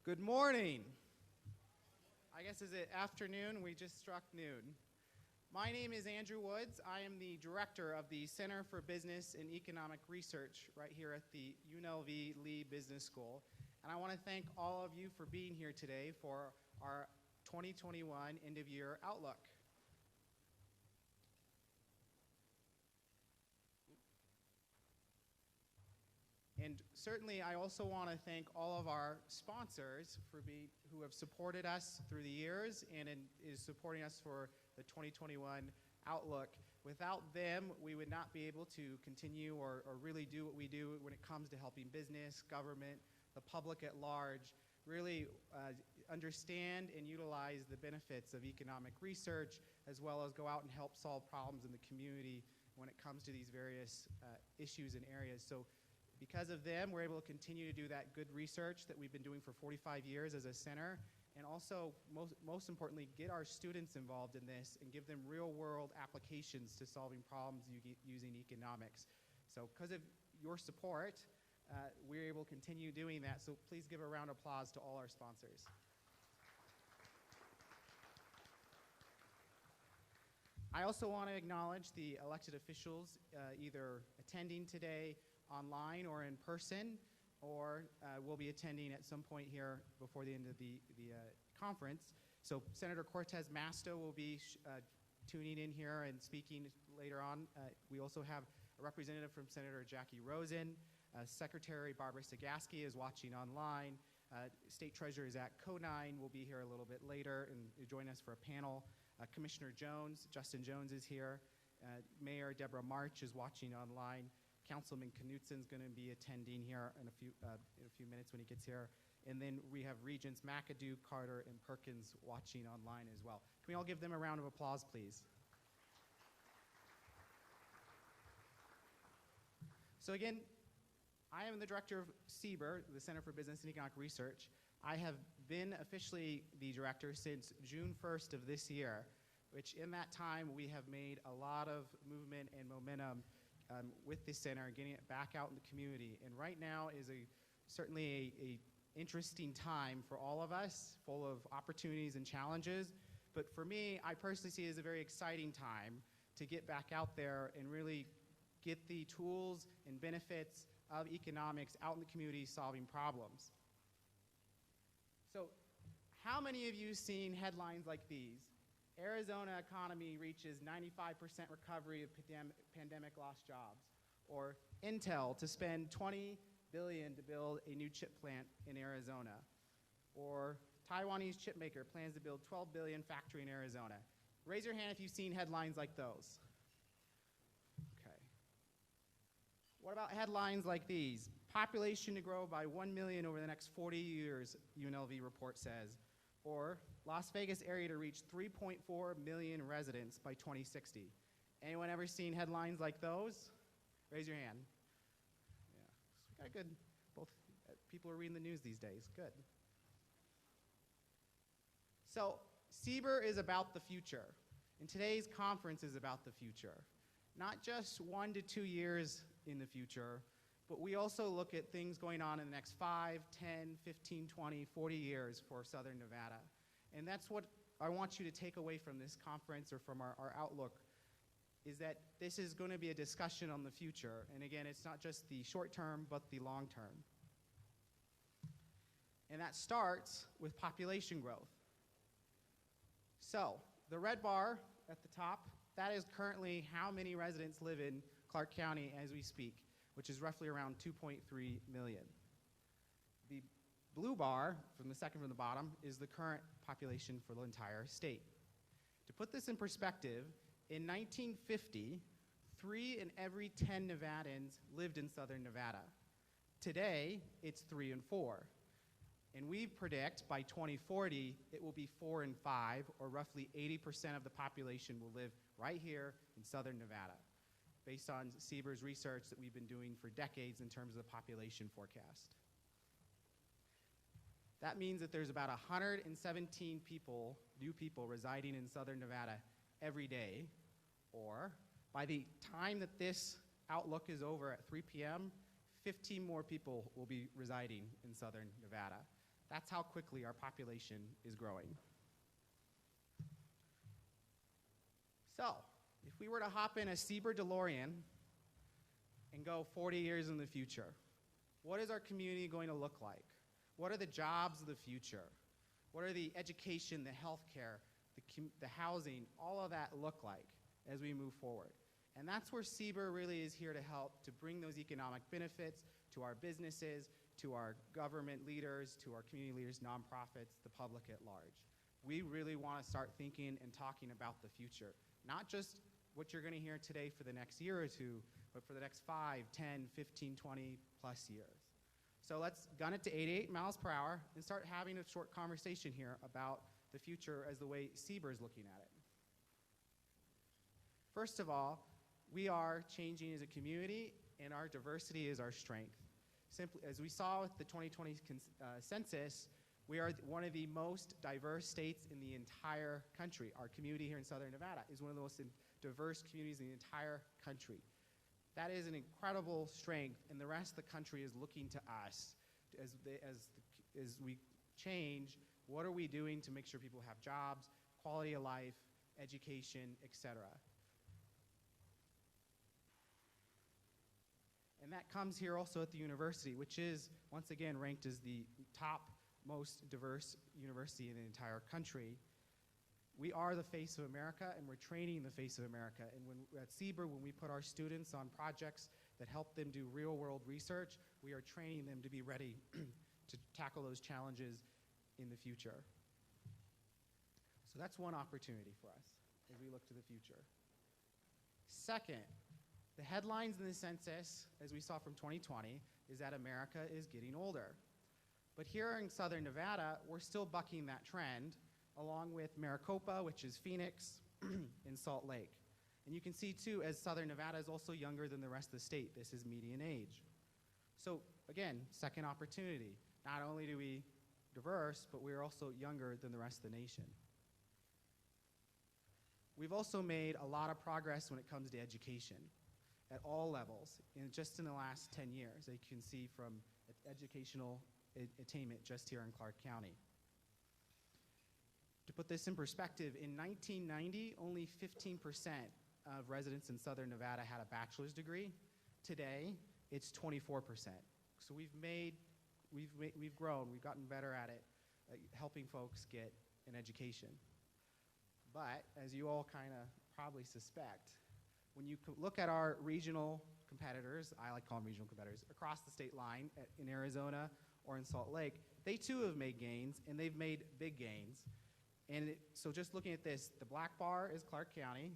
Good morning. I guess is it afternoon? We just struck noon. My name is Andrew Woods. I am the director of the Center for Business and Economic Research right here at the UNLV Lee Business School. And I want to thank all of you for being here today for our 2021 end-of-year outlook. And certainly, I also want to thank all of our sponsors who have supported us through the years and is supporting us for the 2021 outlook. Without them, we would not be able to continue or really do what we do when it comes to helping business, government, the public at large, really understand and utilize the benefits of economic research, as well as go out and help solve problems in the community when it comes to these various issues and areas. So, because of them, we're able to continue to do that good research that we've been doing for 45 years as a center, and also, most importantly, get our students involved in this and give them real-world applications to solving problems using economics. So because of your support, we're able to continue doing that, so please give a round of applause to all our sponsors. I also want to acknowledge the elected officials either attending today online or in person, or will be attending at some point here before the end of the conference. So Senator Cortez Masto will be tuning in here and speaking later on. We also have a representative from Senator Jackie Rosen. Secretary Barbara Sagaski is watching online. State Treasurer Zach Conine will be here a little bit later and join us for a panel. Commissioner Jones, Justin Jones is here. Mayor Deborah March is watching online. Councilman Knutson going to be attending here in a few minutes when he gets here. And then we have Regents McAdoo, Carter, and Perkins watching online as well. Can we all give them a round of applause, please? So again, I am the director of CBER, the Center for Business and Economic Research. I have been officially the director since June 1st of this year, which in that time we have made a lot of movement and momentum with this center, getting it back out in the community. And right now is certainly a interesting time for all of us, full of opportunities and challenges. But for me, I personally see it as a very exciting time to get back out there and really get the tools and benefits of economics out in the community solving problems. So how many of you have seen headlines like these? Arizona economy reaches 95% recovery of pandemic lost jobs. Or Intel to spend $20 billion to build a new chip plant in Arizona. Or Taiwanese chip maker plans to build $12 billion factory in Arizona. Raise your hand if you've seen headlines like those. Okay. What about headlines like these? Population to grow by 1 million over the next 40 years, UNLV report says. Or Las Vegas area to reach 3.4 million residents by 2060. Anyone ever seen headlines like those? Raise your hand. Yeah, so we got a good, both people are reading the news these days, good. So CBER is about the future, and today's conference is about the future. Not just 1 to 2 years in the future, but we also look at things going on in the next 5, 10, 15, 20, 40 years for Southern Nevada. And that's what I want you to take away from this conference or from our outlook, is that this is going to be a discussion on the future. And again, it's not just the short term, but the long term. And that starts with population growth. So the red bar at the top, that is currently how many residents live in Clark County as we speak, which is roughly around 2.3 million. The blue bar, from the second from the bottom, is the current population for the entire state. To put this in perspective, in 1950, 3 in every 10 Nevadans lived in Southern Nevada. Today, it's 3 in 4. And we predict by 2040, it will be 4 in 5, or roughly 80% of the population will live right here in Southern Nevada, based on CBER's research that we've been doing for decades in terms of the population forecast. That means that there's about 117 new people residing in Southern Nevada every day, or by the time that this outlook is over at 3 p.m., 15 more people will be residing in Southern Nevada. That's how quickly our population is growing. So, if we were to hop in a CBER DeLorean and go 40 years in the future, what is our community going to look like? What are the jobs of the future? What are the education, the healthcare, the housing, all of that look like as we move forward? And that's where CBER really is here to help to bring those economic benefits to our businesses, to our government leaders, to our community leaders, nonprofits, the public at large. We really want to start thinking and talking about the future, not just what you're going to hear today for the next year or two, but for the next 5, 10, 15, 20 plus years. So let's gun it to 88 miles per hour and start having a short conversation here about the future as the way CBER is looking at it. First of all, we are changing as a community, and our diversity is our strength. Simply, as we saw with the 2020 census, we are one of the most diverse states in the entire country. Our community here in Southern Nevada is one of the most diverse communities in the entire country. That is an incredible strength, and the rest of the country is looking to us as we change. What are we doing to make sure people have jobs, quality of life, education, etc.? And that comes here also at the university, which is, once again, ranked as the top most diverse university in the entire country. We are the face of America, and we're training the face of America. And at CBER, when we put our students on projects that help them do real-world research, we are training them to be ready to tackle those challenges in the future. So that's one opportunity for us as we look to the future. Second, the headlines in the census, as we saw from 2020, is that America is getting older. But here in Southern Nevada, we're still bucking that trend, along with Maricopa, which is Phoenix, and Salt Lake. And you can see, too, as Southern Nevada is also younger than the rest of the state. This is median age. So, again, second opportunity. Not only do we diverse, but we're also younger than the rest of the nation. We've also made a lot of progress when it comes to education at all levels, just in the last 10 years, as you can see from educational attainment just here in Clark County. To put this in perspective, in 1990, only 15% of residents in Southern Nevada had a bachelor's degree. Today, it's 24%. So we've grown, we've gotten better at it, helping folks get an education. But as you all kind of probably suspect, when you look at our regional competitors, I like to call them regional competitors, across the state line in Arizona or in Salt Lake, they too have made gains, and they've made big gains. And so just looking at this, the black bar is Clark County,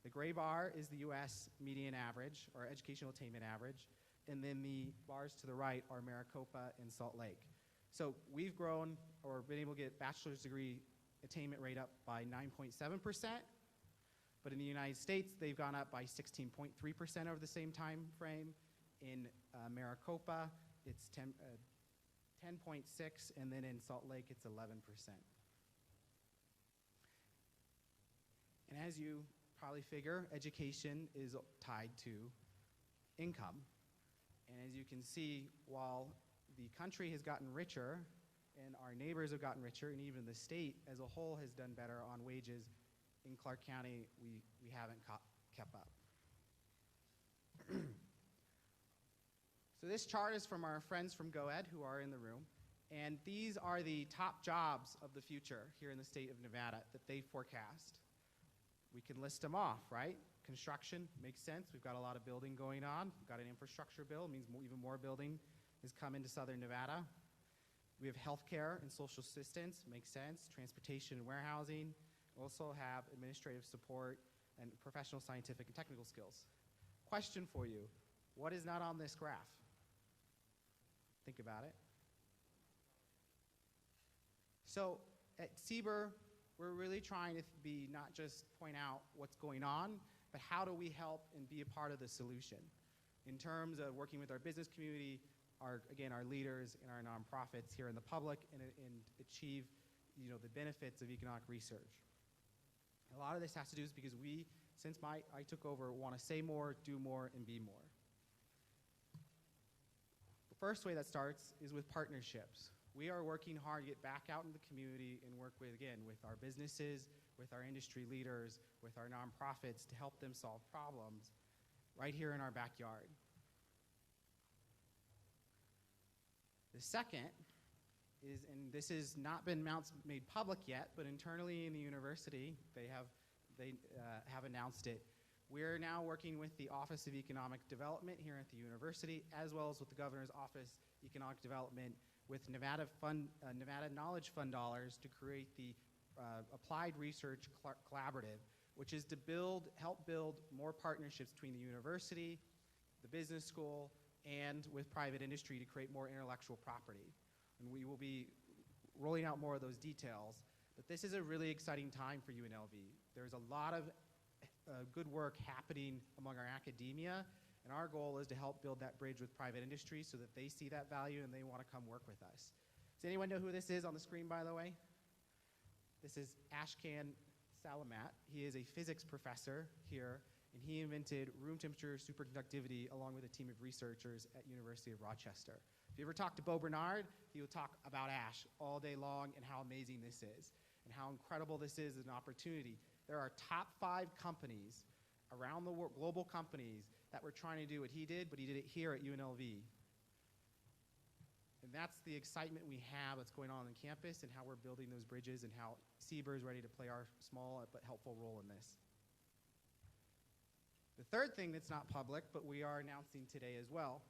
the gray bar is the US median average, or educational attainment average, and then the bars to the right are Maricopa and Salt Lake. So we've grown, or been able to get bachelor's degree attainment rate up by 9.7%, but in the United States, they've gone up by 16.3% over the same time frame. In Maricopa, it's 10.6, and then in Salt Lake, it's 11%. And as you probably figure, education is tied to income. And as you can see, while the country has gotten richer, and our neighbors have gotten richer, and even the state as a whole has done better on wages, in Clark County, we haven't kept up. So this chart is from our friends from GoEd who are in the room, and these are the top jobs of the future here in the state of Nevada that they forecast. We can list them off, right? Construction makes sense. We've got a lot of building going on. We've got an infrastructure bill. It means even more building is coming to Southern Nevada. We have healthcare and social assistance, makes sense. Transportation and warehousing. We also have administrative support and professional, scientific, and technical skills. Question for you, what is not on this graph? Think about it. So at CBER, we're really trying to be not just point out what's going on, but how do we help and be a part of the solution in terms of working with our business community, our leaders and our nonprofits here in the public, and achieve the benefits of economic research. A lot of this has to do is because we, since I took over, want to say more, do more, and be more. The first way that starts is with partnerships. We are working hard to get back out in the community and work with, again, with our businesses, with our industry leaders, with our nonprofits to help them solve problems right here in our backyard. The second is, and this has not been made public yet, but internally in the university, they have announced it. We're now working with the Office of Economic Development here at the university, as well as with the Governor's Office Economic Development, with Nevada Knowledge Fund dollars to create the Applied Research Collaborative, which is to help build more partnerships between the university, the business school, and with private industry to create more intellectual property. And we will be rolling out more of those details. But this is a really exciting time for UNLV. There's a lot of good work happening among our academia, and our goal is to help build that bridge with private industry so that they see that value and they want to come work with us. Does anyone know who this is on the screen, by the way? This is Ashkan Salamat. He is a physics professor here, and he invented room temperature superconductivity along with a team of researchers at University of Rochester. If you ever talk to Beau Bernard, he will talk about ASH all day long and how amazing this is and how incredible this is as an opportunity. There are top 5 companies around the world, global companies, that were trying to do what he did, but he did it here at UNLV. And that's the excitement we have that's going on campus and how we're building those bridges and how CBER is ready to play our small but helpful role in this. The third thing that's not public, but we are announcing today as well,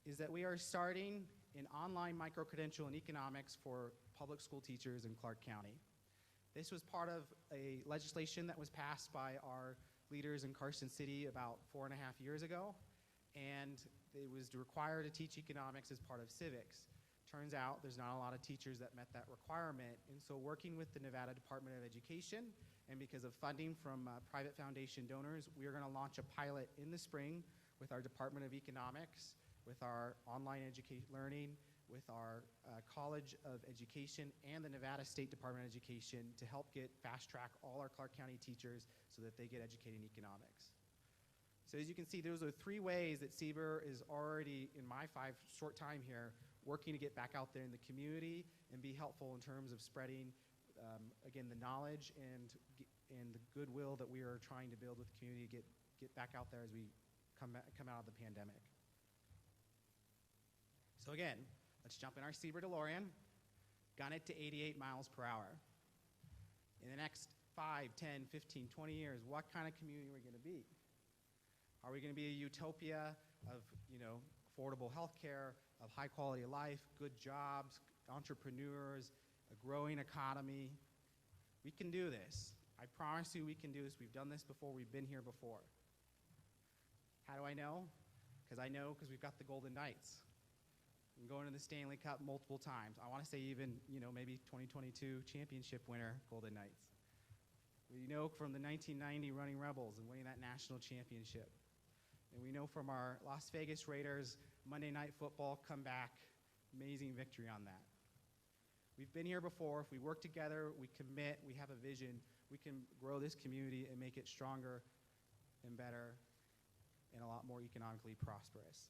is that we are starting an online micro-credential in economics for public school teachers in Clark County. This was part of a legislation that was passed by our leaders in Carson City about 4.5 years ago, and it was required to teach economics as part of civics. Turns out there's not a lot of teachers that met that requirement, and so working with the Nevada Department of Education, and because of funding from private foundation donors, we are going to launch a pilot in the spring with our Department of Economics, with our online education learning, with our College of Education and the Nevada State Department of Education to help get fast-track all our Clark County teachers so that they get educated in economics. So as you can see, those are 3 ways that CBER is already, in my short time here, working to get back out there in the community and be helpful in terms of spreading, again, the knowledge and the goodwill that we are trying to build with the community to get back out there as we come out of the pandemic. So again, let's jump in our CBER DeLorean, gun it to 88 miles per hour. In the next 5, 10, 15, 20 years, what kind of community are we going to be? Are we going to be a utopia of, affordable health care, of high quality of life, good jobs, entrepreneurs, a growing economy? We can do this. I promise you we can do this. We've done this before. We've been here before. How do I know? Because we've got the Golden Knights. I'm going to the Stanley Cup multiple times. I want to say even, maybe 2022 championship winner, Golden Knights. We know from the 1990 Running Rebels and winning that national championship. And we know from our Las Vegas Raiders Monday Night Football comeback, amazing victory on that. We've been here before. If we work together, we commit, we have a vision, we can grow this community and make it stronger and better and a lot more economically prosperous.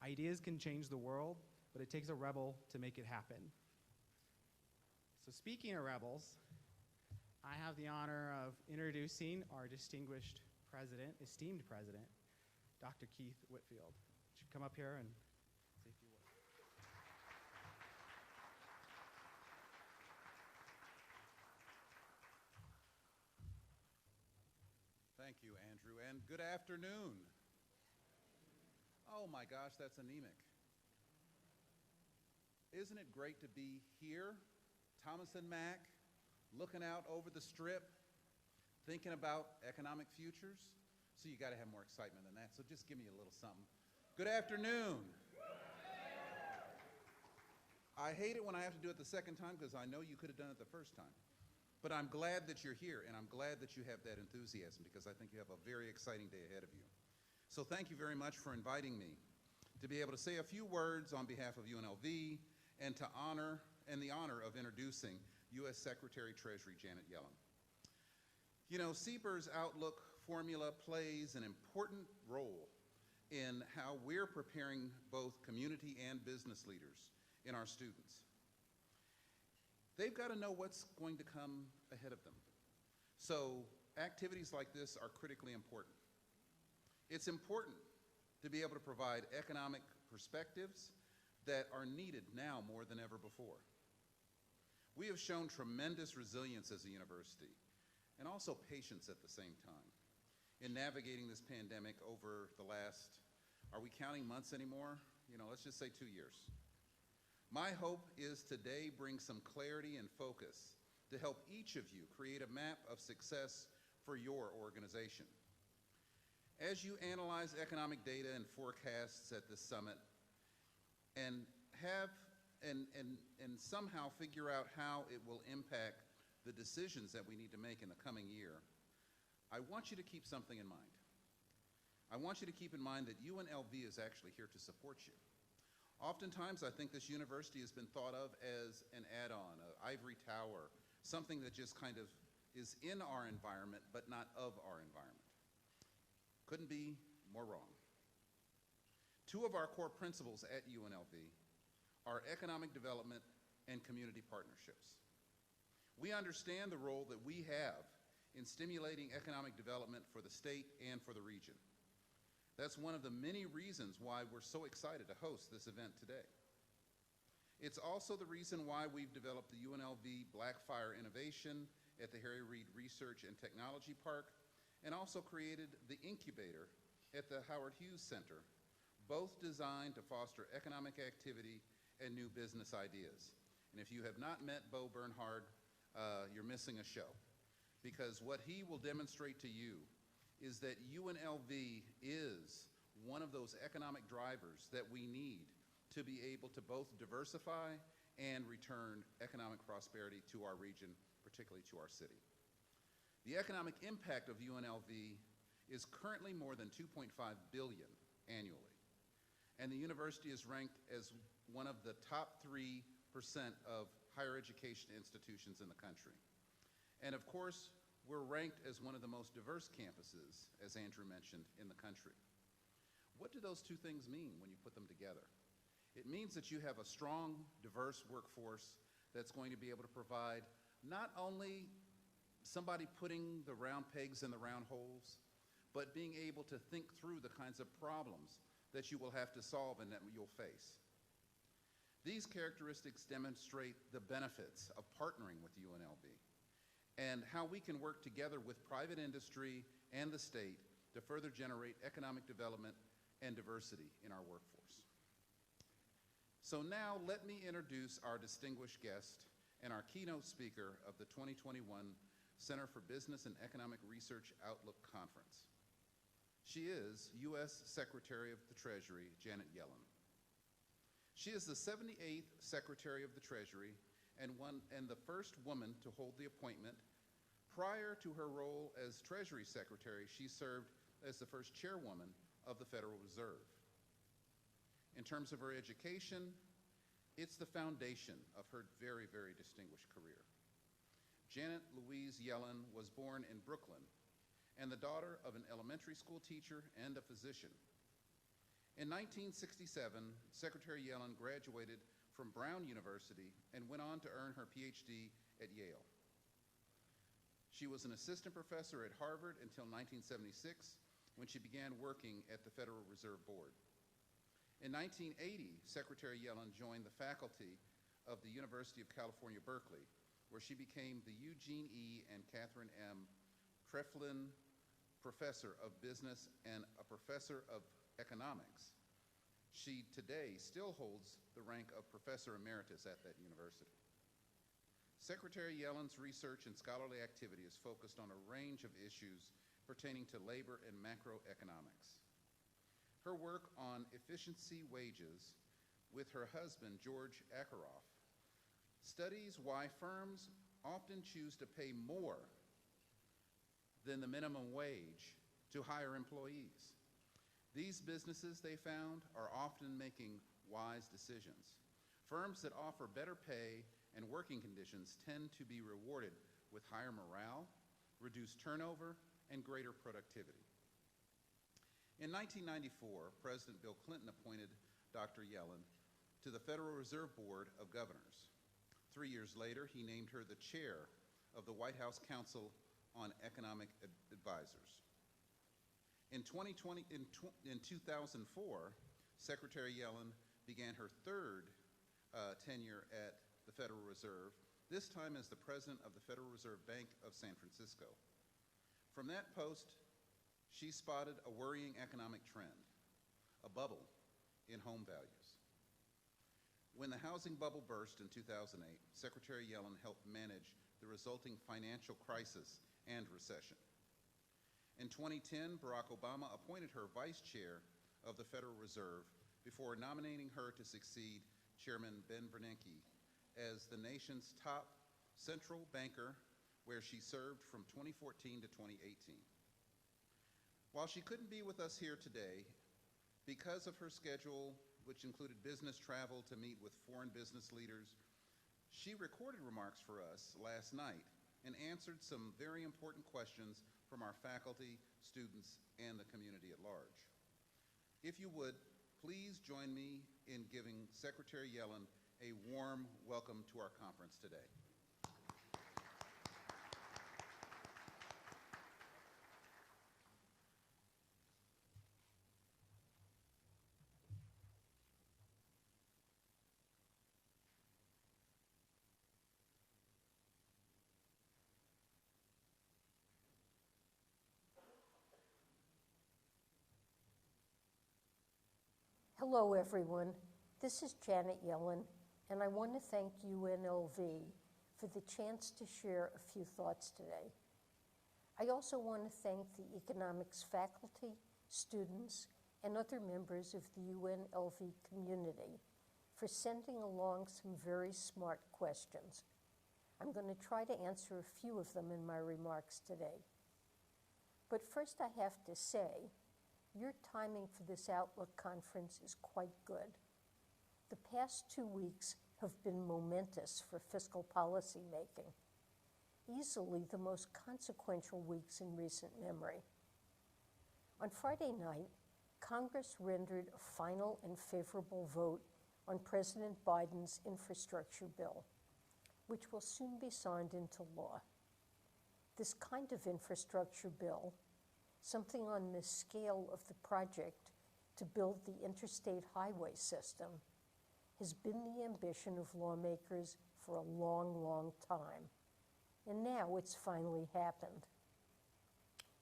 Ideas can change the world, but it takes a rebel to make it happen. So speaking of rebels, I have the honor of introducing our distinguished president, esteemed president, Dr. Keith Whitfield. Would you come up here and say a few words? Thank you, Andrew, and good afternoon. Oh my gosh, that's anemic. Isn't it great to be here, Thomas and Mack, looking out over the strip, thinking about economic futures? So you got to have more excitement than that, so just give me a little something. Good afternoon. I hate it when I have to do it the second time because I know you could have done it the first time. But I'm glad that you're here, and I'm glad that you have that enthusiasm because I think you have a very exciting day ahead of you. So thank you very much for inviting me to be able to say a few words on behalf of UNLV and the honor of introducing U.S. Secretary Treasury Janet Yellen. CBER's Outlook formula plays an important role in how we're preparing both community and business leaders in our students. They've got to know what's going to come ahead of them. So activities like this are critically important. It's important to be able to provide economic perspectives that are needed now more than ever before. We have shown tremendous resilience as a university and also patience at the same time in navigating this pandemic over the last, are we counting months anymore? Let's just say 2 years. My hope is today bring some clarity and focus to help each of you create a map of success for your organization. As you analyze economic data and forecasts at this summit and somehow figure out how it will impact the decisions that we need to make in the coming year, I want you to keep something in mind. I want you to keep in mind that UNLV is actually here to support you. Oftentimes, I think this university has been thought of as an add-on, an ivory tower, something that just kind of is in our environment but not of our environment. Couldn't be more wrong. Two of our core principles at UNLV are economic development and community partnerships. We understand the role that we have in stimulating economic development for the state and for the region. That's one of the many reasons why we're so excited to host this event today. It's also the reason why we've developed the UNLV Blackfire Innovation at the Harry Reid Research and Technology Park, and also created the Incubator at the Howard Hughes Center, both designed to foster economic activity and new business ideas. And if you have not met Bo Bernhard, you're missing a show, because what he will demonstrate to you is that UNLV is one of those economic drivers that we need to be able to both diversify and return economic prosperity to our region, particularly to our city. The economic impact of UNLV is currently more than $2.5 billion annually, and the university is ranked as one of the top 3% of higher education institutions in the country. And of course, we're ranked as one of the most diverse campuses, as Andrew mentioned, in the country. What do those two things mean when you put them together? It means that you have a strong, diverse workforce that's going to be able to provide not only somebody putting the round pegs in the round holes, but being able to think through the kinds of problems that you will have to solve and that you'll face. These characteristics demonstrate the benefits of partnering with UNLV and how we can work together with private industry and the state to further generate economic development and diversity in our workforce. So now let me introduce our distinguished guest and our keynote speaker of the 2021 Center for Business and Economic Research Outlook Conference. She is U.S. Secretary of the Treasury, Janet Yellen. She is the 78th Secretary of the Treasury and the first woman to hold the appointment. Prior to her role as Treasury Secretary, she served as the first chairwoman of the Federal Reserve. In terms of her education, it's the foundation of her very, very distinguished career. Janet Louise Yellen was born in Brooklyn and the daughter of an elementary school teacher and a physician. In 1967, Secretary Yellen graduated from Brown University and went on to earn her PhD at Yale. She was an assistant professor at Harvard until 1976, when she began working at the Federal Reserve Board. In 1980, Secretary Yellen joined the faculty of the University of California, Berkeley, where she became the Eugene E. and Catherine M. Treflin Professor of Business and a Professor of Economics. She today still holds the rank of Professor Emeritus at that university. Secretary Yellen's research and scholarly activity is focused on a range of issues pertaining to labor and macroeconomics. Her work on efficiency wages with her husband, George Akeroff, studies why firms often choose to pay more than the minimum wage to hire employees. These businesses, they found, are often making wise decisions. Firms that offer better pay and working conditions tend to be rewarded with higher morale, reduced turnover, and greater productivity. In 1994, President Bill Clinton appointed Dr. Yellen to the Federal Reserve Board of Governors. 3 years later, he named her the chair of the White House Council on Economic Advisors. In 2004, Secretary Yellen began her third tenure at the Federal Reserve, this time as the president of the Federal Reserve Bank of San Francisco. From that post, she spotted a worrying economic trend, a bubble in home values. When the housing bubble burst in 2008, Secretary Yellen helped manage the resulting financial crisis and recession. In 2010, Barack Obama appointed her vice chair of the Federal Reserve before nominating her to succeed Chairman Ben Bernanke as the nation's top central banker, where she served from 2014 to 2018. While she couldn't be with us here today, because of her schedule, which included business travel to meet with foreign business leaders, she recorded remarks for us last night and answered some very important questions from our faculty, students, and the community at large. If you would, please join me in giving Secretary Yellen a warm welcome to our conference today. Hello, everyone. This is Janet Yellen, and I want to thank UNLV for the chance to share a few thoughts today. I also want to thank the economics faculty, students, and other members of the UNLV community for sending along some very smart questions. I'm going to try to answer a few of them in my remarks today. But first I have to say, your timing for this Outlook conference is quite good. The past 2 weeks have been momentous for fiscal policy making, easily the most consequential weeks in recent memory. On Friday night, Congress rendered a final and favorable vote on President Biden's infrastructure bill, which will soon be signed into law. This kind of infrastructure bill, something on the scale of the project to build the interstate highway system, has been the ambition of lawmakers for a long, long time. And now it's finally happened.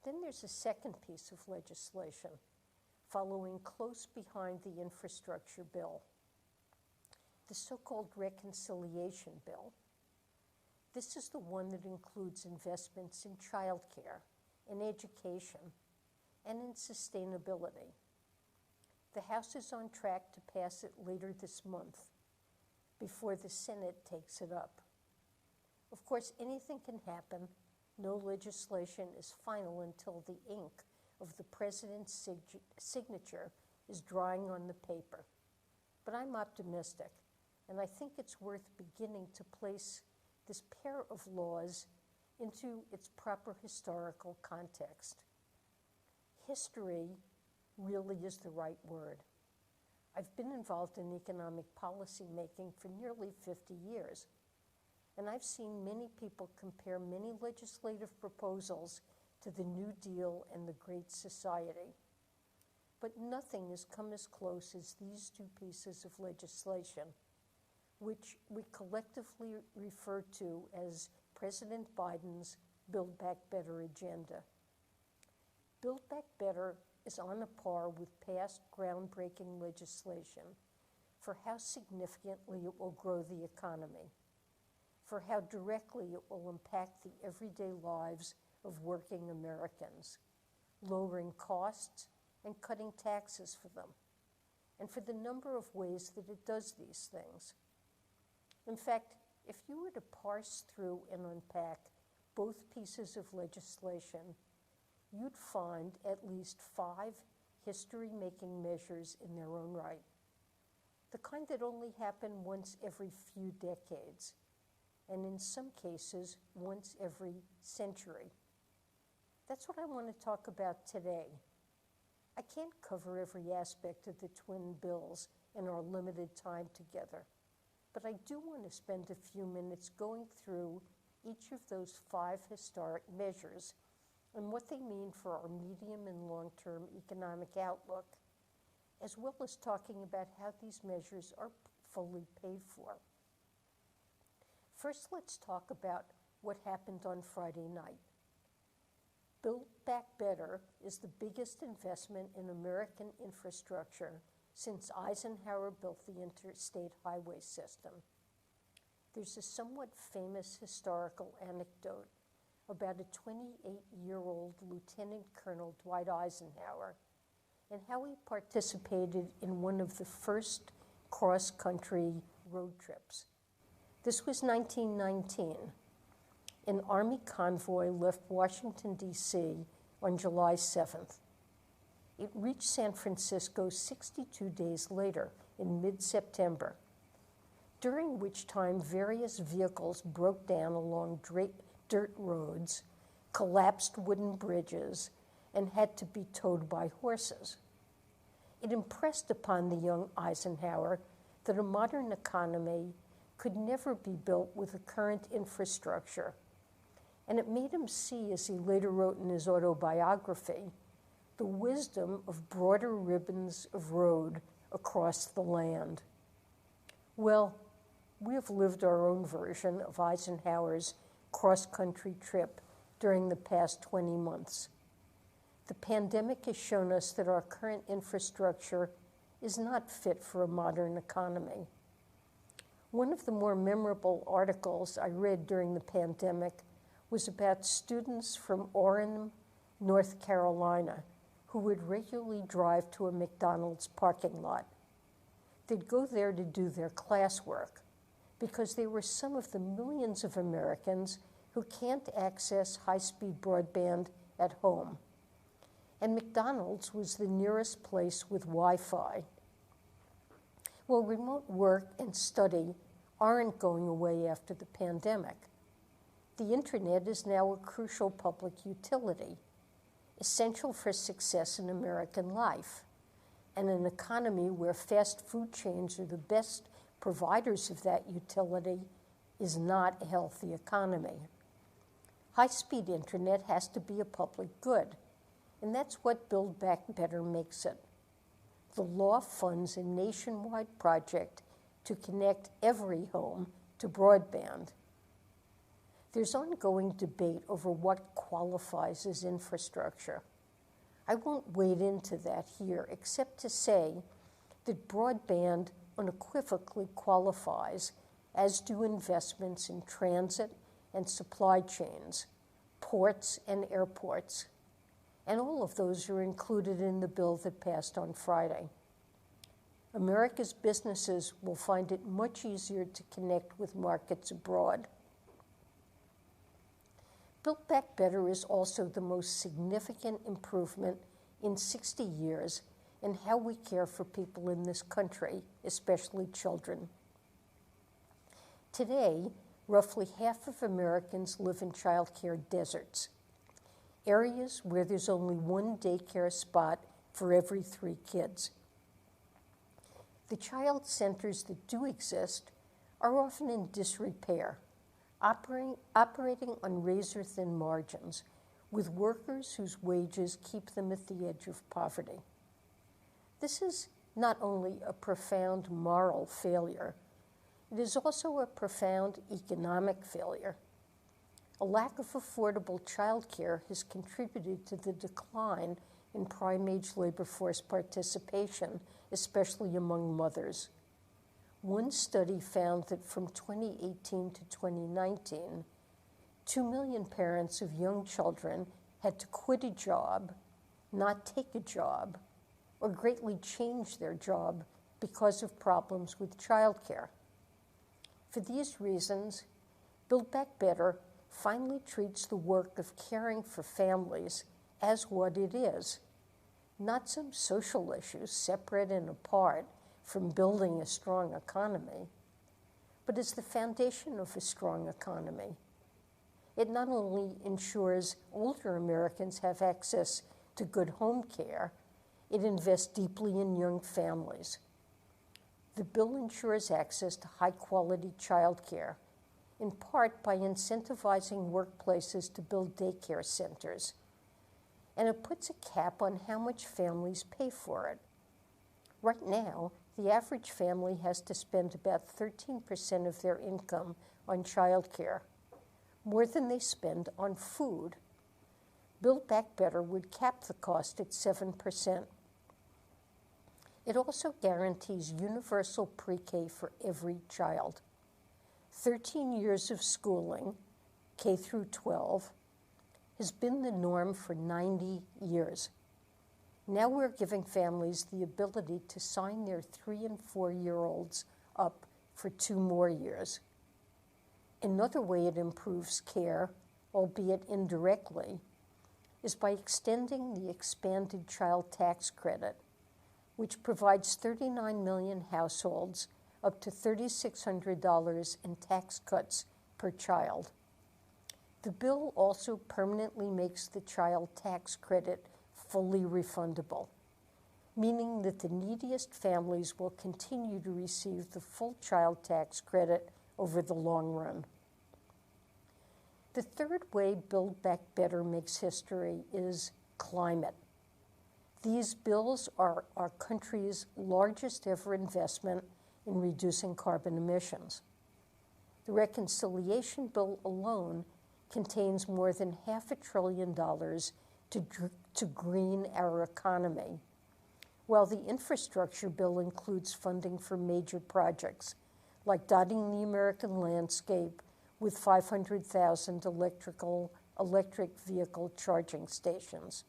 Then there's a second piece of legislation following close behind the infrastructure bill, the so-called reconciliation bill. This is the one that includes investments in childcare, in education, and in sustainability. The House is on track to pass it later this month before the Senate takes it up. Of course, anything can happen. No legislation is final until the ink of the president's signature is drying on the paper. But I'm optimistic, and I think it's worth beginning to place this pair of laws into its proper historical context. History really is the right word. I've been involved in economic policy making for nearly 50 years, and I've seen many people compare many legislative proposals to the New Deal and the Great Society. But nothing has come as close as these two pieces of legislation, which we collectively refer to as President Biden's Build Back Better agenda. Build Back Better is on a par with past groundbreaking legislation for how significantly it will grow the economy, for how directly it will impact the everyday lives of working Americans, lowering costs and cutting taxes for them, and for the number of ways that it does these things. In fact, if you were to parse through and unpack both pieces of legislation, you'd find at least 5 history-making measures in their own right, the kind that only happen once every few decades, and in some cases, once every century. That's what I want to talk about today. I can't cover every aspect of the twin bills in our limited time together. But I do want to spend a few minutes going through each of those 5 historic measures and what they mean for our medium and long-term economic outlook, as well as talking about how these measures are fully paid for. First, let's talk about what happened on Friday night. Build Back Better is the biggest investment in American infrastructure since Eisenhower built the interstate highway system. There's a somewhat famous historical anecdote about a 28-year-old Lieutenant Colonel Dwight Eisenhower and how he participated in one of the first cross-country road trips. This was 1919. An Army convoy left Washington, D.C. on July 7th. It reached San Francisco 62 days later in mid-September, during which time various vehicles broke down along dirt roads, collapsed wooden bridges, and had to be towed by horses. It impressed upon the young Eisenhower that a modern economy could never be built with the current infrastructure, and it made him see, as he later wrote in his autobiography, the wisdom of broader ribbons of road across the land. Well, we have lived our own version of Eisenhower's cross-country trip during the past 20 months. The pandemic has shown us that our current infrastructure is not fit for a modern economy. One of the more memorable articles I read during the pandemic was about students from Orem, North Carolina, who would regularly drive to a McDonald's parking lot. They'd go there to do their classwork because they were some of the millions of Americans who can't access high-speed broadband at home. And McDonald's was the nearest place with Wi-Fi. Well, remote work and study aren't going away after the pandemic. The internet is now a crucial public utility, essential for success in American life, and an economy where fast food chains are the best providers of that utility is not a healthy economy. High-speed internet has to be a public good, and that's what Build Back Better makes it. The law funds a nationwide project to connect every home to broadband. There's ongoing debate over what qualifies as infrastructure. I won't wade into that here, except to say that broadband unequivocally qualifies, as do investments in transit and supply chains, ports and airports, and all of those are included in the bill that passed on Friday. America's businesses will find it much easier to connect with markets abroad. Build Back Better is also the most significant improvement in 60 years in how we care for people in this country, especially children. Today, roughly half of Americans live in child care deserts, areas where there's only one daycare spot for every 3 kids. The child centers that do exist are often in disrepair, operating on razor-thin margins, with workers whose wages keep them at the edge of poverty. This is not only a profound moral failure, it is also a profound economic failure. A lack of affordable child care has contributed to the decline in prime-age labor force participation, especially among mothers. One study found that from 2018 to 2019, 2 million parents of young children had to quit a job, not take a job, or greatly change their job because of problems with childcare. For these reasons, Build Back Better finally treats the work of caring for families as what it is, not some social issue separate and apart from building a strong economy, but as the foundation of a strong economy. It not only ensures older Americans have access to good home care, it invests deeply in young families. The bill ensures access to high-quality childcare, in part by incentivizing workplaces to build daycare centers. And it puts a cap on how much families pay for it. Right now, the average family has to spend about 13% of their income on childcare, more than they spend on food. Build Back Better would cap the cost at 7%. It also guarantees universal pre-K for every child. 13 years of schooling, K through 12, has been the norm for 90 years. Now we're giving families the ability to sign their 3- and 4-year-olds up for 2 more years. Another way it improves care, albeit indirectly, is by extending the expanded child tax credit, which provides 39 million households up to $3,600 in tax cuts per child. The bill also permanently makes the child tax credit fully refundable, meaning that the neediest families will continue to receive the full child tax credit over the long run. The third way Build Back Better makes history is climate. These bills are our country's largest ever investment in reducing carbon emissions. The reconciliation bill alone contains more than $500 billion to green our economy, while the infrastructure bill includes funding for major projects, like dotting the American landscape with 500,000 electric vehicle charging stations.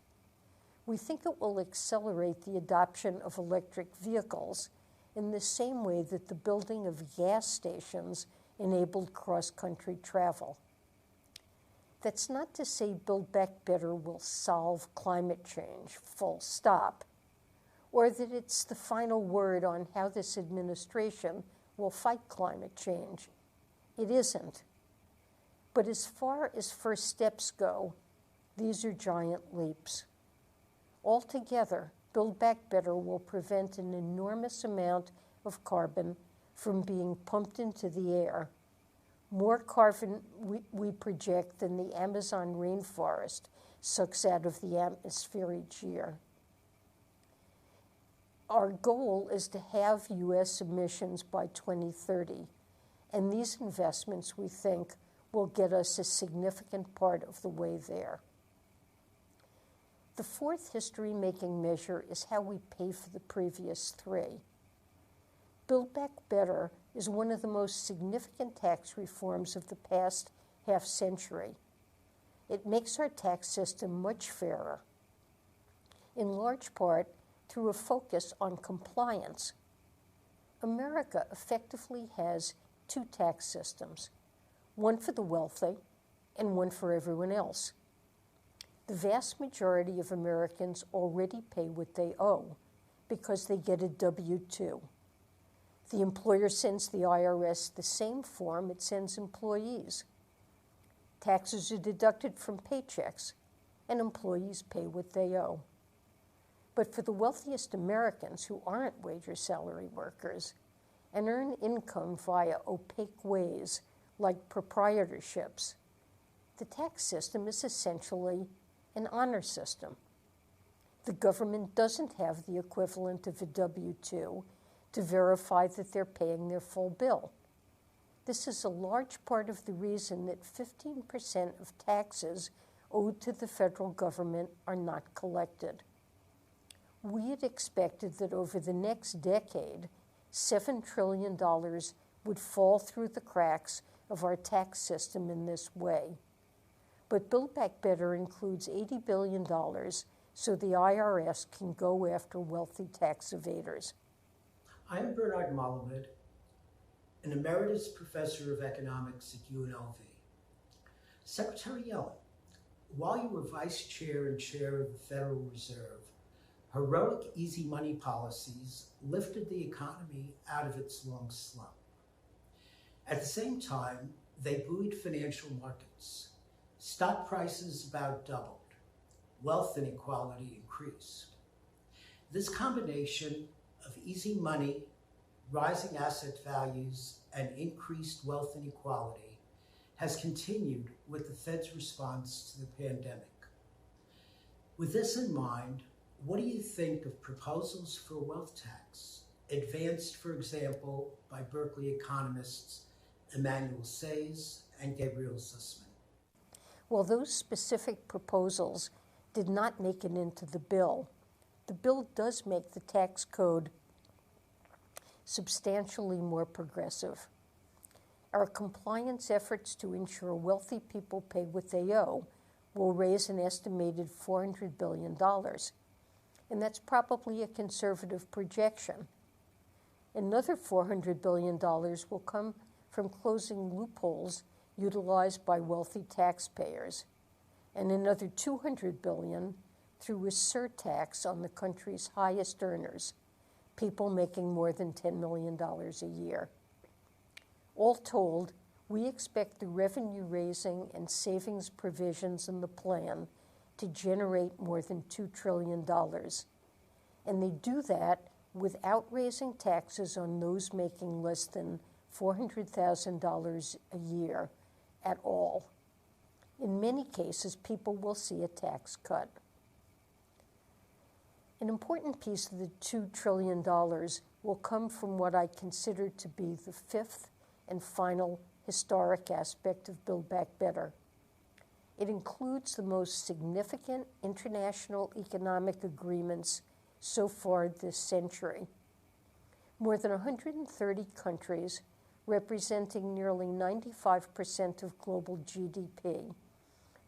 We think it will accelerate the adoption of electric vehicles in the same way that the building of gas stations enabled cross-country travel. That's not to say Build Back Better will solve climate change, full stop, or that it's the final word on how this administration will fight climate change. It isn't. But as far as first steps go, these are giant leaps. Altogether, Build Back Better will prevent an enormous amount of carbon from being pumped into the air. More carbon we project than the Amazon rainforest sucks out of the atmosphere each year. Our goal is to halve U.S. emissions by 2030, and these investments, we think, will get us a significant part of the way there. The fourth history-making measure is how we pay for the previous 3. Build Back Better is one of the most significant tax reforms of the past half-century. It makes our tax system much fairer, in large part through a focus on compliance. America effectively has 2 tax systems, one for the wealthy and one for everyone else. The vast majority of Americans already pay what they owe because they get a W-2. The employer sends the IRS the same form it sends employees. Taxes are deducted from paychecks, and employees pay what they owe. But for the wealthiest Americans who aren't wage or salary workers and earn income via opaque ways like proprietorships, the tax system is essentially an honor system. The government doesn't have the equivalent of a W-2 to verify that they're paying their full bill. This is a large part of the reason that 15% of taxes owed to the federal government are not collected. We had expected that over the next decade, $7 trillion would fall through the cracks of our tax system in this way. But Build Back Better includes $80 billion so the IRS can go after wealthy tax evaders. I'm Bernard Malamud, an emeritus professor of economics at UNLV. Secretary Yellen, while you were vice chair and chair of the Federal Reserve, heroic easy money policies lifted the economy out of its long slump. At the same time, they buoyed financial markets. Stock prices about doubled. Wealth inequality increased. This combination of easy money, rising asset values, and increased wealth inequality has continued with the Fed's response to the pandemic. With this in mind, what do you think of proposals for a wealth tax, advanced, for example, by Berkeley economists Emmanuel Says and Gabriel Zussman? Well, those specific proposals did not make it into the bill. The bill does make the tax code substantially more progressive. Our compliance efforts to ensure wealthy people pay what they owe will raise an estimated $400 billion. And that's probably a conservative projection. Another $400 billion will come from closing loopholes utilized by wealthy taxpayers, and another $200 billion through a surtax on the country's highest earners, people making more than $10 million a year. All told, we expect the revenue-raising and savings provisions in the plan to generate more than $2 trillion. And they do that without raising taxes on those making less than $400,000 a year at all. In many cases, people will see a tax cut. An important piece of the $2 trillion will come from what I consider to be the fifth and final historic aspect of Build Back Better. It includes the most significant international economic agreements so far this century. More than 130 countries, representing nearly 95% of global GDP,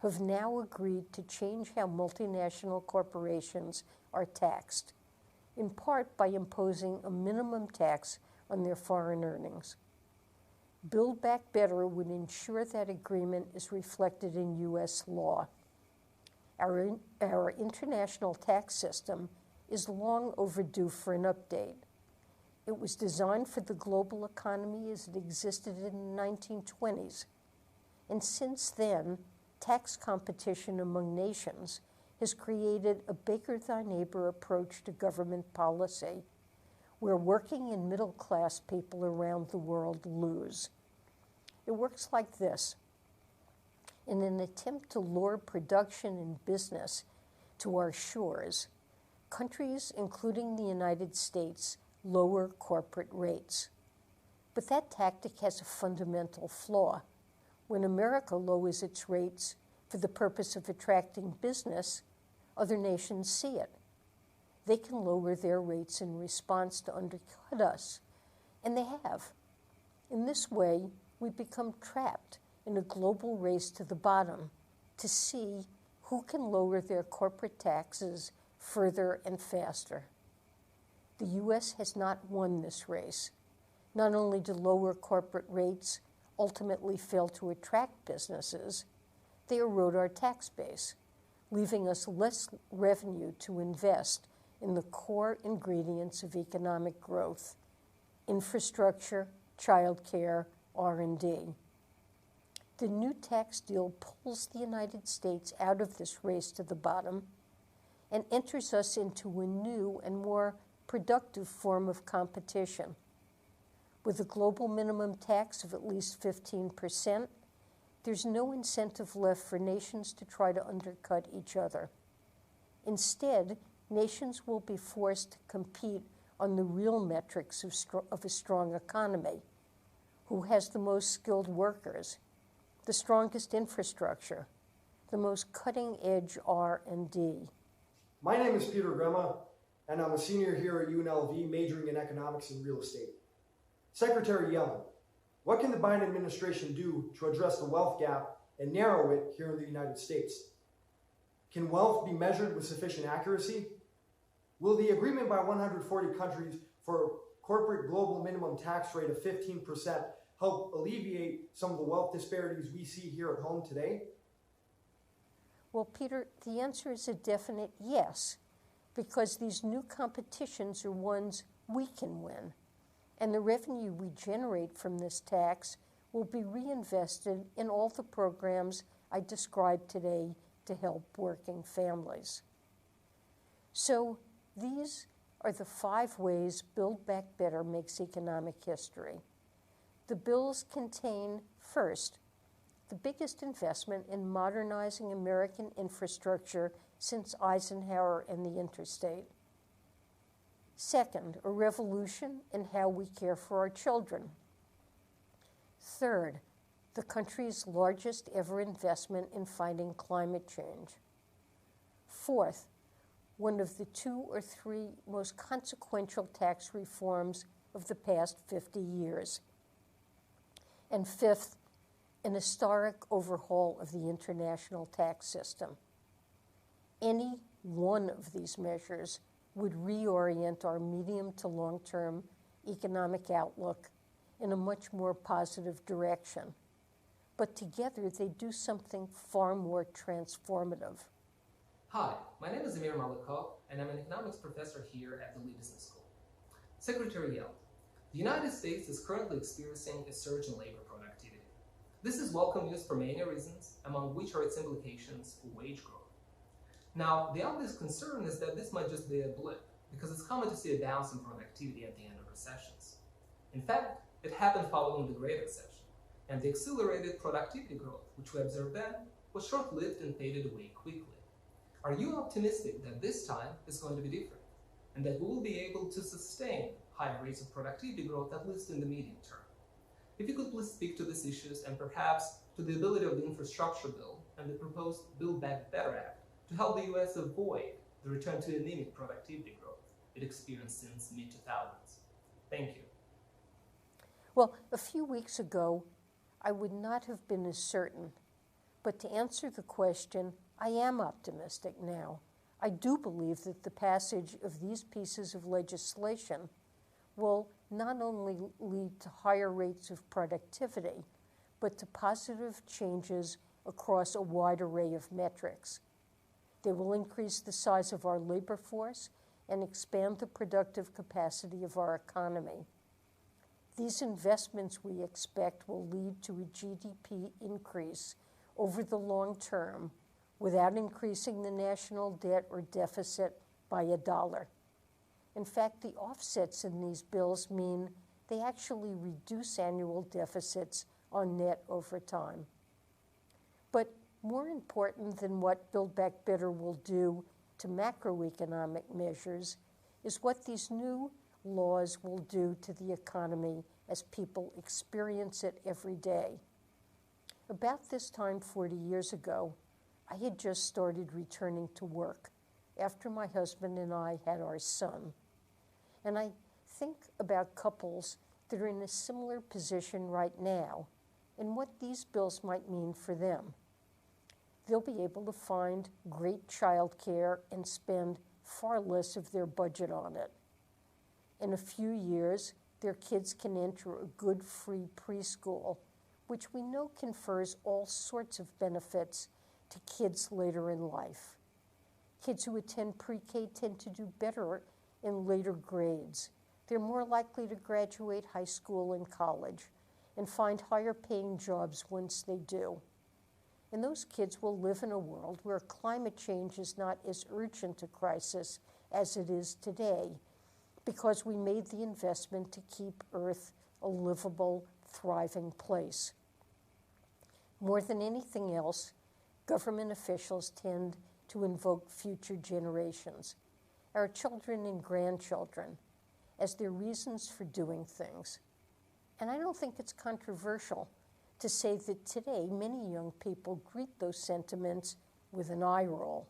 have now agreed to change how multinational corporations are taxed, in part by imposing a minimum tax on their foreign earnings. Build Back Better would ensure that agreement is reflected in U.S. law. Our international tax system is long overdue for an update. It was designed for the global economy as it existed in the 1920s. And since then, tax competition among nations has created a bigger-than-neighbor approach to government policy, where working and middle-class people around the world lose. It works like this. In an attempt to lure production and business to our shores, countries, including the United States, lower corporate rates. But that tactic has a fundamental flaw. When America lowers its rates for the purpose of attracting business, other nations see it. They can lower their rates in response to undercut us, and they have. In this way, we become trapped in a global race to the bottom to see who can lower their corporate taxes further and faster. The U.S. has not won this race. Not only do lower corporate rates ultimately fail to attract businesses, they erode our tax base, leaving us less revenue to invest in the core ingredients of economic growth: infrastructure, childcare, R&D. The new tax deal pulls the United States out of this race to the bottom and enters us into a new and more productive form of competition. With a global minimum tax of at least 15%, there's no incentive left for nations to try to undercut each other. Instead, nations will be forced to compete on the real metrics of a strong economy: who has the most skilled workers, the strongest infrastructure, the most cutting-edge R&D. My name is Peter Grema, and I'm a senior here at UNLV majoring in economics and real estate. Secretary Yellen, what can the Biden administration do to address the wealth gap and narrow it here in the United States? Can wealth be measured with sufficient accuracy? Will the agreement by 140 countries for a corporate global minimum tax rate of 15% help alleviate some of the wealth disparities we see here at home today? Well, Peter, the answer is a definite yes, because these new competitions are ones we can win, and the revenue we generate from this tax will be reinvested in all the programs I described today to help working families. So these are the 5 ways Build Back Better makes economic history. The bills contain, first, the biggest investment in modernizing American infrastructure since Eisenhower and the interstate. Second, a revolution in how we care for our children. Third, the country's largest ever investment in fighting climate change. Fourth, one of the 2 or 3 most consequential tax reforms of the past 50 years. And fifth, an historic overhaul of the international tax system. Any one of these measures would reorient our medium to long-term economic outlook in a much more positive direction. But together they do something far more transformative. Hi, my name is Amir Malikov, and I'm an economics professor here at the Lee Business School. Secretary Yellen, the United States is currently experiencing a surge in labor productivity. This is welcome news for many reasons, among which are its implications for wage growth. Now, the obvious concern is that this might just be a blip, because it's common to see a bounce in productivity at the end of recessions. In fact, it happened following the Great Recession, and the accelerated productivity growth, which we observed then, was short-lived and faded away quickly. Are you optimistic that this time is going to be different, and that we will be able to sustain high rates of productivity growth, at least in the medium term? If you could please speak to these issues and perhaps to the ability of the infrastructure bill and the proposed Build Back Better Act to help the U.S. avoid the return to anemic productivity growth it experienced since mid-2000s. Thank you. Well, a few weeks ago, I would not have been as certain, but to answer the question, I am optimistic now. I do believe that the passage of these pieces of legislation will not only lead to higher rates of productivity, but to positive changes across a wide array of metrics. They will increase the size of our labor force and expand the productive capacity of our economy. These investments, we expect, will lead to a GDP increase over the long term without increasing the national debt or deficit by $1. In fact, the offsets in these bills mean they actually reduce annual deficits on net over time. But more important than what Build Back Better will do to macroeconomic measures is what these new laws will do to the economy as people experience it every day. About this time 40 years ago, I had just started returning to work after my husband and I had our son. And I think about couples that are in a similar position right now and what these bills might mean for them. They'll be able to find great childcare and spend far less of their budget on it. In a few years, their kids can enter a good free preschool, which we know confers all sorts of benefits to kids later in life. Kids who attend pre-K tend to do better in later grades. They're more likely to graduate high school and college and find higher paying jobs once they do. And those kids will live in a world where climate change is not as urgent a crisis as it is today, because we made the investment to keep Earth a livable, thriving place. More than anything else, government officials tend to invoke future generations, our children and grandchildren, as their reasons for doing things. And I don't think it's controversial to say that today many young people greet those sentiments with an eye roll.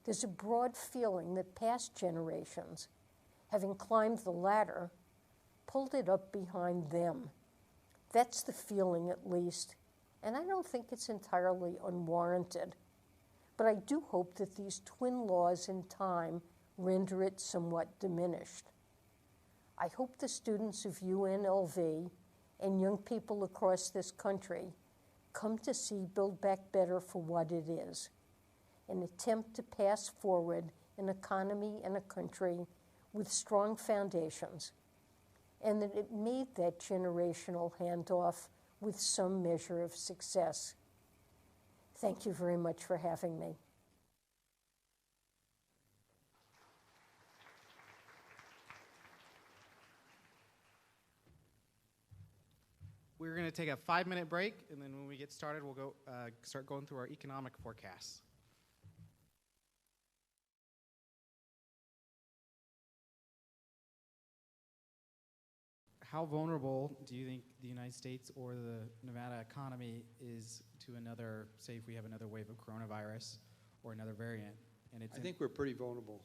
There's a broad feeling that past generations, having climbed the ladder, pulled it up behind them. That's the feeling, at least, and I don't think it's entirely unwarranted. But I do hope that these twin laws in time render it somewhat diminished. I hope the students of UNLV and young people across this country come to see Build Back Better for what it is, an attempt to pass forward an economy and a country with strong foundations, and that it made that generational handoff with some measure of success. Thank you very much for having me. we're going to take a 5-minute break, and then when we get started, we'll go start going through our economic forecasts. How vulnerable do you think the United States or the Nevada economy is to another, say if we have another wave of coronavirus or another variant? And I think we're pretty vulnerable.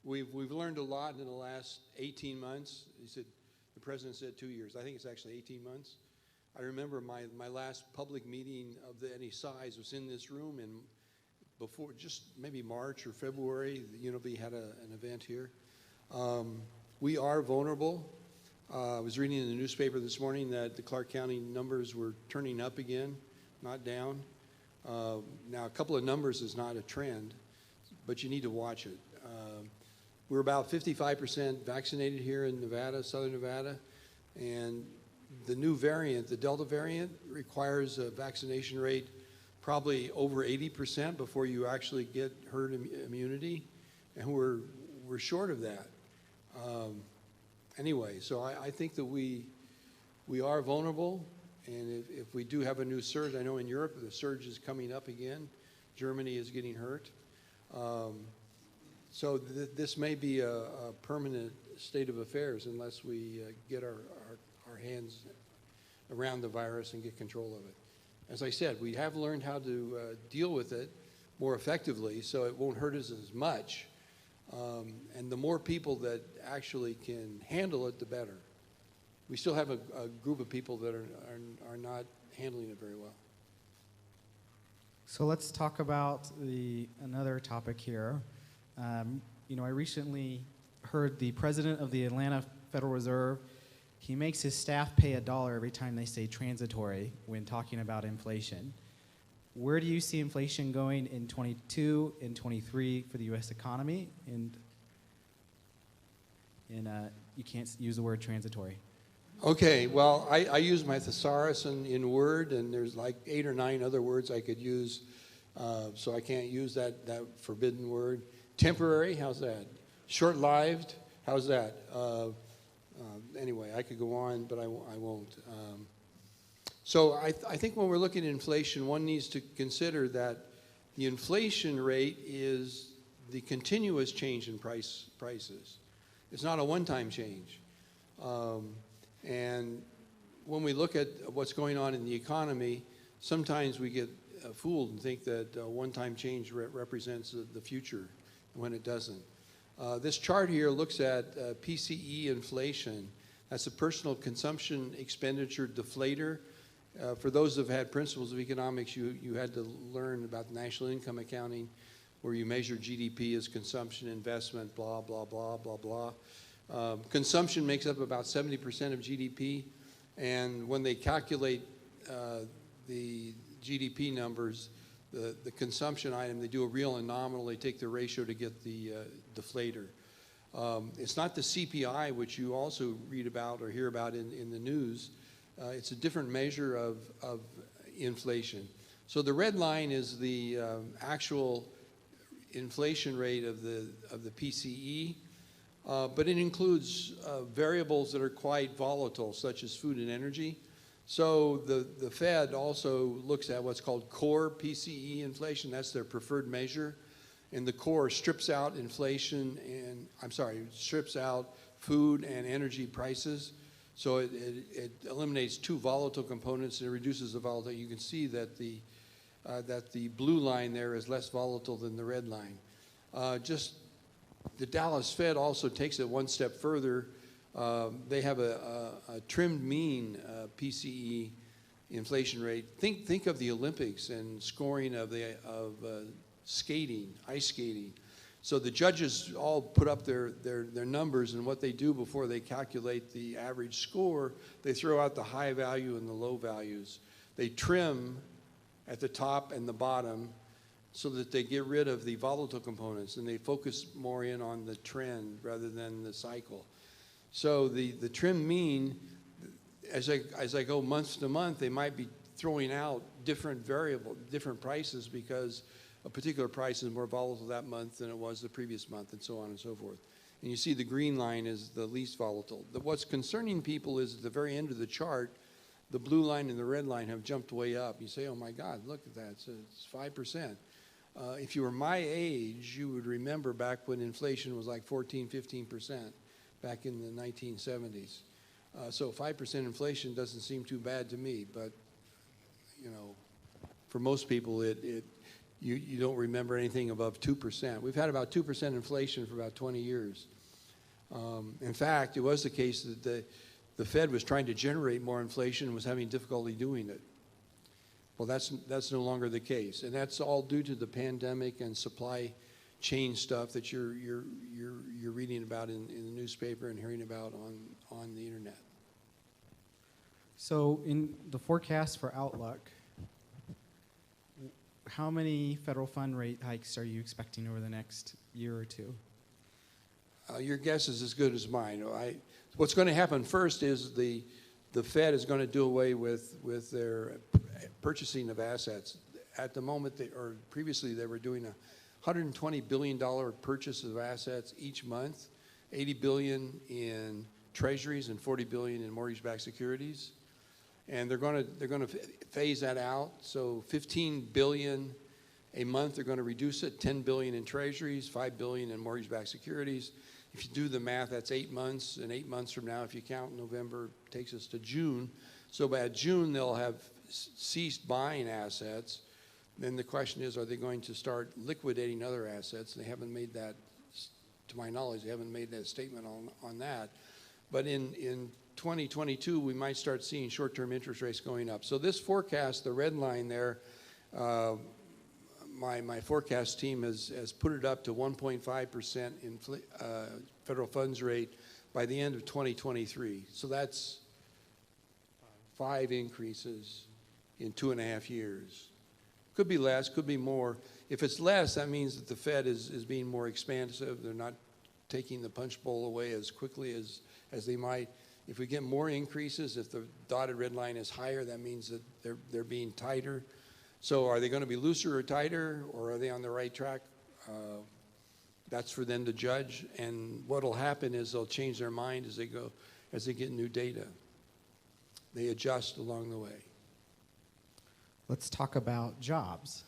We've learned a lot in the last 18 months. The president said 2 years. I think it's actually 18 months. I remember my last public meeting of any size was in this room, and before, just maybe March or February, the UNLV had an event here. We are vulnerable. I was reading in the newspaper this morning that the Clark County numbers were turning up again, not down. Now, a couple of numbers is not a trend, but you need to watch it. We're about 55% vaccinated here in Nevada, Southern Nevada, and the new variant, the Delta variant, requires a vaccination rate probably over 80% before you actually get herd immunity, and we're short of that. Anyway, so I think that we are vulnerable, and if we do have a new surge, I know in Europe the surge is coming up again. Germany is getting hurt. So this may be a permanent state of affairs unless we get our hands around the virus and get control of it. As I said, we have learned how to deal with it more effectively, so it won't hurt us as much. And the more people that actually can handle it, the better. We still have a group of people that are not handling it very well. So let's talk about another topic here. I recently heard the president of the Atlanta Federal Reserve, he makes his staff pay $1 every time they say transitory when talking about inflation. Where do you see inflation going in 22 and 23 for the U.S. economy? And you can't use the word transitory. Okay, well, I use my thesaurus in Word, and there's like 8 or 9 other words I could use, so I can't use that forbidden word. Temporary, how's that? Short-lived, how's that? Anyway, I could go on, but I won't. So I think when we're looking at inflation, one needs to consider that the inflation rate is the continuous change in prices. It's not a one-time change. And when we look at what's going on in the economy, sometimes we get fooled and think that one-time change represents the future when it doesn't. This chart here looks at PCE inflation. That's a personal consumption expenditure deflator. For those who have had principles of economics, you had to learn about national income accounting, where you measure GDP as consumption, investment, blah, blah, blah, blah, blah. Consumption makes up about 70% of GDP, and when they calculate the GDP numbers, the consumption item, they do a real and nominal, they take the ratio to get the deflator. It's not the CPI, which you also read about or hear about in the news. It's a different measure of inflation. So the red line is the actual inflation rate of the PCE, but it includes variables that are quite volatile, such as food and energy. So the Fed also looks at what's called core PCE inflation. That's their preferred measure. And the core strips out strips out food and energy prices. So it eliminates 2 volatile components and it reduces the volatility. You can see that the blue line there is less volatile than the red line. The Dallas Fed also takes it one step further. They have a trimmed mean PCE inflation rate. Think of the Olympics and scoring of skating, ice skating. So the judges all put up their numbers, and what they do before they calculate the average score, they throw out the high value and the low values. They trim at the top and the bottom so that they get rid of the volatile components, and they focus more in on the trend rather than the cycle. So the trim mean, as I go month to month, they might be throwing out different prices because a particular price is more volatile that month than it was the previous month, and so on and so forth. And you see the green line is the least volatile. What's concerning people is at the very end of the chart, the blue line and the red line have jumped way up. You say, oh my God, look at that, it's 5%. If you were my age, you would remember back when inflation was like 14, 15% back in the 1970s. So 5% inflation doesn't seem too bad to me, but you know, for most people, you don't remember anything above 2%. We've had about 2% inflation for about 20 years. In fact, it was the case that the Fed was trying to generate more inflation and was having difficulty doing it. Well, that's no longer the case, and that's all due to the pandemic and supply chain stuff that you're reading about in the newspaper and hearing about on the internet. So in the forecast for Outlook, how many federal fund rate hikes are you expecting over the next year or two? Your guess is as good as mine. What's going to happen first is the Fed is going to do away with their purchasing of assets. At the moment, previously they were doing a $120 billion purchase of assets each month, $80 billion in treasuries and $40 billion in mortgage-backed securities. And they're going to phase that out. So $15 billion a month, they're going to reduce it. $10 billion in treasuries, $5 billion in mortgage-backed securities. If you do the math, that's 8 months. And 8 months from now, if you count November, takes us to June. So by June, they'll have ceased buying assets. Then the question is, are they going to start liquidating other assets? They haven't made that, to my knowledge, they haven't made that statement on that. But in 2022, we might start seeing short-term interest rates going up. So this forecast, the red line there, my forecast team has put it up to 1.5% federal funds rate by the end of 2023. So that's 5 increases in 2.5 years. Could be less, could be more. If it's less, that means that the Fed is being more expansive. They're not taking the punch bowl away as quickly as they might. If we get more increases, if the dotted red line is higher, that means that they're being tighter. So are they going to be looser or tighter, or are they on the right track? That's for them to judge. And what will happen is they'll change their mind as they get new data. They adjust along the way. Let's talk about jobs,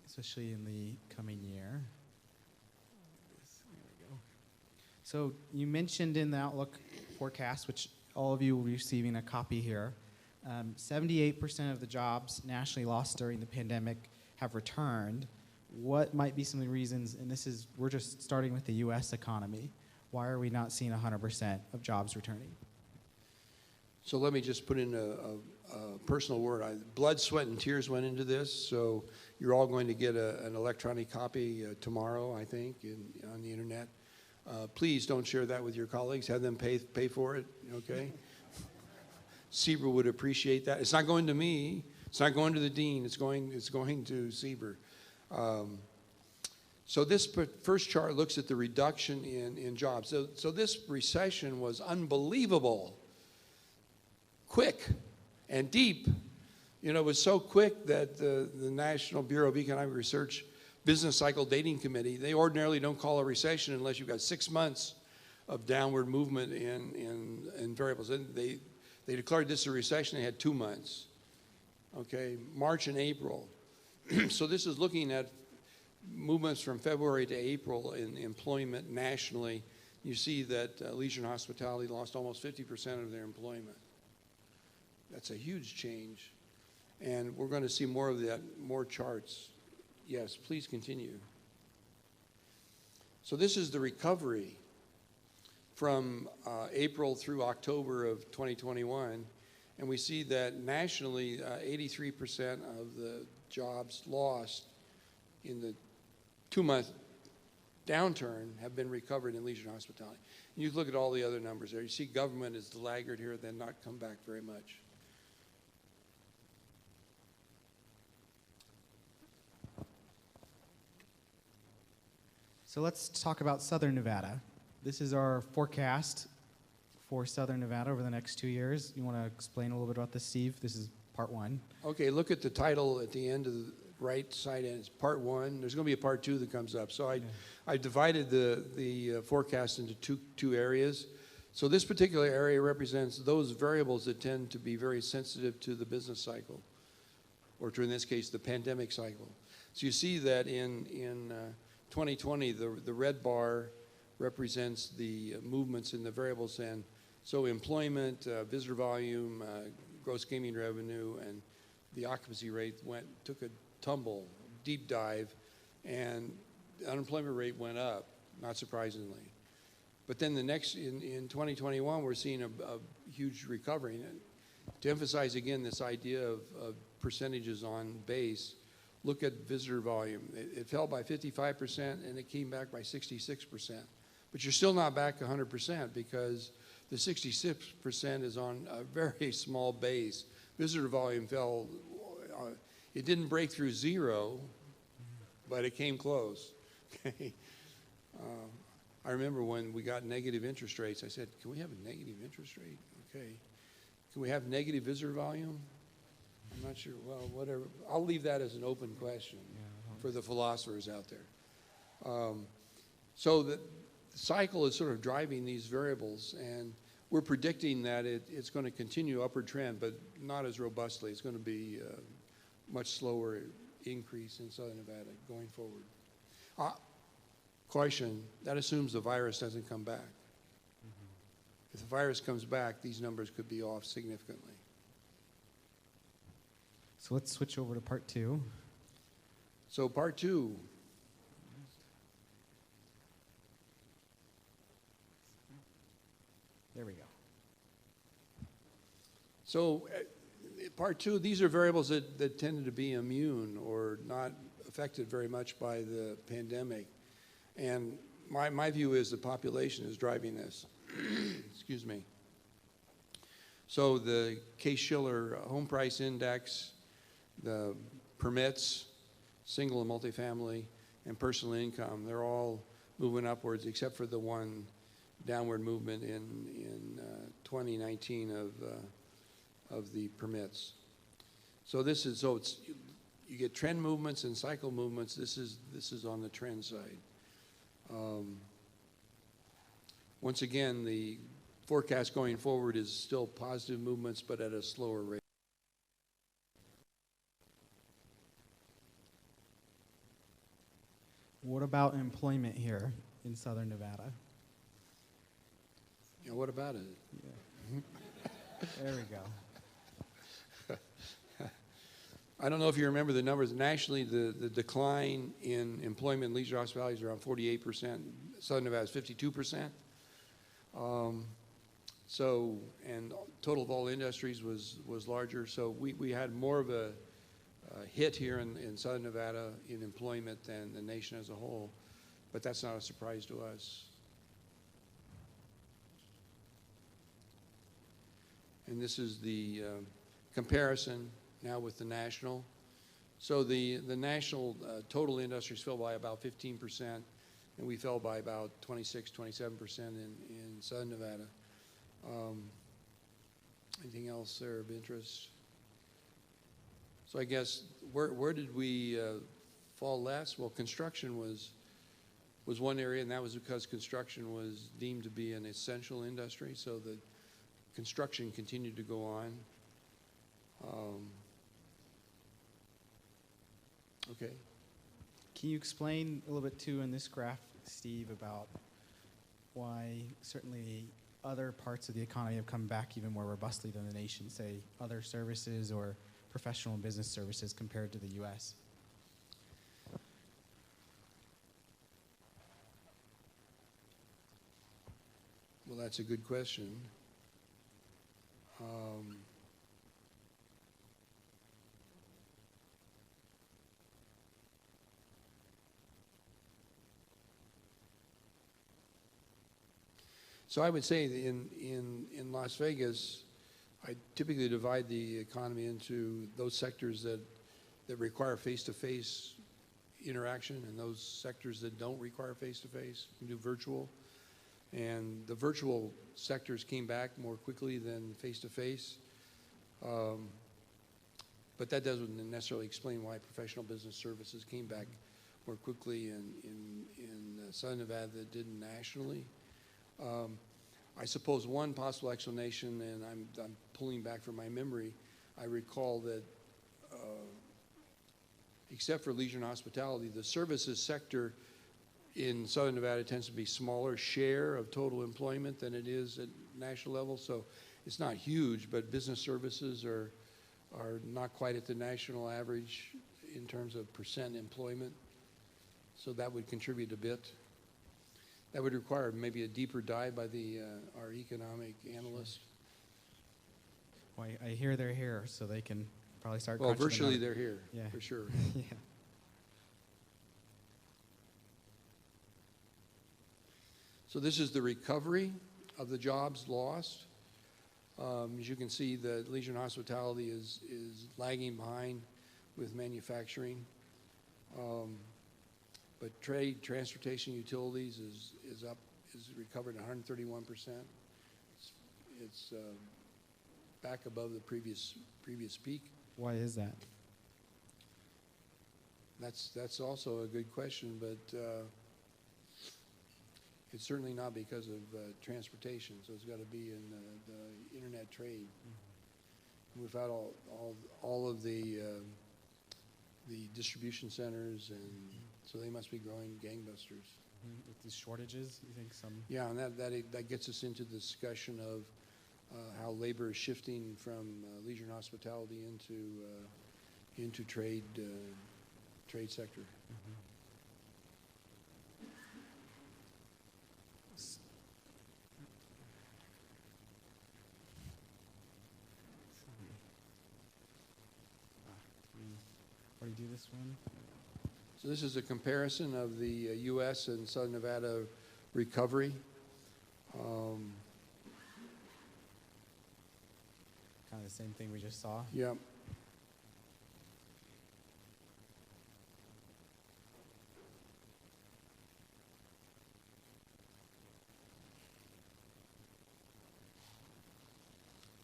especially in the coming year. There we go. So you mentioned in the Outlook forecast, which all of you will be receiving a copy here, 78% of the jobs nationally lost during the pandemic have returned. What might be some of the reasons, and we're just starting with the U.S. economy, why are we not seeing 100% of jobs returning? So let me just put in a personal word. Blood, sweat, and tears went into this, so you're all going to get an electronic copy tomorrow, I think, on the internet. Please don't share that with your colleagues. Have them pay for it, okay? CBER would appreciate that. It's not going to me. It's not going to the dean. It's going to CBER. So this first chart looks at the reduction in jobs. So this recession was unbelievable, quick and deep. You know, it was so quick that the National Bureau of Economic Research Business Cycle Dating Committee, they ordinarily don't call a recession unless you've got 6 months of downward movement in variables. And they declared this a recession. They had 2 months, okay, March and April. So this is looking at movements from February to April in employment nationally. You see that leisure and hospitality lost almost 50% of their employment. That's a huge change. And we're going to see more of that, more charts. Yes, please continue. So this is the recovery from April through October of 2021. And we see that nationally, 83% of the jobs lost in the 2-month downturn have been recovered in leisure and hospitality. And you look at all the other numbers there. You see government is the laggard here, then not come back very much. So let's talk about Southern Nevada. This is our forecast for Southern Nevada over the next 2 years. You want to explain a little bit about this, Steve? This is part 1. Okay, look at the title at the end of the right side, and it's part 1. There's going to be a part 2 that comes up. So I divided the forecast into two areas. So this particular area represents those variables that tend to be very sensitive to the business cycle, or to, in this case, the pandemic cycle. So you see that in 2020, the red bar represents the movements in the variables, and so employment, visitor volume, gross gaming revenue, and the occupancy rate took a tumble, deep dive, and the unemployment rate went up, not surprisingly. But then in 2021, we're seeing a huge recovery. And to emphasize again this idea of percentages on base, look at visitor volume. It fell by 55% and it came back by 66%. But you're still not back 100% because the 66% is on a very small base. Visitor volume fell, it didn't break through zero, but it came close. Okay. I remember when we got negative interest rates, I said, can we have a negative interest rate? Okay. Can we have negative visitor volume? I'm not sure. Well, whatever. I'll leave that as an open question for the philosophers out there. So the cycle is sort of driving these variables, and we're predicting that it's going to continue upward trend, but not as robustly. It's going to be a much slower increase in Southern Nevada going forward. Caution, that assumes the virus doesn't come back. If the virus comes back, these numbers could be off significantly. So let's switch over to part two. So part two. There we go. So part two, these are variables that tended to be immune or not affected very much by the pandemic. And my view is the population is driving this. Excuse me. So the Case-Shiller home price index, the permits, single and multifamily, and personal income, they're all moving upwards except for the one downward movement in 2019 of the permits. So you get trend movements and cycle movements. This is on the trend side. Once again, the forecast going forward is still positive movements, but at a slower rate. What about employment here in Southern Nevada? Yeah, what about it? Yeah. There we go. I don't know if you remember the numbers. Nationally, the decline in employment in leisure hospitality is around 48%. Southern Nevada is 52%. And total of all industries was larger. So we had more of a hit here in Southern Nevada in employment than the nation as a whole. But that's not a surprise to us. And this is the comparison now with the national. So the national total industries fell by about 15%, and we fell by about 26, 27% in Southern Nevada. Anything else there of interest? So I guess where did we fall less? Well, construction was one area, and that was because construction was deemed to be an essential industry, so the construction continued to go on. Okay. Can you explain a little bit too in this graph, Steve, about why certainly other parts of the economy have come back even more robustly than the nation, say other services or professional and business services compared to the U.S.? Well, that's a good question. So I would say that in Las Vegas, I typically divide the economy into those sectors that require face-to-face interaction and those sectors that don't require face-to-face, can do virtual. And the virtual sectors came back more quickly than face-to-face. But that doesn't necessarily explain why professional business services came back more quickly in Southern Nevada than it did nationally. I suppose one possible explanation, and I'm pulling back from my memory, I recall that except for leisure and hospitality, the services sector in Southern Nevada tends to be smaller share of total employment than it is at national level. So it's not huge, but business services are not quite at the national average in terms of percent employment. So that would contribute a bit. That would require maybe a deeper dive by our economic analyst. Well, I hear they're here, so they can probably start. Well, crunching the virtually numbers. they're here, Yeah. for sure. Yeah. So this is the recovery of the jobs lost. As you can see, the leisure and hospitality is lagging behind with manufacturing. But trade, transportation, utilities is recovered 131%. It's back above the previous peak. Why is that? That's also a good question, but it's certainly not because of transportation. So it's got to be in the internet trade. Mm-hmm. Without all of the distribution centers, and so they must be growing gangbusters. Mm-hmm. With these shortages, you think some? Yeah, and that gets us into the discussion of how labor is shifting from leisure and hospitality into trade sector. Mm-hmm. Where do you do this one? So this is a comparison of the U.S. and Southern Nevada recovery. Kind of the same thing we just saw. Yeah.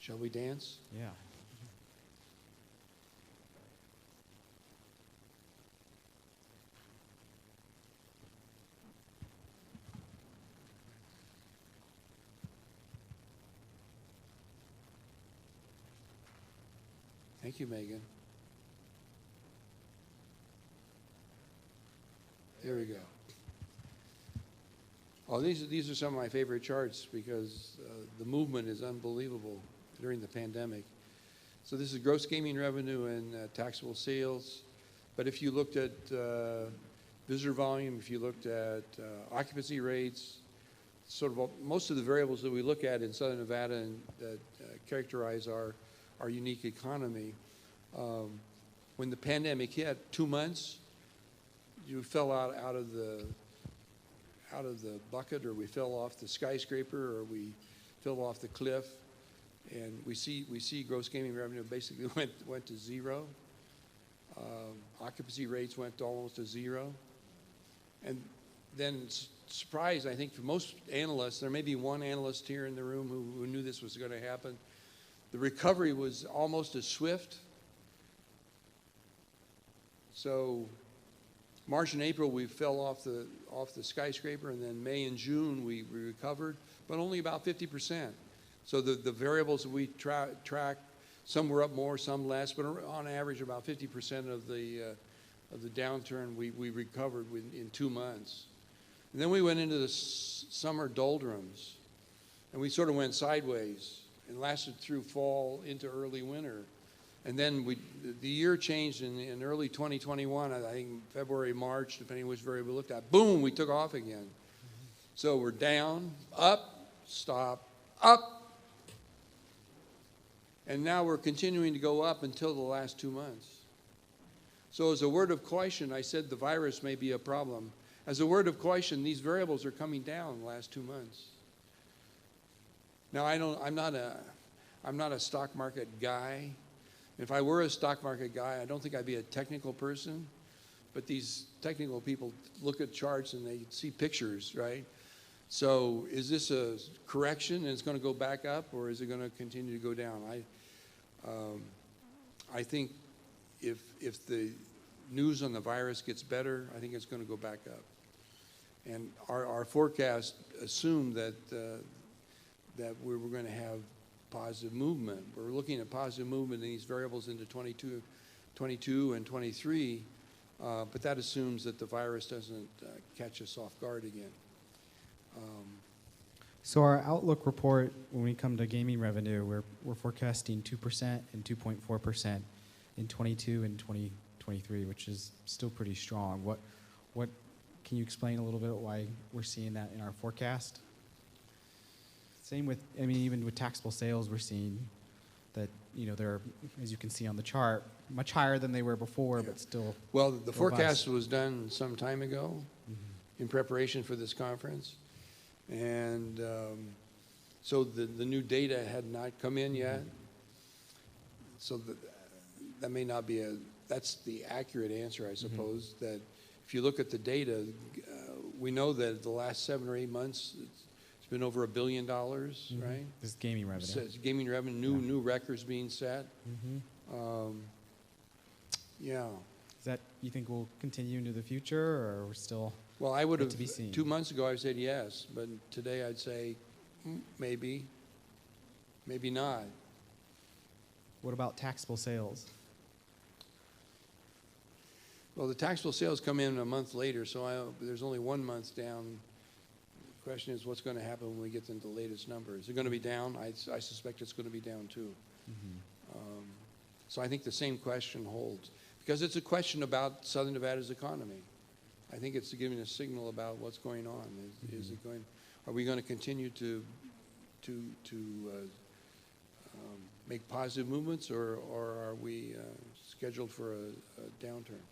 Shall we dance? Yeah. Thank you, Megan. There we go. Oh, these are some of my favorite charts because the movement is unbelievable during the pandemic. So this is gross gaming revenue and taxable sales. But if you looked at visitor volume, if you looked at occupancy rates, sort of most of the variables that we look at in Southern Nevada and that characterize our unique economy. When the pandemic hit, 2 months, you fell out of the bucket, or we fell off the skyscraper, or we fell off the cliff, and we see gross gaming revenue basically went to zero. Occupancy rates went to almost to zero, and then surprise, I think, for most analysts, there may be one analyst here in the room who knew this was going to happen. The recovery was almost as swift. So March and April, we fell off the skyscraper, and then May and June, we recovered, but only about 50%. So the variables that we track, some were up more, some less, but on average, about 50% of the downturn we recovered in 2 months. And then we went into the summer doldrums, and we sort of went sideways and lasted through fall into early winter. And then the year changed in early 2021, I think February, March, depending which variable we looked at. Boom, we took off again. So we're down, up, stop, up. And now we're continuing to go up until the last 2 months. So as a word of caution, I said the virus may be a problem. As a word of caution, these variables are coming down the last 2 months. Now, I'm not a stock market guy. If I were a stock market guy, I don't think I'd be a technical person. But these technical people look at charts and they see pictures, right? So is this a correction and it's going to go back up, or is it going to continue to go down? I think if the news on the virus gets better, I think it's going to go back up. And our forecast assumed that that we were going to have positive movement. We're looking at positive movement in these variables into 22 and 23, but that assumes that the virus doesn't catch us off guard again. So our outlook report, when we come to gaming revenue, we're forecasting 2% and 2.4% in 22 and 2023, which is still pretty strong. What can you explain a little bit why we're seeing that in our forecast? Same with, I mean, even with taxable sales, we're seeing that, you know, they're, as you can see on the chart, much higher than they were before, but still Well, the robust. forecast was done some time ago in preparation for this conference. And so the new data had not come in yet. So that may not be that's the accurate answer, I suppose, that if you look at the data, we know that the last 7 or 8 months, it's been over $1 billion, right? This is gaming revenue. So it's gaming revenue, new records being set. Yeah. Is that, you think, will continue into the future, or we're still? Well, I would Yet have, to be seen. 2 months ago I said yes, but today I'd say maybe, maybe not. What about taxable sales? Well, the taxable sales come in a month later, so there's only 1 month down. The question is, what's going to happen when we get into the latest numbers? Is it going to be down? I suspect it's going to be down too. So I think the same question holds, because it's a question about Southern Nevada's economy. I think it's giving a signal about what's going on. Is it going? Are we going to continue to make positive movements, or are we scheduled for a downturn?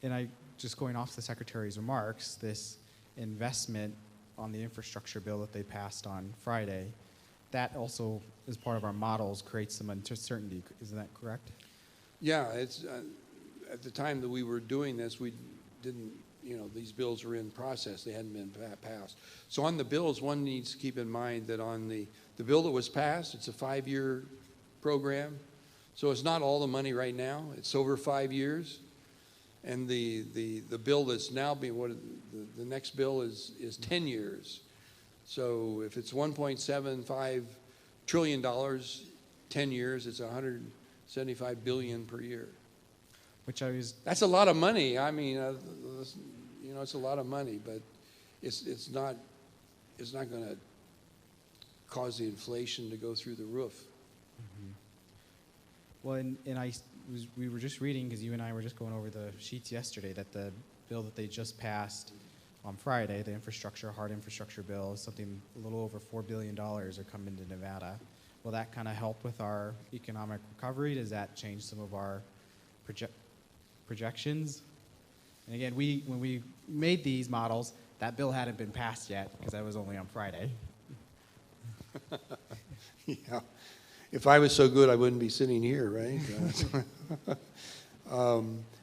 And I, just going off the Secretary's remarks, this investment on the infrastructure bill that they passed on Friday, that also, as part of our models, creates some uncertainty. Isn't that correct? Yeah, it's at the time that we were doing this, we didn't, you know, these bills were in process. They hadn't been passed. So on the bills, one needs to keep in mind that on the bill that was passed, it's a 5-year program. So it's not all the money right now. It's over 5 years. And the bill that's now being, the next bill is 10 years. So if it's $1.75 trillion, 10 years, it's $175 billion per year. Which I was. That's a lot of money. I mean, you know, it's a lot of money, but it's not going to cause the inflation to go through the roof. Well, and we were just reading, because you and I were just going over the sheets yesterday, that the bill that they just passed on Friday, the hard infrastructure bill, is something a little over $4 billion are coming to Nevada. Will that kind of help with our economic recovery? Does that change some of our projections? And again, when we made these models, that bill hadn't been passed yet, because that was only on Friday. Yeah. If I was so good, I wouldn't be sitting here, right?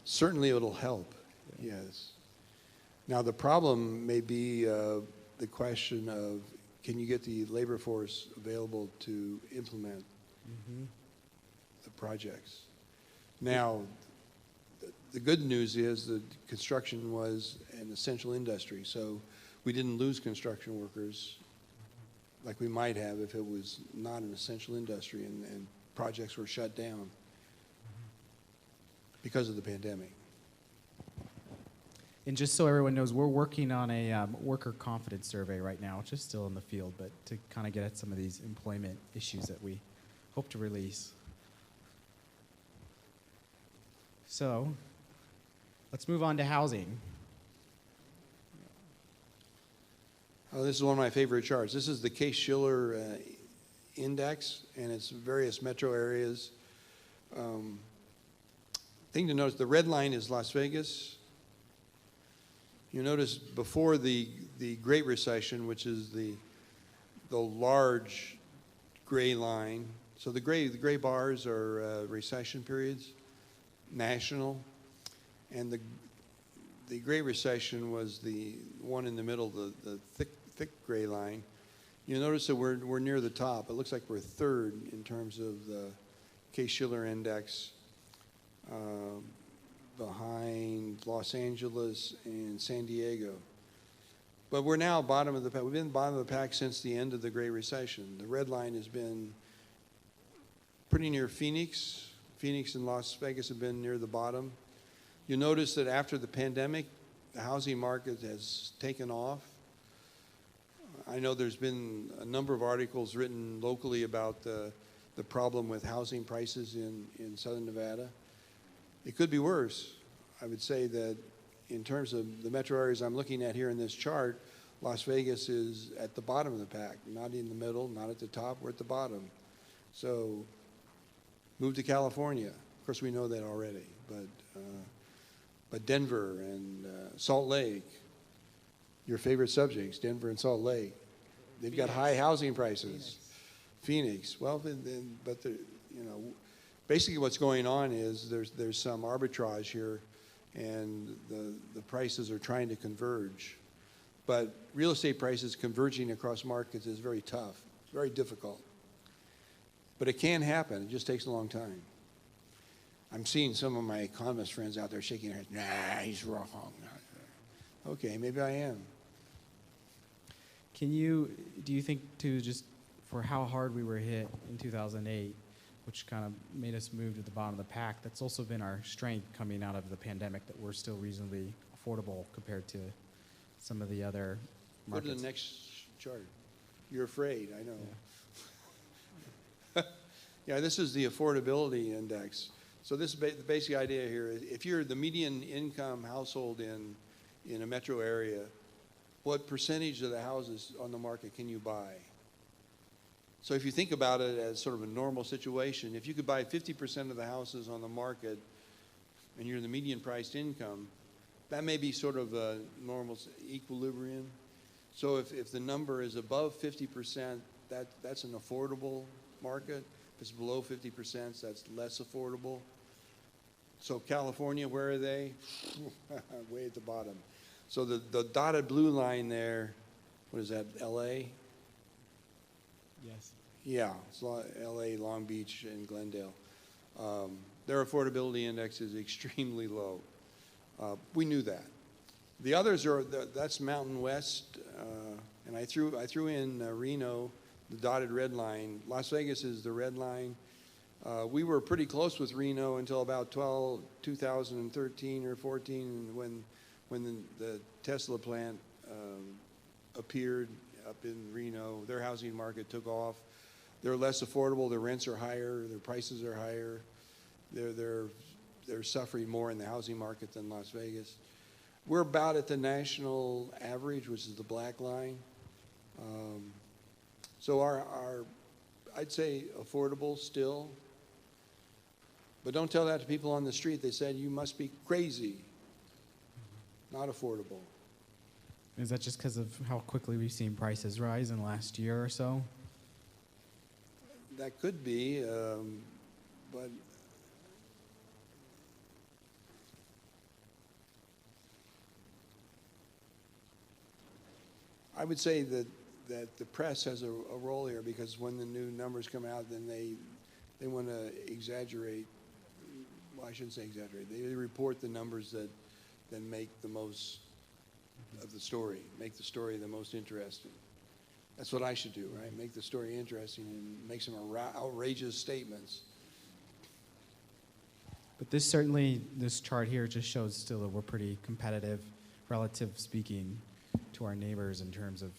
Certainly it'll help, yes. Now the problem may be the question of, can you get the labor force available to implement the projects? Now, the good news is that construction was an essential industry, so we didn't lose construction workers like we might have if it was not an essential industry and projects were shut down because of the pandemic. And just so everyone knows, we're working on a worker confidence survey right now, which is still in the field, but to kind of get at some of these employment issues that we hope to release. So let's move on to housing. Oh, this is one of my favorite charts. This is the Case-Shiller index, and it's various metro areas. Thing to notice, the red line is Las Vegas. You notice before the Great Recession, which is the large gray line. So the gray bars are recession periods, national, and the Great Recession was the one in the middle, the thick gray line. You notice that we're near the top. It looks like we're third in terms of the Case-Shiller index, behind Los Angeles and San Diego. But we're now bottom of the pack. We've been bottom of the pack since the end of the Great Recession. The red line has been pretty near Phoenix. Phoenix and Las Vegas have been near the bottom. You'll notice that after the pandemic, the housing market has taken off. I know there's been a number of articles written locally about the problem with housing prices in Southern Nevada. It could be worse. I would say that in terms of the metro areas I'm looking at here in this chart, Las Vegas is at the bottom of the pack, not in the middle, not at the top, we're at the bottom. So move to California. Of course, we know that already, but Denver and Salt Lake, your favorite subjects, Denver and Salt Lake, they've got high housing prices. Phoenix. Well, but you know, basically what's going on is there's some arbitrage here, and the prices are trying to converge. But real estate prices converging across markets is very tough, very difficult. But it can happen. It just takes a long time. I'm seeing some of my economist friends out there shaking their heads. Nah, he's wrong. Okay, maybe I am. Do you think, too, just for how hard we were hit in 2008, which kind of made us move to the bottom of the pack, that's also been our strength coming out of the pandemic, that we're still reasonably affordable compared to some of the other markets? Go to the next chart. You're afraid, I know. Yeah, yeah, this is the affordability index. So this is the basic idea here. If you're the median income household in a metro area, what percentage of the houses on the market can you buy? So if you think about it as sort of a normal situation, if you could buy 50% of the houses on the market and you're the median priced income, that may be sort of a normal equilibrium. So if the number is above 50%, that's an affordable market. If it's below 50%, that's less affordable. So California, where are they? Way at the bottom. So the dotted blue line there, what is that, LA? Yes. Yeah, it's LA, Long Beach, and Glendale. Their affordability index is extremely low. We knew that. The others are, that's Mountain West, and I threw in Reno, the dotted red line. Las Vegas is the red line. We were pretty close with Reno until about 2013 or 14, when the Tesla plant appeared up in Reno. Their housing market took off. They're less affordable. Their rents are higher. Their prices are higher. They're suffering more in the housing market than Las Vegas. We're about at the national average, which is the black line. So our I'd say affordable still. But don't tell that to people on the street. They said, you must be crazy. Not affordable. Is that just because of how quickly we've seen prices rise in the last year or so? That could be, but I would say that the press has a role here, because when the new numbers come out, then they want to exaggerate. Well, I shouldn't say exaggerate. They report the numbers that make the most of the story, make the story the most interesting. That's what I should do, right? Make the story interesting and make some outrageous statements. But this chart here just shows still that we're pretty competitive, relative speaking, to our neighbors in terms of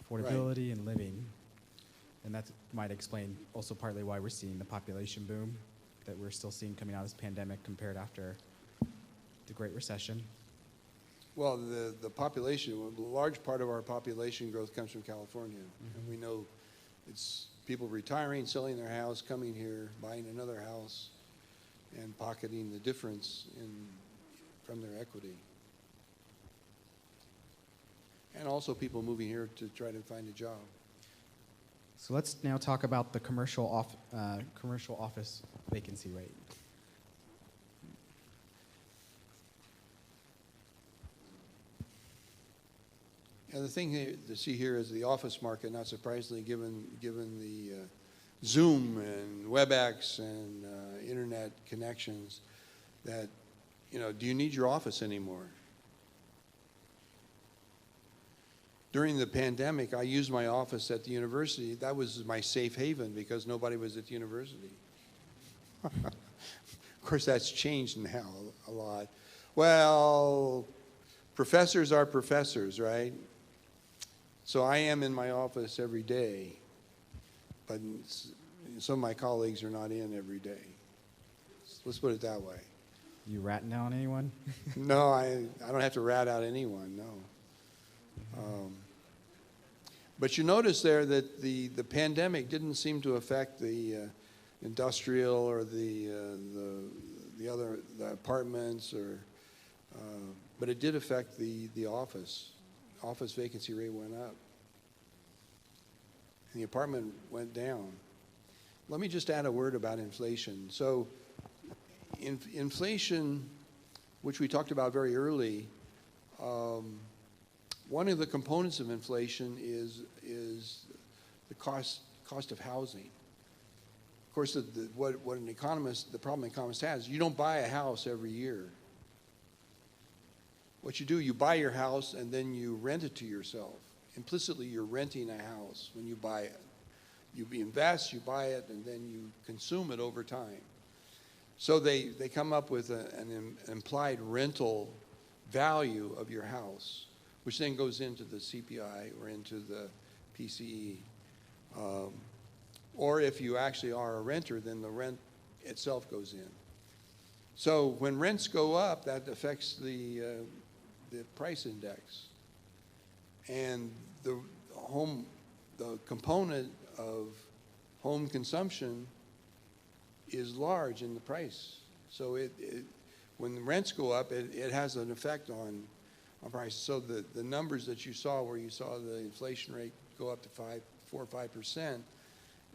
affordability and living. And that might explain also partly why we're seeing the population boom that we're still seeing coming out of this pandemic compared after the Great Recession. Well, the population, a large part of our population growth comes from California. Mm-hmm. And we know it's people retiring, selling their house, coming here, buying another house, and pocketing the difference from their equity. And also people moving here to try to find a job. So let's now talk about the commercial office vacancy rate. And the thing to see here is the office market, not surprisingly, given the Zoom and WebEx and internet connections, that, do you need your office anymore? during the pandemic, I used my office at the university. That was my safe haven because nobody was at the university. Of course, that's changed now a lot. Well, professors are professors, right? So I am in my office every day, but some of my colleagues are not in every day. Let's put it that way. You ratting down anyone? No, I don't have to rat out anyone, no. But you notice there that the pandemic didn't seem to affect the industrial or the other apartments, but it did affect the office. Office vacancy rate went up. And the apartment went down. Let me just add a word about inflation. So inflation, which we talked about very early, one of the components of inflation is the cost of housing. Of course, the problem an economist has, you don't buy a house every year. What you do, you buy your house and then you rent it to yourself. Implicitly, you're renting a house when you buy it. You invest, you buy it, and then you consume it over time. So they come up with an implied rental value of your house, which then goes into the CPI or into the PCE. Or if you actually are a renter, then the rent itself goes in. So when rents go up, that affects the price index. And the component of home consumption is large in the price. So when the rents go up, it has an effect on prices. So the numbers that you saw, where you saw the inflation rate go up to 4 or 5%,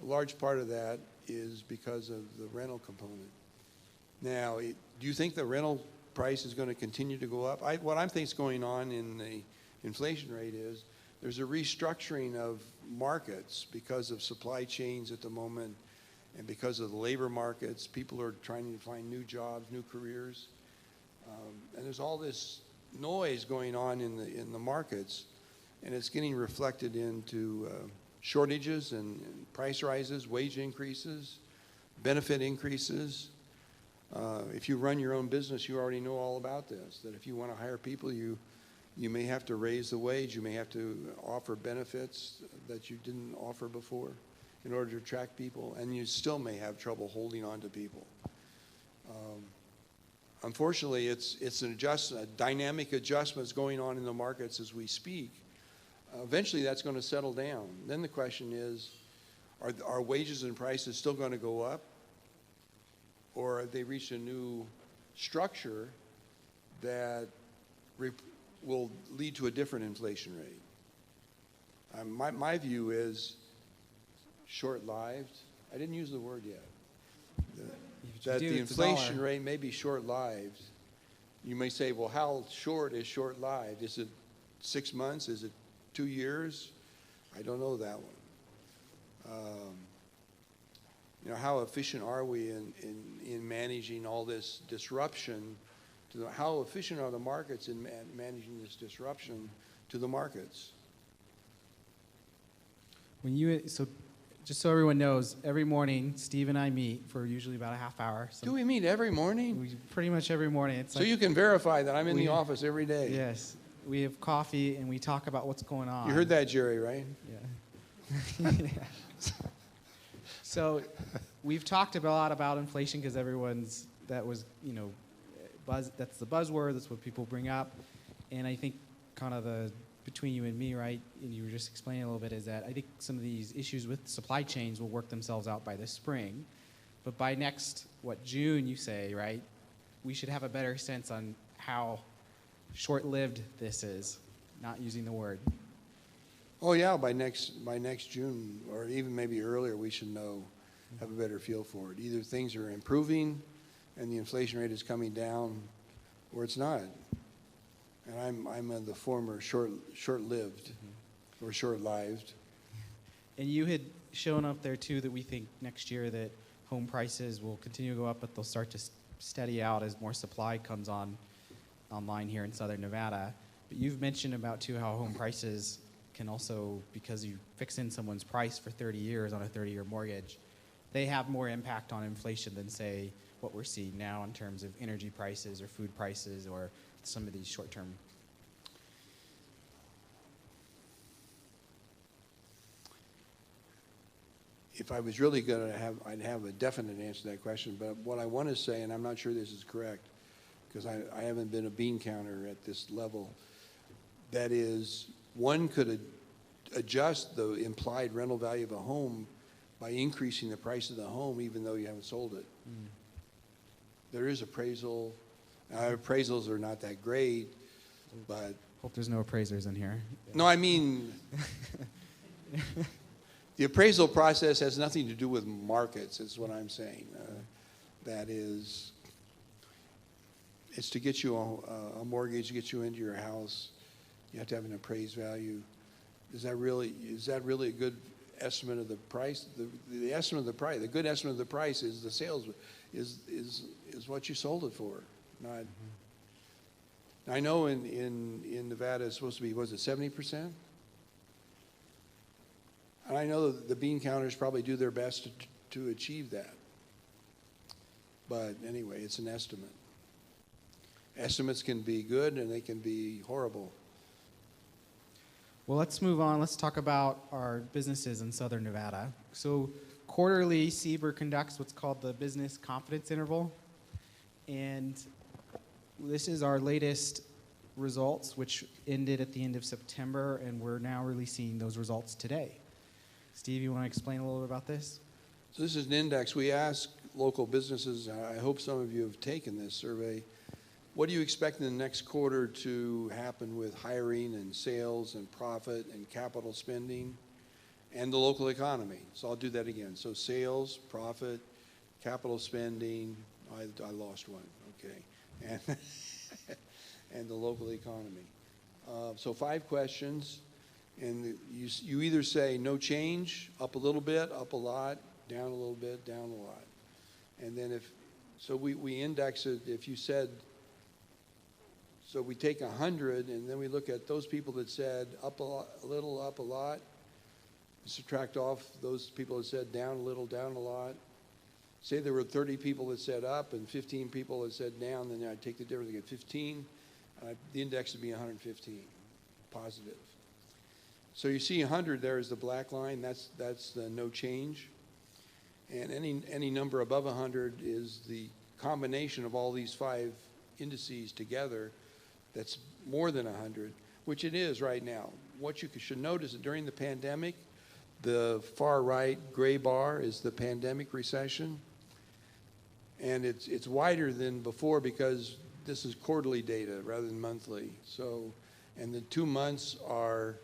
a large part of that is because of the rental component. Now, do you think the rental price is going to continue to go up? What I think is going on in the inflation rate is there's a restructuring of markets because of supply chains at the moment and because of the labor markets. People are trying to find new jobs, new careers. And there's all this noise going on in the markets, and it's getting reflected into shortages and price rises, wage increases, benefit increases. If you run your own business, you already know all about this, that if you want to hire people, you may have to raise the wage, you may have to offer benefits that you didn't offer before in order to attract people, and you still may have trouble holding on to people. Unfortunately, it's a dynamic adjustments going on in the markets as we speak. Eventually, that's going to settle down. Then the question is, are wages and prices still going to go up? Or have they reached a new structure that will lead to a different inflation rate? My view is short-lived. I didn't use the word yet. That the inflation rate may be short-lived. You may say, well, how short is short-lived? Is it 6 months? Is it 2 years? I don't know that one. How efficient are we in managing all this disruption? How efficient are the markets in managing this disruption to the markets? Just so everyone knows, every morning Steve and I meet for usually about a half hour. Do we meet every morning? Pretty much every morning. So you can verify that I'm in the office every day. Yes. We have coffee and we talk about what's going on. You heard that, Jerry, right? Yeah. So we've talked a lot about inflation because that's the buzzword, that's what people bring up. And I think kind of between you and me, right, and you were just explaining a little bit, is that I think some of these issues with supply chains will work themselves out by this spring. But by next, June, you say, right, we should have a better sense on how short-lived this is, not using the word. Oh yeah, by next June, or even maybe earlier, we should have a better feel for it. Either things are improving and the inflation rate is coming down, or it's not. And I'm the former short-lived or short-lived. And you had shown up there too that we think next year that home prices will continue to go up, but they'll start to steady out as more supply comes online here in Southern Nevada. But you've mentioned about too how home prices can also, because you fix in someone's price for 30 years on a 30-year mortgage, they have more impact on inflation than, say, what we're seeing now in terms of energy prices or food prices or some of these short-term. If I was really going to I'd have a definite answer to that question. But what I want to say, and I'm not sure this is correct, because I haven't been a bean counter at this level, that is, one could adjust the implied rental value of a home by increasing the price of the home even though you haven't sold it. Mm. There is appraisal. Appraisals are not that great, but... Hope there's no appraisers in here. No, I mean... The appraisal process has nothing to do with markets, is what I'm saying. That is, it's to get you a mortgage, to get you into your house. You have to have an appraised value. Is that really a good estimate of the price? The estimate of the price, the good estimate of the price is the sales, is what you sold it for. Not. Mm-hmm. I know in Nevada it's supposed to be, was it 70%? And I know that the bean counters probably do their best to achieve that. But anyway, it's an estimate. Estimates can be good and they can be horrible. Well, let's move on. Let's talk about our businesses in Southern Nevada. So quarterly, CBER conducts what's called the Business Confidence Interval. And this is our latest results, which ended at the end of September, and we're now releasing those results today. Steve, you want to explain a little bit about this? So this is an index. We ask local businesses, I hope some of you have taken this survey, what do you expect in the next quarter to happen with hiring and sales and profit and capital spending and the local economy? So I'll do that again. So sales, profit, capital spending, I lost one, okay, and the local economy. So 5 questions. And you either say no change, up a little bit, up a lot, down a little bit, down a lot. And then we index it, if you said, so we take 100 and then we look at those people that said up a little, up a lot, subtract off those people that said down a little, down a lot. Say there were 30 people that said up and 15 people that said down, then I'd take the difference and get 15. The index would be 115, positive. So you see 100 there is the black line, that's the no change. And any number above 100 is the combination of all these 5 indices together that's more than 100, which it is right now. What you should notice is that during the pandemic, the far right gray bar is the pandemic recession. And it's wider than before because this is quarterly data rather than monthly. So, and the 2 months are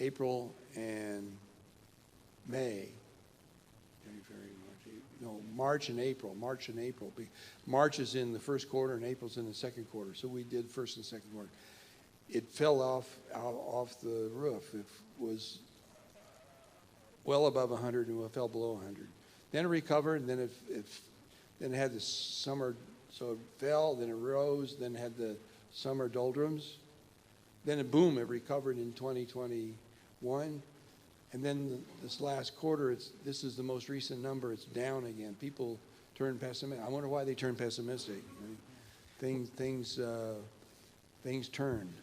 April and May. March and April. March is in the first quarter and April's in the second quarter. So we did first and second quarter. It fell off the roof. It was well above 100 and it fell below 100. Then it recovered, and then it had the summer, so it fell, then it rose, then it had the summer doldrums. Then it recovered in 2021. And then this last quarter, this is the most recent number, it's down again. People turn pessimistic. I wonder why they turn pessimistic. Things turned.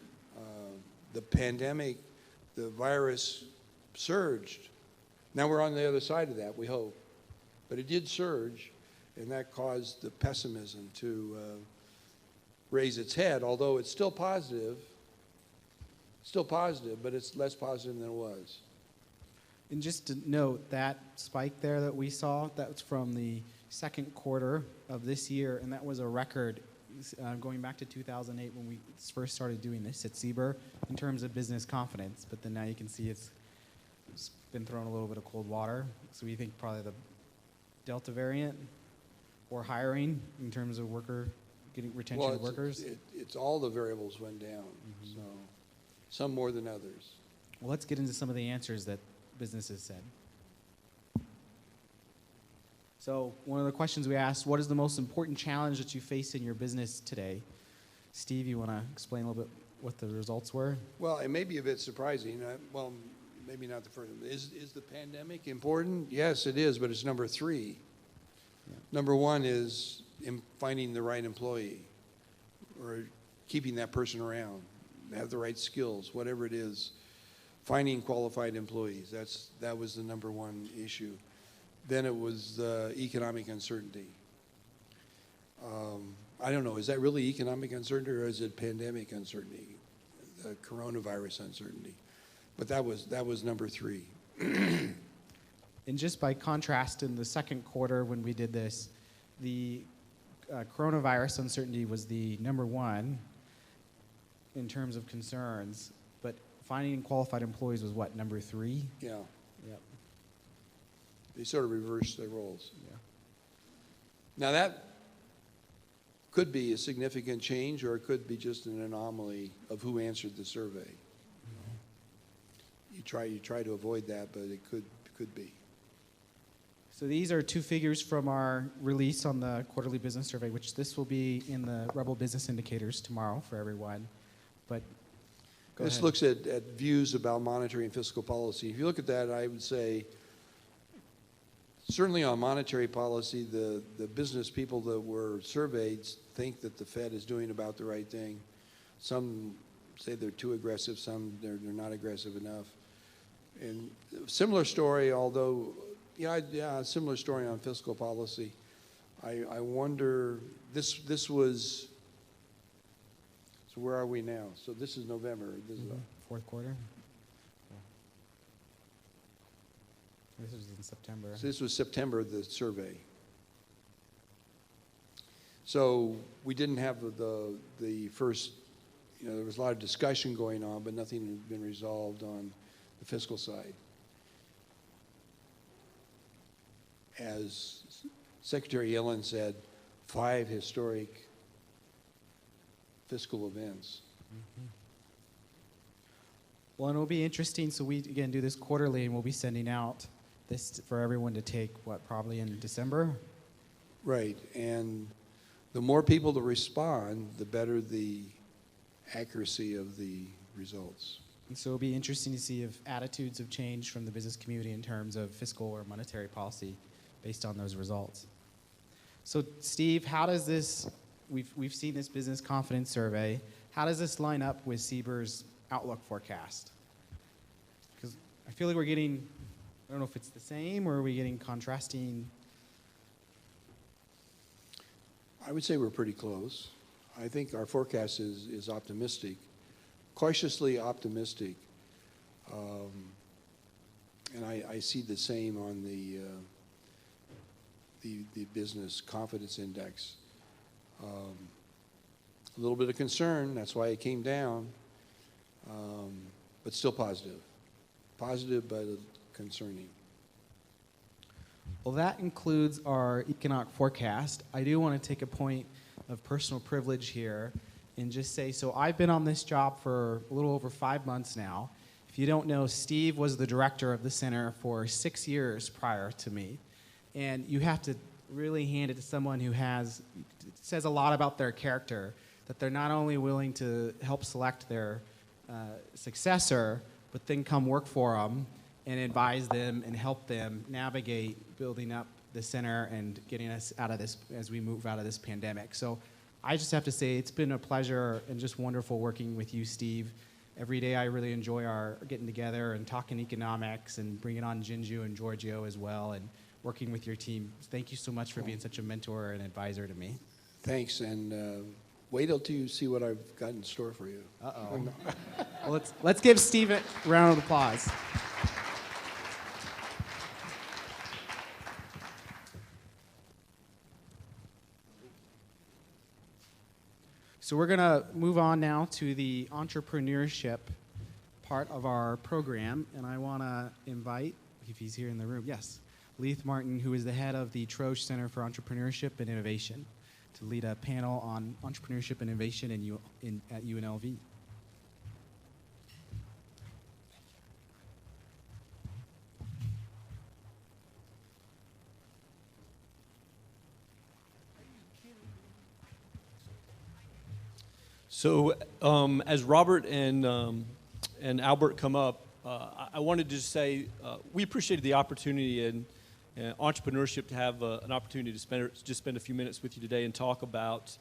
The pandemic, the virus surged. Now we're on the other side of that, we hope. But it did surge, and that caused the pessimism to raise its head, although it's still positive, but it's less positive than it was. And just to note, that spike there that we saw, that was from the second quarter of this year, and that was a record going back to 2008 when we first started doing this at CBER in terms of business confidence. But then now you can see it's been thrown a little bit of cold water. So we think probably the Delta variant or hiring in terms of retention of workers. It's all the variables went down, so some more than others. Well, let's get into some of the answers that businesses said. So one of the questions we asked, what is the most important challenge that you face in your business today? Steve, you want to explain a little bit what the results were? Well, it may be a bit surprising. Well, maybe not the first. Is the pandemic important? Yes, it is, but it's number 3. Yeah. Number 1 is finding the right employee or keeping that person around, have the right skills, whatever it is. Finding qualified employees, that was the number 1 issue. Then it was economic uncertainty. I don't know, is that really economic uncertainty or is it pandemic uncertainty, the coronavirus uncertainty? But that was number 3. And just by contrast, in the second quarter when we did this, the coronavirus uncertainty was the number 1 in terms of concerns, but finding qualified employees was what, number 3? Yeah, Yep. they sort of reversed their roles. Yeah. Now that could be a significant change or it could be just an anomaly of who answered the survey. You try to avoid that, but it could be. So these are 2 figures from our release on the quarterly business survey, which this will be in the Rebel Business Indicators tomorrow for everyone. But This ahead. looks at views about monetary and fiscal policy. If you look at that, I would say certainly on monetary policy, the business people that were surveyed think that the Fed is doing about the right thing. Some say they're too aggressive, some they're not aggressive enough. And similar story, although, similar story on fiscal policy. I wonder, this was, so where are we now? So this is November. This is fourth quarter. This was in September. So this was September, the survey. So we didn't have the first, there was a lot of discussion going on, but nothing had been resolved on the fiscal side. As Secretary Yellen said, 5 historic fiscal events. Mm-hmm. Well, and it'll be interesting. So we, again, do this quarterly, and we'll be sending out this for everyone to take, probably in December? Right, and the more people that respond, the better the accuracy of the results. And so it'll be interesting to see if attitudes have changed from the business community in terms of fiscal or monetary policy based on those results. So Steve, how does this, we've seen this business confidence survey, how does this line up with CBER's outlook forecast? Because I feel like we're getting, I don't know if it's the same or are we getting contrasting? I would say we're pretty close. I think our forecast is optimistic, cautiously optimistic. And I see the same on the business confidence index. A little bit of concern, that's why it came down, but still positive. Positive, but concerning. Well, that includes our economic forecast. I do want to take a point of personal privilege here and just say, so I've been on this job for a little over 5 months now. If you don't know, Steve was the director of the center for 6 years prior to me. And you have to really hand it to someone who says a lot about their character, that they're not only willing to help select their successor, but then come work for them and advise them and help them navigate building up the center and getting us out of this as we move out of this pandemic. So I just have to say it's been a pleasure and just wonderful working with you, Steve. Every day I really enjoy our getting together and talking economics and bringing on Jinju and Giorgio as well and working with your team. Thank you so much for being such a mentor and advisor to me. Thanks, and wait till you see what I've got in store for you. Uh-oh. Well, let's give Steve a round of applause. So we're going to move on now to the entrepreneurship part of our program, and I want to invite, if he's here in the room, yes, Leith Martin, who is the head of the Troge Center for Entrepreneurship and Innovation, to lead a panel on entrepreneurship and innovation at UNLV. So as Robert and Albert come up, I wanted to just say we appreciated the opportunity and entrepreneurship to have an opportunity to spend a few minutes with you today and talk about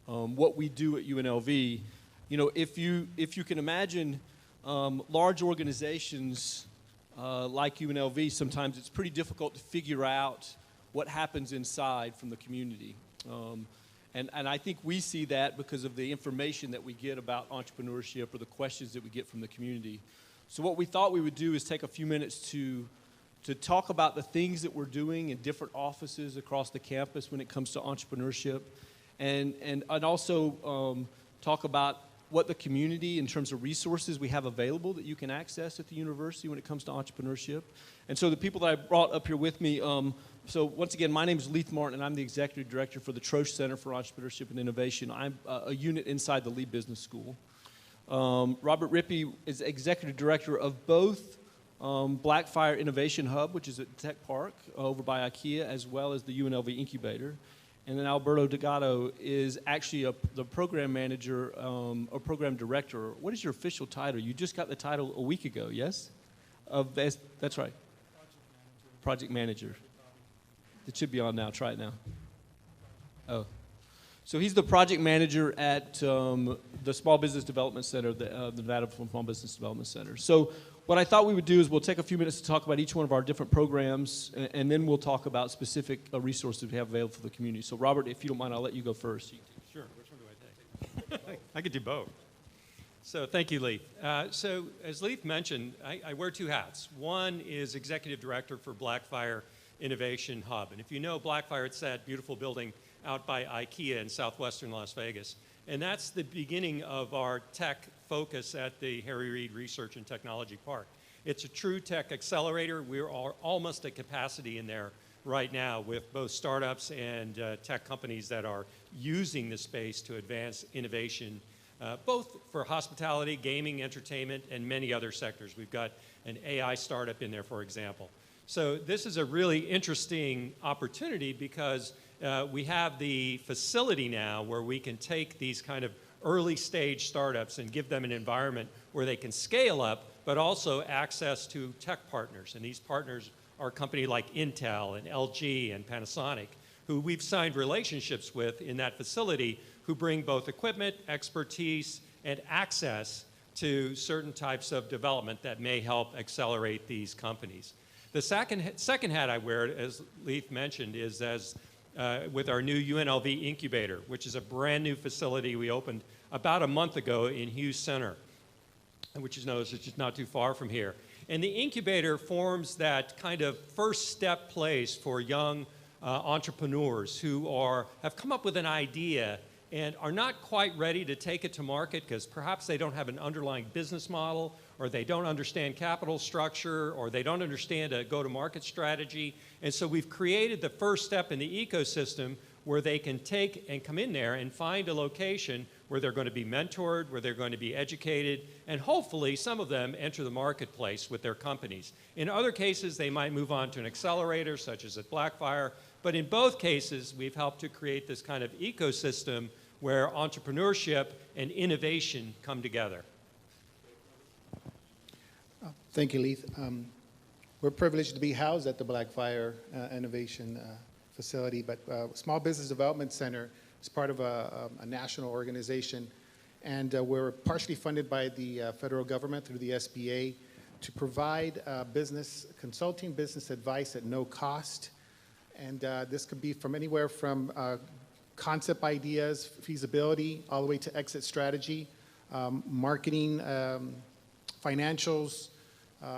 what we do at UNLV. You know, if you can imagine large organizations like UNLV, sometimes it's pretty difficult to figure out what happens inside from the community. And I think we see that because of the information that we get about entrepreneurship or the questions that we get from the community. So what we thought we would do is take a few minutes to talk about the things that we're doing in different offices across the campus when it comes to entrepreneurship, and also talk about what the community, in terms of resources we have available that you can access at the university when it comes to entrepreneurship. And so the people that I brought up here with me, so once again, my name is Leith Martin, and I'm the Executive Director for the Troche Center for Entrepreneurship and Innovation. I'm a unit inside the Lee Business School. Robert Rippey is Executive Director of both Blackfire Innovation Hub, which is at Tech Park over by IKEA, as well as the UNLV Incubator. And then Alberto Delgado is actually the program manager or program director. What is your official title? You just got the title a week ago, yes? That's right. Project manager. It should be on now. Try it now. Oh. So he's the project manager at the Small Business Development Center, the Nevada Small Business Development Center. So what I thought we would do is we'll take a few minutes to talk about each one of our different programs, and then we'll talk about specific resources we have available for the community. So Robert, if you don't mind, I'll let you go first. Sure. Which one do I take? I could do both. So thank you, Leith. So as Leith mentioned, I wear two hats. One is Executive Director for Blackfire Innovation Hub. And if you know Blackfire, it's that beautiful building out by IKEA in southwestern Las Vegas. And that's the beginning of our tech focus at the Harry Reid Research and Technology Park. It's a true tech accelerator. We're almost at capacity in there right now with both startups and tech companies that are using the space to advance innovation, both for hospitality, gaming, entertainment, and many other sectors. We've got an AI startup in there, for example. So this is a really interesting opportunity because we have the facility now where we can take these kind of early stage startups and give them an environment where they can scale up, but also access to tech partners. And these partners are companies like Intel and LG and Panasonic, who we've signed relationships with in that facility, who bring both equipment, expertise, and access to certain types of development that may help accelerate these companies. The second hat I wear, as Leith mentioned, is with our new UNLV Incubator, which is a brand new facility we opened about a month ago in Hughes Center, which is just not too far from here. And the incubator forms that kind of first step place for young entrepreneurs who have come up with an idea and are not quite ready to take it to market because perhaps they don't have an underlying business model, or they don't understand capital structure, or they don't understand a go-to-market strategy. And so we've created the first step in the ecosystem where they can take and come in there and find a location where they're going to be mentored, where they're going to be educated, and hopefully some of them enter the marketplace with their companies. In other cases, they might move on to an accelerator, such as at Blackfire, but in both cases, we've helped to create this kind of ecosystem where entrepreneurship and innovation come together. Thank you, Leith. We're privileged to be housed at the Blackfire Innovation Facility, but Small Business Development Center is part of a national organization, and we're partially funded by the federal government through the SBA to provide business consulting, business advice at no cost. And this could be from anywhere from concept ideas, feasibility, all the way to exit strategy, marketing, financials,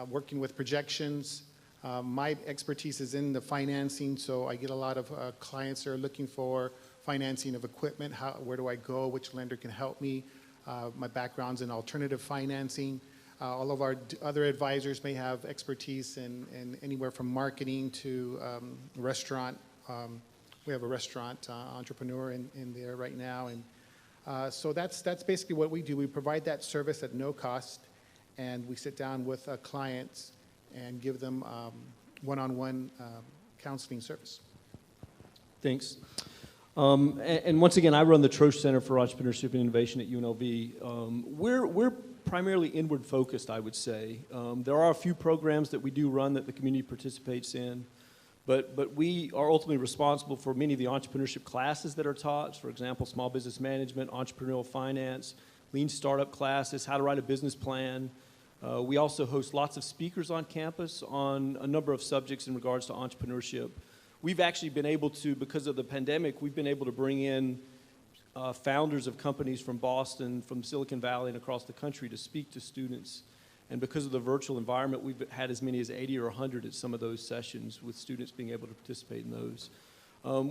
working with projections. My expertise is in the financing, so I get a lot of clients that are looking for financing of equipment. Where do I go? Which lender can help me? My background's in alternative financing. All of our other advisors may have expertise in anywhere from marketing to restaurant. We have a restaurant entrepreneur in there right now, and so that's basically what we do. We provide that service at no cost, and we sit down with clients and give them one-on-one counseling service. Thanks. And once again, I run the Troche Center for Entrepreneurship and Innovation at UNLV. We're primarily inward focused, I would say. There are a few programs that we do run that the community participates in, but we are ultimately responsible for many of the entrepreneurship classes that are taught. For example, small business management, entrepreneurial finance, lean startup classes, how to write a business plan. We also host lots of speakers on campus on a number of subjects in regards to entrepreneurship. We've actually been able to, because of the pandemic, we've been able to bring in founders of companies from Boston, from Silicon Valley, and across the country to speak to students. And because of the virtual environment, we've had as many as 80 or 100 at some of those sessions, with students being able to participate in those.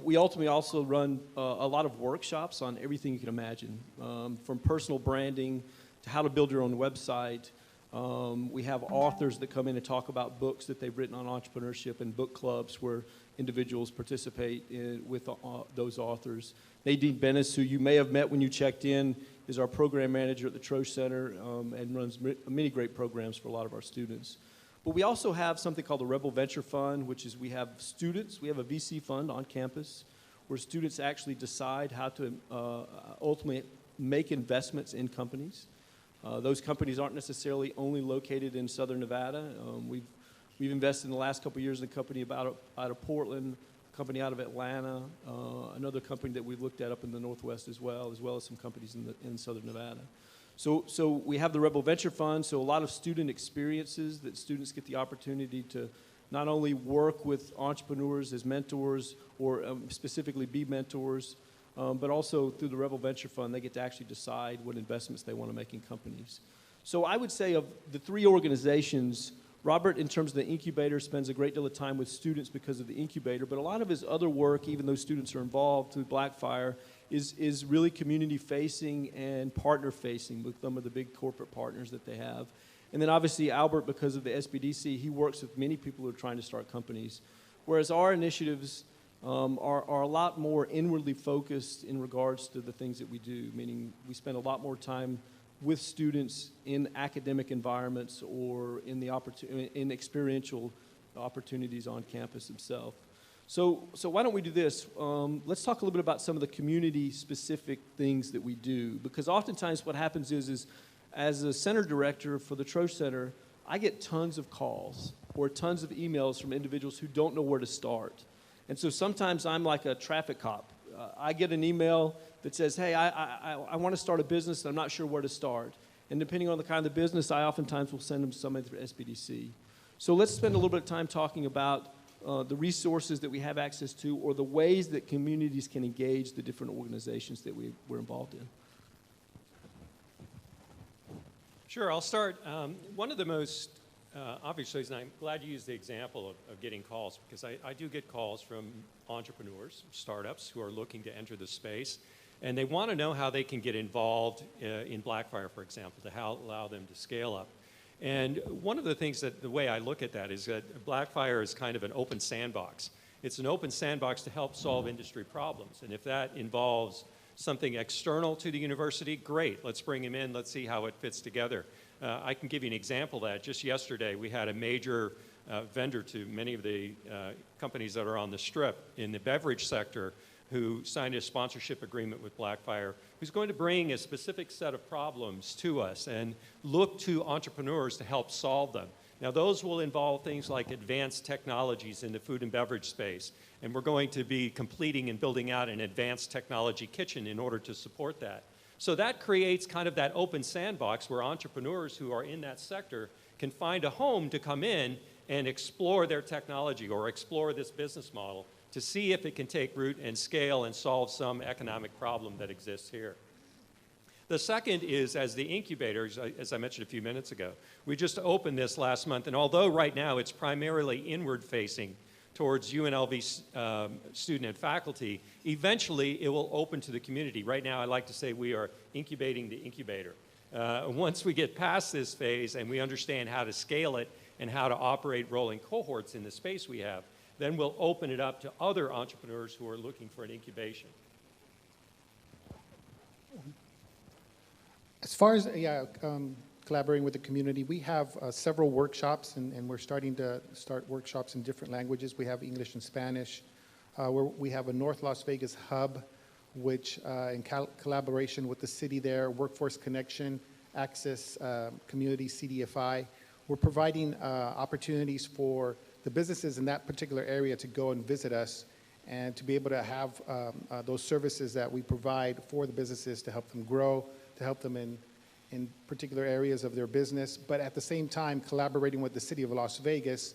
We ultimately also run a lot of workshops on everything you can imagine, from personal branding to how to build your own website. We have authors that come in and talk about books that they've written on entrepreneurship, and book clubs where individuals participate with those authors. Nadine Bennis, who you may have met when you checked in, is our program manager at the Troche Center and runs many great programs for a lot of our students. But we also have something called the Rebel Venture Fund, which is we have students, we have a VC fund on campus where students actually decide how to ultimately make investments in companies. Those companies aren't necessarily only located in Southern Nevada. We've invested in the last couple of years in a company out of Portland, a company out of Atlanta, another company that we've looked at up in the Northwest as well as some companies in Southern Nevada. So we have the Rebel Venture Fund, so a lot of student experiences that students get the opportunity to not only work with entrepreneurs as mentors or specifically be mentors, but also through the Rebel Venture Fund, they get to actually decide what investments they want to make in companies. So I would say of the three organizations, Robert, in terms of the incubator, spends a great deal of time with students because of the incubator, but a lot of his other work, even though students are involved through Blackfire, is really community-facing and partner-facing with some of the big corporate partners that they have. And then obviously Albert, because of the SBDC, he works with many people who are trying to start companies, whereas our initiatives are a lot more inwardly focused in regards to the things that we do, meaning we spend a lot more time with students in academic environments or in experiential opportunities on campus itself. So why don't we do this? Let's talk a little bit about some of the community-specific things that we do, because oftentimes what happens is as a center director for the Troche Center, I get tons of calls or tons of emails from individuals who don't know where to start. And so sometimes I'm like a traffic cop. I get an email that says, hey, I want to start a business and I'm not sure where to start. And depending on the kind of business, I oftentimes will send them somebody through SBDC. So let's spend a little bit of time talking about the resources that we have access to or the ways that communities can engage the different organizations that we're involved in. Sure, I'll start. One of the most obvious ways, and I'm glad you used the example of getting calls, because I do get calls from entrepreneurs, startups who are looking to enter the space, and they want to know how they can get involved in Blackfire, for example, to allow them to scale up. And one of the things the way I look at that is that Blackfire is kind of an open sandbox. It's an open sandbox to help solve industry problems. And if that involves something external to the university, great, let's bring them in, let's see how it fits together. I can give you an example of that. Just yesterday, we had a major vendor to many of the companies that are on the Strip in the beverage sector who signed a sponsorship agreement with Blackfire, who's going to bring a specific set of problems to us and look to entrepreneurs to help solve them. Now, those will involve things like advanced technologies in the food and beverage space, and we're going to be completing and building out an advanced technology kitchen in order to support that. So that creates kind of that open sandbox where entrepreneurs who are in that sector can find a home to come in and explore their technology or explore this business model to see if it can take root and scale and solve some economic problem that exists here. The second is, as the incubators, as I mentioned a few minutes ago, we just opened this last month, and although right now it's primarily inward-facing towards UNLV student and faculty, eventually it will open to the community. Right now, I like to say we are incubating the incubator. Once we get past this phase and we understand how to scale it and how to operate rolling cohorts in the space we have, then we'll open it up to other entrepreneurs who are looking for an incubation. As far as collaborating with the community, we have several workshops, and we're starting to start workshops in different languages. We have English and Spanish, where we have a North Las Vegas hub which in collaboration with the city there, Workforce Connection, Access Community, CDFI, we're providing opportunities for the businesses in that particular area to go and visit us and to be able to have those services that we provide for the businesses to help them grow, to help them in particular areas of their business, but at the same time collaborating with the city of Las Vegas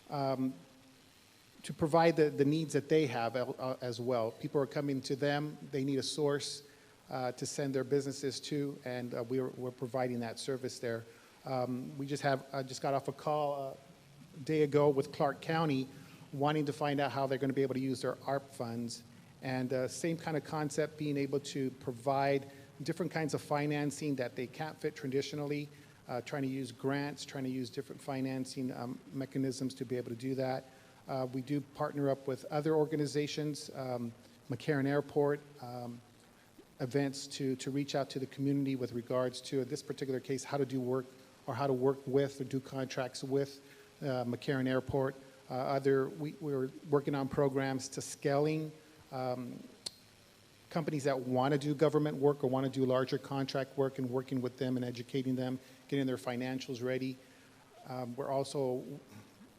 to provide the needs that they have as well. People are coming to them, they need a source to send their businesses to, and we're providing that service there. I just got off a call a day ago with Clark County wanting to find out how they're going to be able to use their ARP funds. And same kind of concept, being able to provide different kinds of financing that they can't fit traditionally, trying to use grants, trying to use different financing mechanisms to be able to do that. We do partner up with other organizations, McCarran Airport, events to reach out to the community with regards to, in this particular case, how to do work or how to work with or do contracts with McCarran Airport. We're working on programs to scaling companies that want to do government work or want to do larger contract work and working with them and educating them, getting their financials ready. We're also,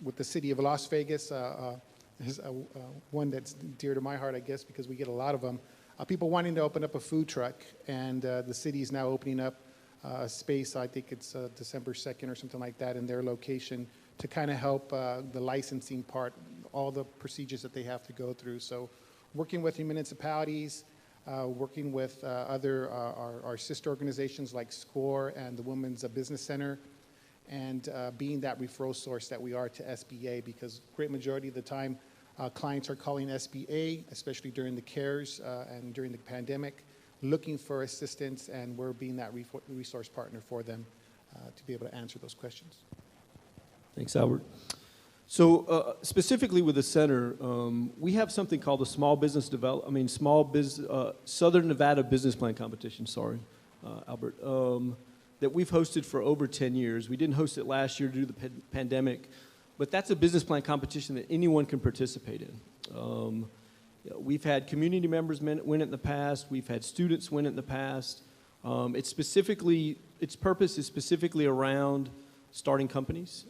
with the city of Las Vegas, is one that's dear to my heart, I guess, because we get a lot of them. People wanting to open up a food truck, and the city is now opening up a space, I think it's December 2nd or something like that, in their location to kind of help the licensing part, all the procedures that they have to go through. So working with the municipalities, working with our sister organizations like SCORE and the Women's Business Center, and being that referral source that we are to SBA, because great majority of the time clients are calling SBA, especially during the CARES and during the pandemic, looking for assistance, and we're being that resource partner for them to be able to answer those questions. Thanks, Albert. So specifically with the center, we have something called the Southern Nevada Business Plan Competition, Albert, that we've hosted for over 10 years. We didn't host it last year due to the pandemic, but that's a business plan competition that anyone can participate in. We've had community members win it in the past. We've had students win it in the past. Its purpose is specifically around starting companies.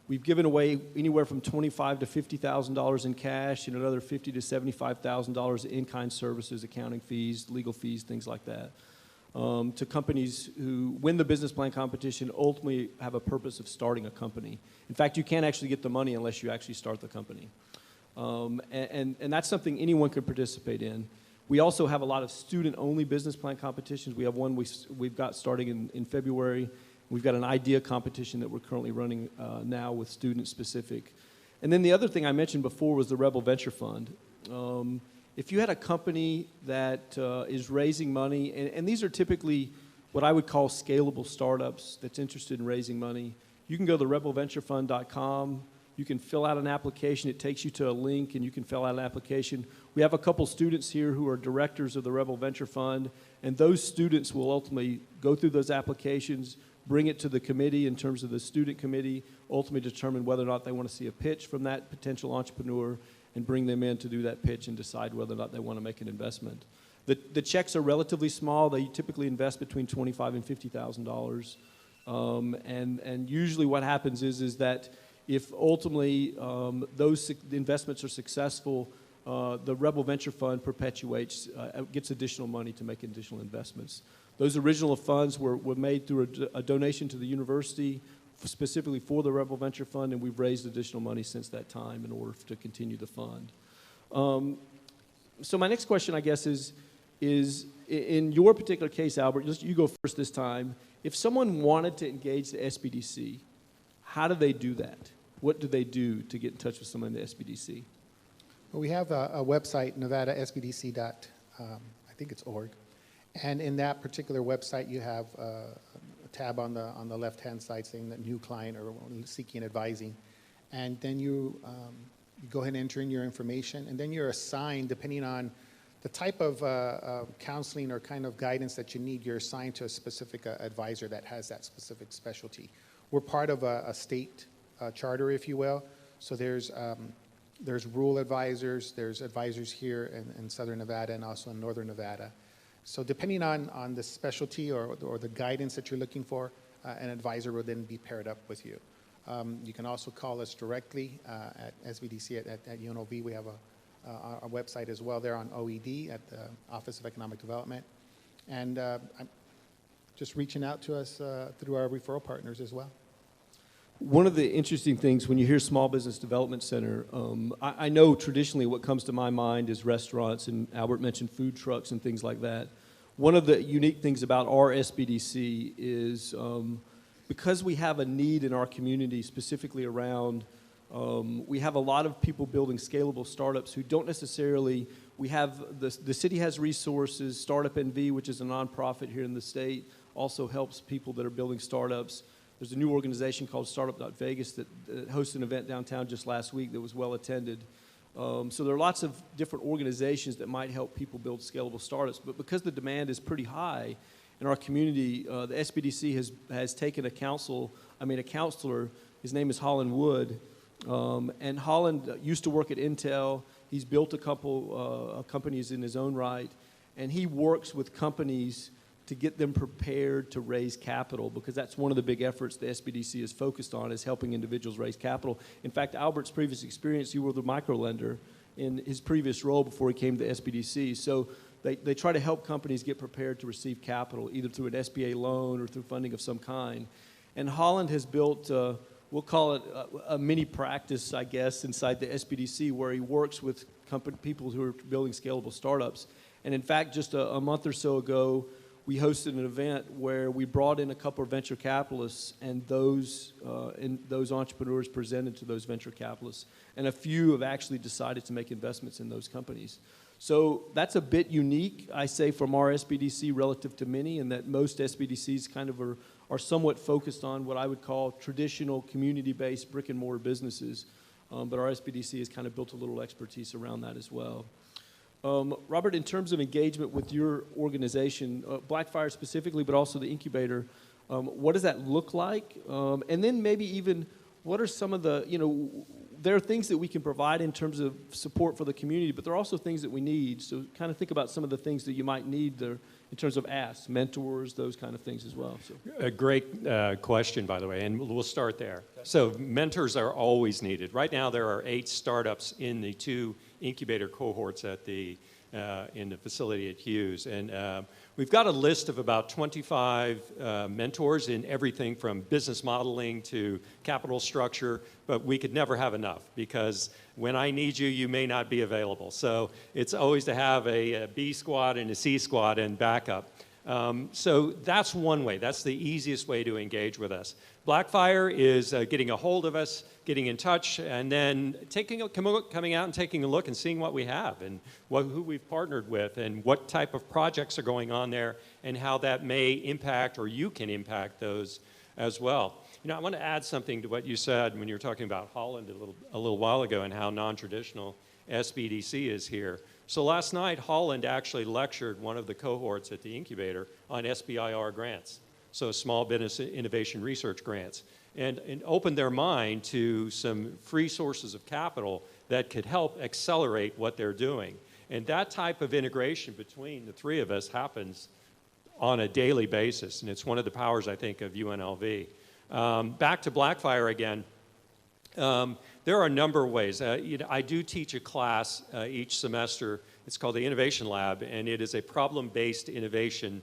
We've given away anywhere from $25,000 to $50,000 in cash and another $50,000 to $75,000 in in-kind services, accounting fees, legal fees, things like that, to companies who win the business plan competition, ultimately have a purpose of starting a company. In fact, you can't actually get the money unless you actually start the company. And that's something anyone could participate in. We also have a lot of student-only business plan competitions. We have one we've got starting in February. We've got an idea competition that we're currently running now with student-specific. And then the other thing I mentioned before was the Rebel Venture Fund. If you had a company that is raising money, and these are typically what I would call scalable startups that's interested in raising money, you can go to rebelventurefund.com. You can fill out an application. It takes you to a link, and you can fill out an application. We have a couple students here who are directors of the Rebel Venture Fund, and those students will ultimately go through those applications, bring it to the committee in terms of the student committee, ultimately determine whether or not they want to see a pitch from that potential entrepreneur, and bring them in to do that pitch and decide whether or not they want to make an investment. The checks are relatively small. They typically invest between $25,000 and $50,000. And usually what happens is that if ultimately those investments are successful, the Rebel Venture Fund perpetuates, gets additional money to make additional investments. Those original funds were made through a donation to the university specifically for the Rebel Venture Fund, and we've raised additional money since that time in order to continue the fund. So my next question, I guess, is in your particular case, Albert, you go first this time. If someone wanted to engage the SBDC, how do they do that? What do they do to get in touch with someone in the SBDC? Well, we have a website, nevadaSBDC.org. And in that particular website, you have a tab on the left-hand side saying that new client or seeking advising. And then you go ahead and enter in your information, and then you're assigned, depending on the type of counseling or kind of guidance that you need, you're assigned to a specific advisor that has that specific specialty. We're part of a state charter, if you will. So there's There's rural advisors, there's advisors here in Southern Nevada and also in Northern Nevada. So depending on the specialty or the guidance that you're looking for, an advisor will then be paired up with you. You can also call us directly at SBDC at UNLV. We have our website as well there on OED at the Office of Economic Development. And I'm just reaching out to us through our referral partners as well. One of the interesting things when you hear Small Business Development Center, I know traditionally what comes to my mind is restaurants, and Albert mentioned food trucks and things like that. One of the unique things about our SBDC is because we have a need in our community specifically around, we have a lot of people building scalable startups who don't necessarily, we have, the city has resources, Startup NV, which is a nonprofit here in the state, also helps people that are building startups. There's a new organization called Startup.Vegas that hosted an event downtown just last week that was well attended. So there are lots of different organizations that might help people build scalable startups, but because the demand is pretty high in our community, the SBDC has taken a counselor, his name is Holland Wood, and Holland used to work at Intel. He's built a couple companies in his own right, and he works with companies to get them prepared to raise capital, because that's one of the big efforts the SBDC is focused on, is helping individuals raise capital. In fact, Albert's previous experience, you were the microlender in his previous role before he came to SBDC. So they try to help companies get prepared to receive capital, either through an SBA loan or through funding of some kind. And Holland has built, we'll call it a mini practice, I guess, inside the SBDC, where he works with people who are building scalable startups. And in fact, just a month or so ago, we hosted an event where we brought in a couple of venture capitalists, and those entrepreneurs presented to those venture capitalists. And a few have actually decided to make investments in those companies. So that's a bit unique, I say, from our SBDC relative to many, in that most SBDCs kind of are somewhat focused on what I would call traditional community-based brick-and-mortar businesses. But our SBDC has kind of built a little expertise around that as well. Robert, in terms of engagement with your organization, Blackfire specifically, but also the incubator, what does that look like? And then maybe even what are some of the, there are things that we can provide in terms of support for the community, but there are also things that we need. So kind of think about some of the things that you might need there in terms of asks, mentors, those kind of things as well. So. A great question, by the way, and we'll start there. So mentors are always needed. Right now there are 8 startups in the 2 incubator cohorts at in the facility at Hughes. And we've got a list of about 25 mentors in everything from business modeling to capital structure, but we could never have enough, because when I need you, you may not be available. So it's always to have a B squad and a C squad and backup. So that's one way. That's the easiest way to engage with us. Blackfire is getting a hold of us, getting in touch, and then coming out and taking a look and seeing what we have and who we've partnered with and what type of projects are going on there and how that may impact, or you can impact those as well. I want to add something to what you said when you were talking about Holland a little while ago and how non-traditional SBDC is here. So last night, Holland actually lectured one of the cohorts at the incubator on SBIR grants, so Small Business Innovation Research grants, and opened their mind to some free sources of capital that could help accelerate what they're doing. And that type of integration between the 3 of us happens on a daily basis, and it's one of the powers, I think, of UNLV. Back to Blackfire again. There are a number of ways. I do teach a class each semester. It's called the Innovation Lab, and it is a problem-based innovation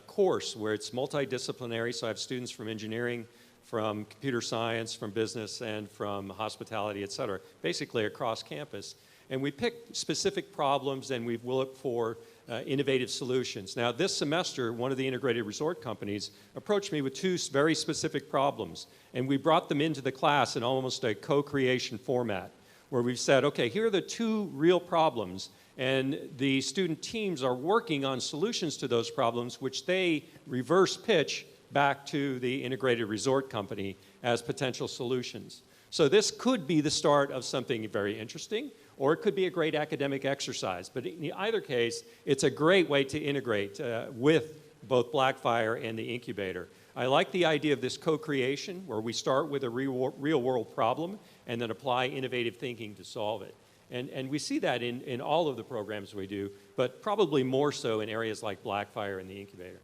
course where it's multidisciplinary. So I have students from engineering, from computer science, from business, and from hospitality, et cetera, basically across campus. And we pick specific problems, and we look for innovative solutions. Now, this semester, one of the integrated resort companies approached me with 2 very specific problems, and we brought them into the class in almost a co-creation format, where we've said, okay, here are the 2 real problems, and the student teams are working on solutions to those problems, which they reverse pitch back to the integrated resort company as potential solutions. So this could be the start of something very interesting, or it could be a great academic exercise. But in either case, it's a great way to integrate with both Blackfire and the incubator. I like the idea of this co-creation where we start with a real-world problem and then apply innovative thinking to solve it. And we see that in all of the programs we do, but probably more so in areas like Blackfire and the incubator.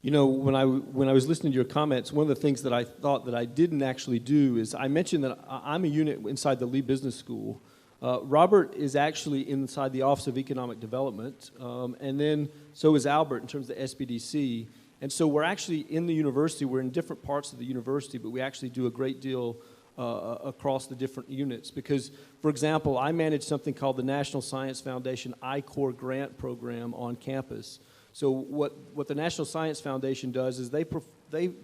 You know, when I was listening to your comments, one of the things that I thought that I didn't actually do is I mentioned that I'm a unit inside the Lee Business School. Robert is actually inside the Office of Economic Development, and then so is Albert in terms of the SBDC. And so we're actually in the university, we're in different parts of the university, but we actually do a great deal across the different units. Because, for example, I manage something called the National Science Foundation I-Corps grant program on campus. So what the National Science Foundation does is they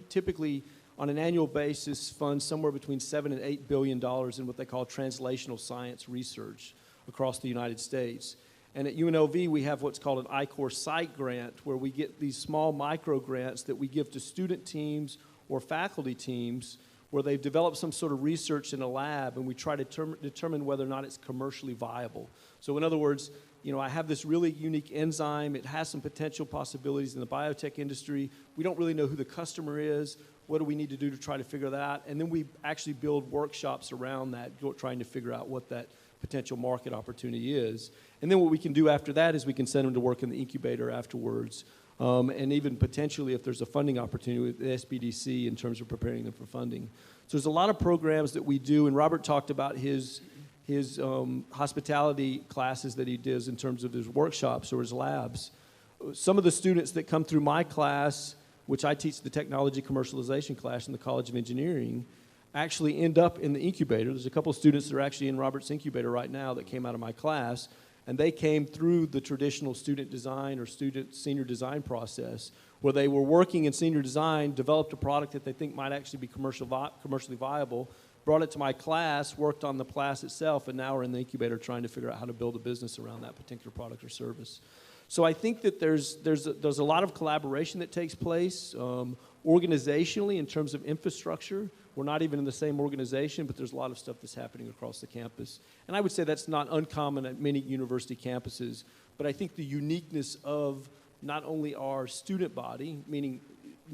typically, on an annual basis, fund somewhere between $7 and $8 billion in what they call translational science research across the United States. And at UNLV, we have what's called an I-Corps site grant, where we get these small micro grants that we give to student teams or faculty teams where they've developed some sort of research in a lab, and we try to determine whether or not it's commercially viable. So in other words, you know, I have this really unique enzyme. It has some potential possibilities in the biotech industry. We don't really know who the customer is. What do we need to do to try to figure that out? And then we actually build workshops around that, trying to figure out what that potential market opportunity is. And then what we can do after that is we can send them to work in the incubator afterwards. And even potentially if there's a funding opportunity with the SBDC in terms of preparing them for funding. So there's a lot of programs that we do, and Robert talked about his hospitality classes that he does in terms of his workshops or his labs. Some of the students that come through my class, which I teach the technology commercialization class in the College of Engineering, actually end up in the incubator. There's a couple of students that are actually in Robert's incubator right now that came out of my class, and they came through the traditional student design or student senior design process, where they were working in senior design, developed a product that they think might actually be commercially viable, brought it to my class, worked on the class itself, and now we're in the incubator trying to figure out how to build a business around that particular product or service. So I think that there's a lot of collaboration that takes place organizationally in terms of infrastructure. We're not even in the same organization, but there's a lot of stuff that's happening across the campus. And I would say that's not uncommon at many university campuses, but I think the uniqueness of not only our student body, meaning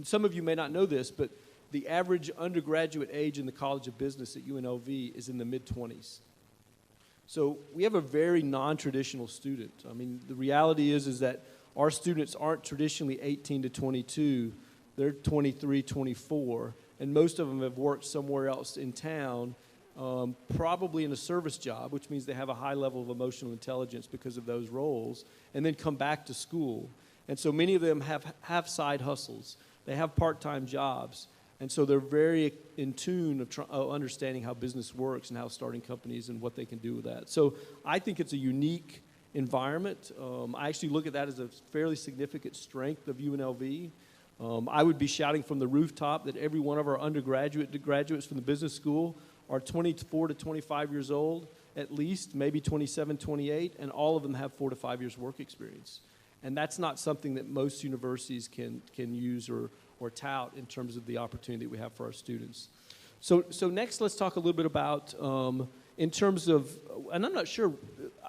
some of you may not know this, but the average undergraduate age in the College of Business at UNLV is in the mid-20s. So we have a very non-traditional student. I mean, the reality is that our students aren't traditionally 18 to 22. They're 23, 24, and most of them have worked somewhere else in town, probably in a service job, which means they have a high level of emotional intelligence because of those roles, and then come back to school. And so many of them have side hustles. They have part-time jobs. And so they're very in tune of understanding how business works and how starting companies and what they can do with that. So I think it's a unique environment. I actually look at that as a fairly significant strength of UNLV. I would be shouting from the rooftop that every one of our graduates from the business school are 24 to 25 years old, at least, maybe 27, 28, and all of them have 4 to 5 years work experience. And that's not something that most universities can use or tout in terms of the opportunity that we have for our students. So next, let's talk a little bit about, in terms of, and I'm not sure,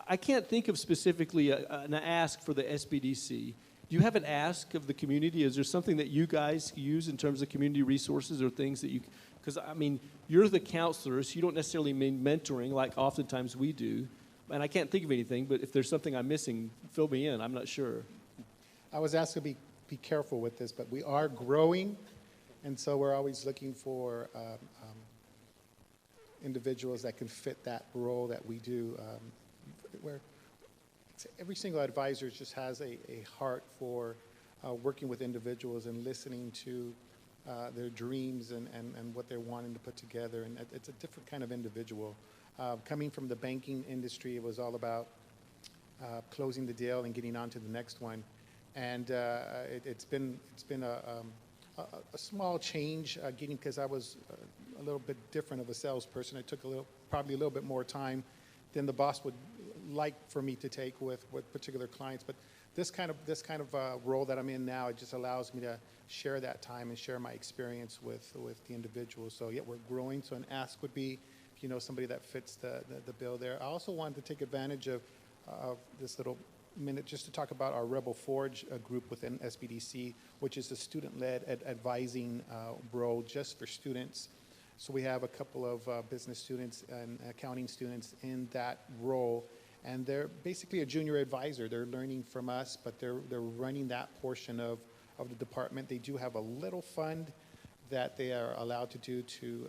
I can't think of specifically an ask for the SBDC. Do you have an ask of the community? Is there something that you guys use in terms of community resources or things that you, because I mean, you're the counselors, so you don't necessarily mean mentoring like oftentimes we do. And I can't think of anything, but if there's something I'm missing, fill me in. I'm not sure. I was asked to be careful with this, but we are growing, and so we're always looking for individuals that can fit that role that we do. Every single advisor just has a heart for working with individuals and listening to their dreams and what they're wanting to put together, and it's a different kind of individual. Coming from the banking industry, it was all about closing the deal and getting on to the next one. And it's been a small change getting, because I was a little bit different of a salesperson. It took probably a little bit more time than the boss would like for me to take with particular clients. But this kind of role that I'm in now, it just allows me to share that time and share my experience with the individuals. So yeah, we're growing. So an ask would be, if you know somebody that fits the bill there. I also wanted to take advantage of this little minute just to talk about our Rebel Forge group within SBDC, which is a student-led advising role just for students. So we have a couple of business students and accounting students in that role, and they're basically a junior advisor. They're learning from us, but they're running that portion of the department. They do have a little fund that they are allowed to do to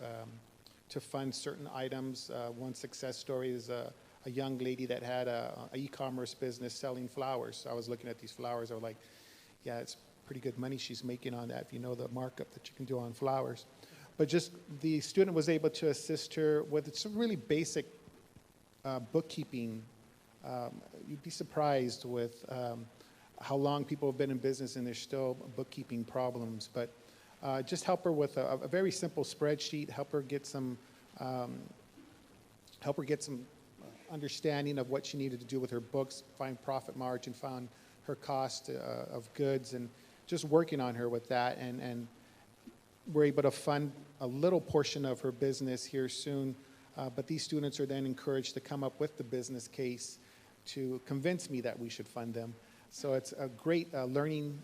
fund certain items. One success story is a young lady that had a e-commerce business selling flowers. I was looking at these flowers. I was like, yeah, it's pretty good money she's making on that if you know the markup that you can do on flowers. But just the student was able to assist her with some really basic bookkeeping. You'd be surprised with how long people have been in business and there's still bookkeeping problems. But just help her with a very simple spreadsheet, help her get some understanding of what she needed to do with her books, find profit margin, find her cost of goods, and just working on her with that. And we're able to fund a little portion of her business here soon, but these students are then encouraged to come up with the business case to convince me that we should fund them. So it's a great learning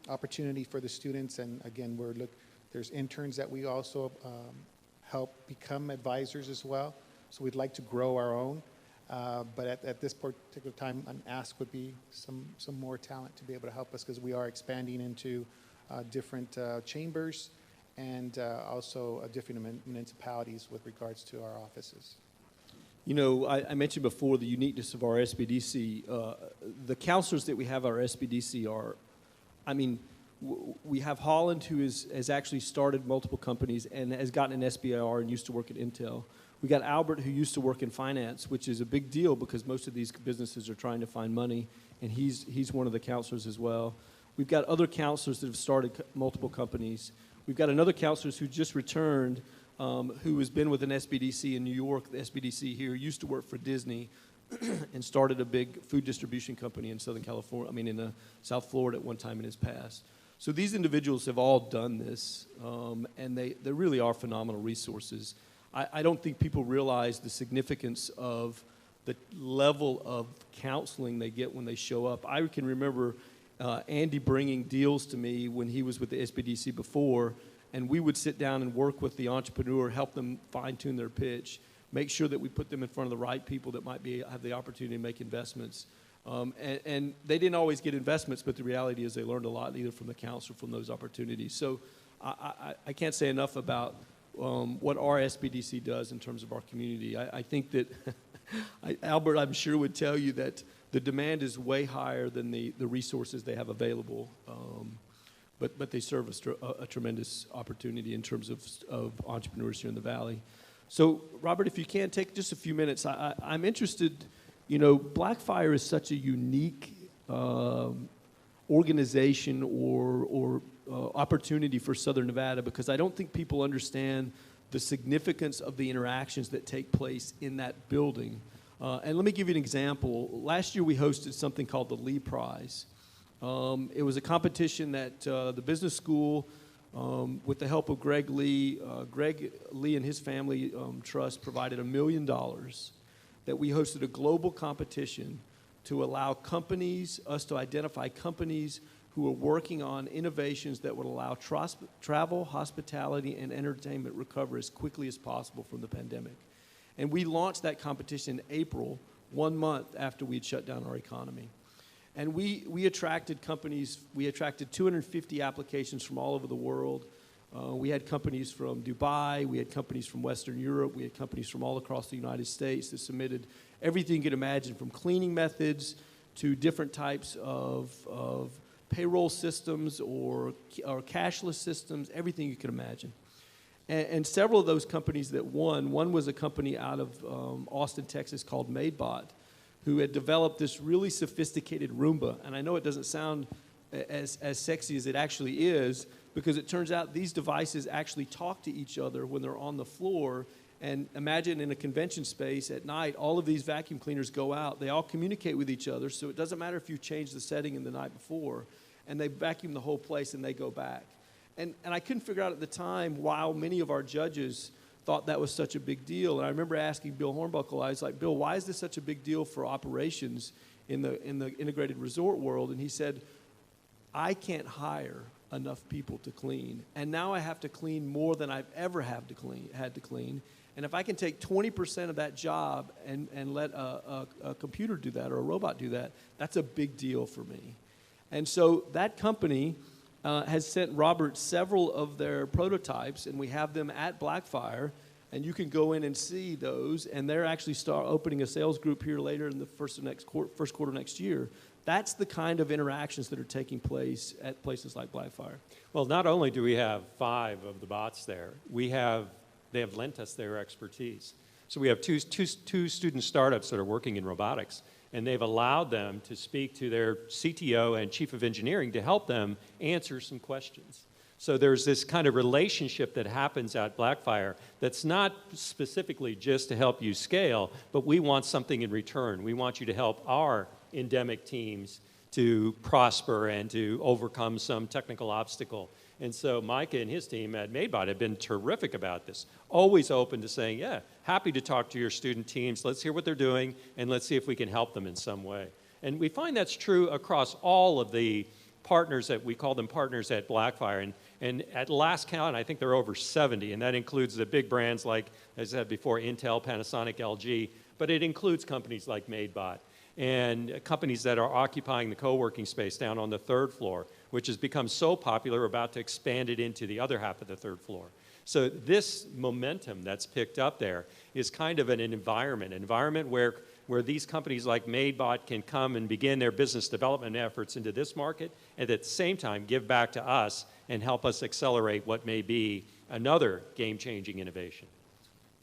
opportunity for the students. And again, there's interns that we also help become advisors as well. So we'd like to grow our own. But at this particular time, an ask would be some more talent to be able to help us, because we are expanding into different chambers and also different municipalities with regards to our offices. You know, I mentioned before the uniqueness of our SBDC. The counselors that we have at our SBDC are, I mean, we have Holland, who has actually started multiple companies and has gotten an SBIR and used to work at Intel. We got Albert, who used to work in finance, which is a big deal because most of these businesses are trying to find money, and he's one of the counselors as well. We've got other counselors that have started multiple companies. We've got another counselor who just returned, who has been with an SBDC in New York. The SBDC here used to work for Disney and started a big food distribution company in Southern California, in South Florida at one time in his past. So these individuals have all done this, and they really are phenomenal resources. I don't think people realize the significance of the level of counseling they get when they show up. I can remember Andy bringing deals to me when he was with the SBDC before, and we would sit down and work with the entrepreneur, help them fine-tune their pitch, make sure that we put them in front of the right people that might have the opportunity to make investments. And they didn't always get investments, but the reality is they learned a lot either from the counselor or from those opportunities. So I can't say enough about what our SBDC does in terms of our community. I think that Albert, I'm sure, would tell you that the demand is way higher than the resources they have available. But they serve a tremendous opportunity in terms of entrepreneurs here in the Valley. So, Robert, if you can take just a few minutes, I'm interested. You know, Blackfire is such a unique organization or opportunity for Southern Nevada, because I don't think people understand the significance of the interactions that take place in that building. And let me give you an example. Last year we hosted something called the Lee Prize. It was a competition that the business school, with the help of Greg Lee and his family trust, provided $1 million, that we hosted a global competition to allow us to identify companies who are working on innovations that would allow travel, hospitality, and entertainment recover as quickly as possible from the pandemic. And we launched that competition in April, 1 month after we'd shut down our economy. And we attracted companies. We attracted 250 applications from all over the world. We had companies from Dubai. We had companies from Western Europe. We had companies from all across the United States that submitted everything you could imagine, from cleaning methods to different types of payroll systems or cashless systems, everything you could imagine. And several of those companies that won, one was a company out of Austin, Texas called MadeBot, who had developed this really sophisticated Roomba. And I know it doesn't sound as sexy as it actually is, because it turns out these devices actually talk to each other when they're on the floor. And imagine in a convention space at night, all of these vacuum cleaners go out. They all communicate with each other, so it doesn't matter if you changed the setting in the night before, and they vacuum the whole place and they go back. And I couldn't figure out at the time why many of our judges thought that was such a big deal. And I remember asking Bill Hornbuckle, I was like, Bill, why is this such a big deal for operations in the integrated resort world, and he said, I can't hire enough people to clean, and now I have to clean more than I've ever had to clean. And if I can take 20% of that job and let a computer do that or a robot do that, that's a big deal for me. And so that company has sent Robert several of their prototypes, and we have them at Blackfire, and you can go in and see those, and they're actually opening a sales group here later in the first quarter next year. That's the kind of interactions that are taking place at places like Blackfire. Well, not only do we have 5 of the bots there, they have lent us their expertise. So we have two student startups that are working in robotics, and they've allowed them to speak to their CTO and chief of engineering to help them answer some questions. So there's this kind of relationship that happens at Blackfire that's not specifically just to help you scale, but we want something in return. We want you to help our endemic teams to prosper and to overcome some technical obstacle. And so Micah and his team at MadeBot have been terrific about this, always open to saying, yeah, happy to talk to your student teams. Let's hear what they're doing, and let's see if we can help them in some way. And we find that's true across all of the partners that we call them partners at Blackfire. And at last count, I think there are over 70, and that includes the big brands like, as I said before, Intel, Panasonic, LG, but it includes companies like MadeBot and companies that are occupying the co-working space down on the 3rd floor, which has become so popular, we're about to expand it into the other half of the 3rd floor. So this momentum that's picked up there is kind of an environment where these companies like MadeBot can come and begin their business development efforts into this market, and at the same time give back to us and help us accelerate what may be another game-changing innovation.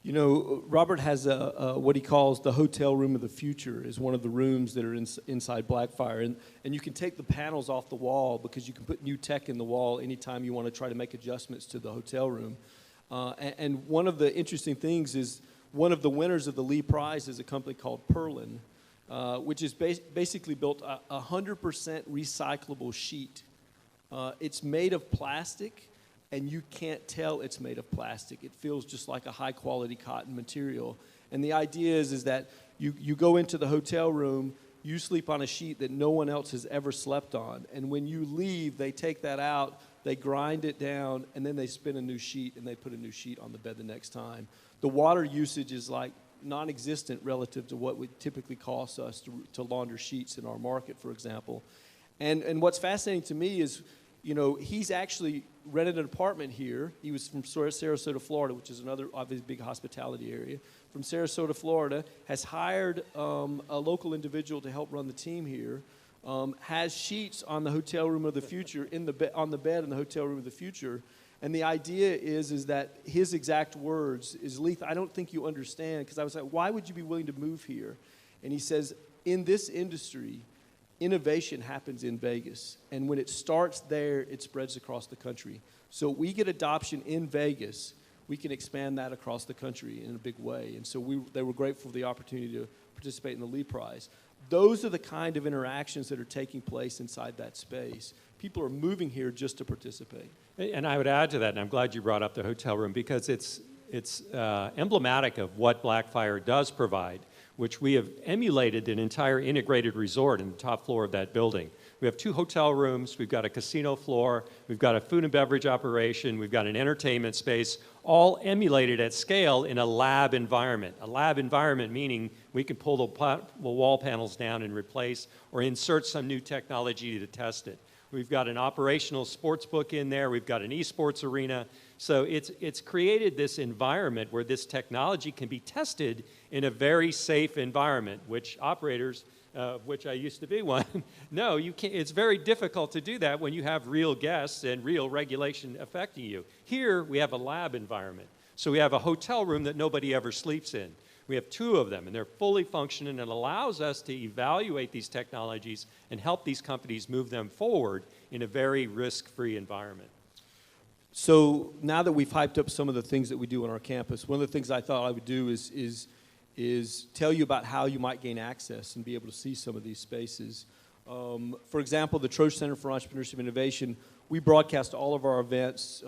You know, Robert has what he calls the hotel room of the future, is one of the rooms that are inside Blackfire. And you can take the panels off the wall because you can put new tech in the wall anytime you want to try to make adjustments to the hotel room. And one of the interesting things is one of the winners of the Lee Prize is a company called Perlin, which is basically built a 100% recyclable sheet. It's made of plastic, and you can't tell it's made of plastic. It feels just like a high-quality cotton material. And the idea is that you go into the hotel room, you sleep on a sheet that no one else has ever slept on. And when you leave, they take that out, they grind it down, and then they spin a new sheet, and they put a new sheet on the bed the next time. The water usage is like non-existent relative to what would typically cost us to launder sheets in our market, for example. And what's fascinating to me is, you know, he's actually rented an apartment here. He was from Sarasota, Florida, which is another obviously big hospitality area. From Sarasota, Florida, has hired a local individual to help run the team here. Has sheets on the hotel room of the future on the bed in the hotel room of the future. And the idea is that his exact words is, Leith, I don't think you understand, because I was like, why would you be willing to move here? And he says, in this industry, innovation happens in Vegas. And when it starts there, it spreads across the country. So we get adoption in Vegas, we can expand that across the country in a big way. And so they were grateful for the opportunity to participate in the Lee Prize. Those are the kind of interactions that are taking place inside that space. People are moving here just to participate. And I would add to that, and I'm glad you brought up the hotel room, because it's emblematic of what Blackfire does provide, which we have emulated an entire integrated resort in the top floor of that building. We have 2 hotel rooms, we've got a casino floor, we've got a food and beverage operation, we've got an entertainment space, all emulated at scale in a lab environment. A lab environment meaning we can pull the wall panels down and replace or insert some new technology to test it. We've got an operational sports book in there, we've got an esports arena. So it's created this environment where this technology can be tested in a very safe environment, which operators, which I used to be one, no, you can't. It's very difficult to do that when you have real guests and real regulation affecting you. Here, we have a lab environment. So we have a hotel room that nobody ever sleeps in. We have 2 of them, and they're fully functioning, and it allows us to evaluate these technologies and help these companies move them forward in a very risk-free environment. So now that we've hyped up some of the things that we do on our campus, one of the things I thought I would do is tell you about how you might gain access and be able to see some of these spaces. For example, the Trojan Center for Entrepreneurship and Innovation, we broadcast all of our events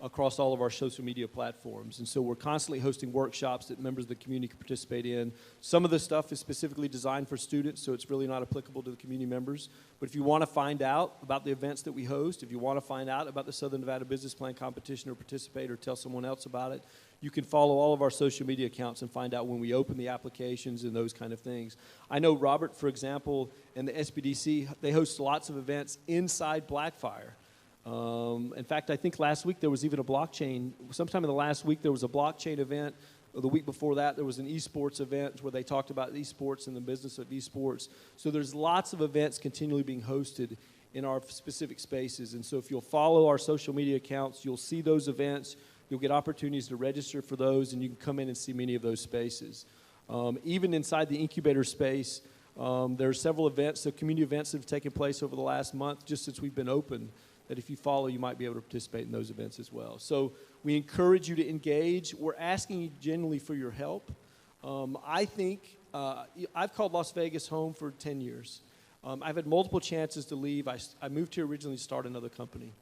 across all of our social media platforms. And so we're constantly hosting workshops that members of the community can participate in. Some of the stuff is specifically designed for students, so it's really not applicable to the community members. But if you want to find out about the events that we host, if you want to find out about the Southern Nevada Business Plan competition or participate or tell someone else about it, you can follow all of our social media accounts and find out when we open the applications and those kind of things. I know Robert, for example, and the SBDC, they host lots of events inside Blackfire. In fact, I think last week there was even a blockchain, sometime in the last week there was a blockchain event. The week before that there was an esports event where they talked about esports and the business of esports. So there's lots of events continually being hosted in our specific spaces. And so if you'll follow our social media accounts, you'll see those events, you'll get opportunities to register for those, and you can come in and see many of those spaces. Even inside the incubator space, there are several events, so community events that have taken place over the last month just since we've been open, that if you follow, you might be able to participate in those events as well. So we encourage you to engage. We're asking you genuinely for your help. I think, I've called Las Vegas home for 10 years. I've had multiple chances to leave. I moved here originally to start another company.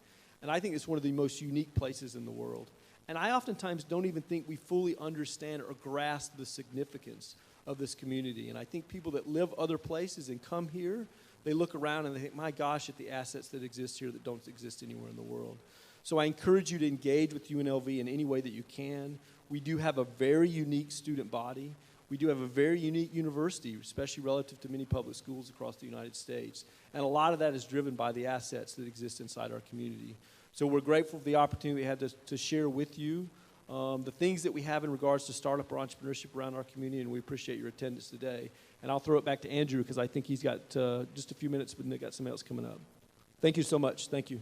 And I think it's one of the most unique places in the world. And I oftentimes don't even think we fully understand or grasp the significance of this community. And I think people that live other places and come here, they look around and they think, my gosh, at the assets that exist here that don't exist anywhere in the world. So I encourage you to engage with UNLV in any way that you can. We do have a very unique student body. We do have a very unique university, especially relative to many public schools across the United States. And a lot of that is driven by the assets that exist inside our community. So we're grateful for the opportunity we had to share with you the things that we have in regards to startup or entrepreneurship around our community, and we appreciate your attendance today. And I'll throw it back to Andrew because I think he's got just a few minutes, but they've got something else coming up. Thank you so much. Thank you.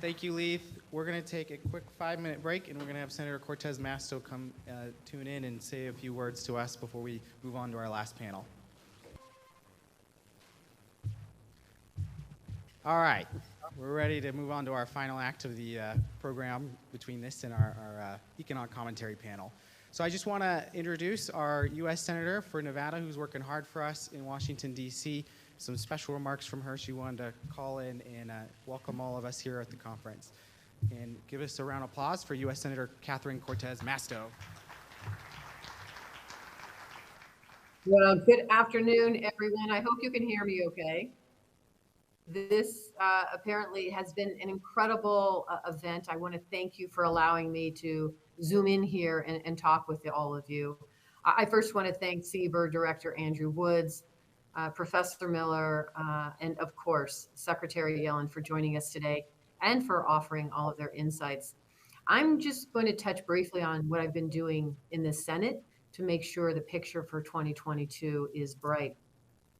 Thank you, Leith. We're going to take a quick 5-minute break, and we're going to have Senator Cortez Masto come tune in and say a few words to us before we move on to our last panel. All right, we're ready to move on to our final act of the program between this and our economic commentary panel. So I just want to introduce our U.S. Senator for Nevada, who's working hard for us in Washington, D.C. Some special remarks from her. She wanted to call in and welcome all of us here at the conference. And give us a round of applause for U.S. Senator Catherine Cortez Masto. Well, good afternoon, everyone. I hope you can hear me okay. This apparently has been an incredible event. I want to thank you for allowing me to zoom in here and talk with all of you. I first want to thank CBER Director Andrew Woods, Professor Miller, and of course, Secretary Yellen for joining us today and for offering all of their insights. I'm just going to touch briefly on what I've been doing in the Senate to make sure the picture for 2022 is bright.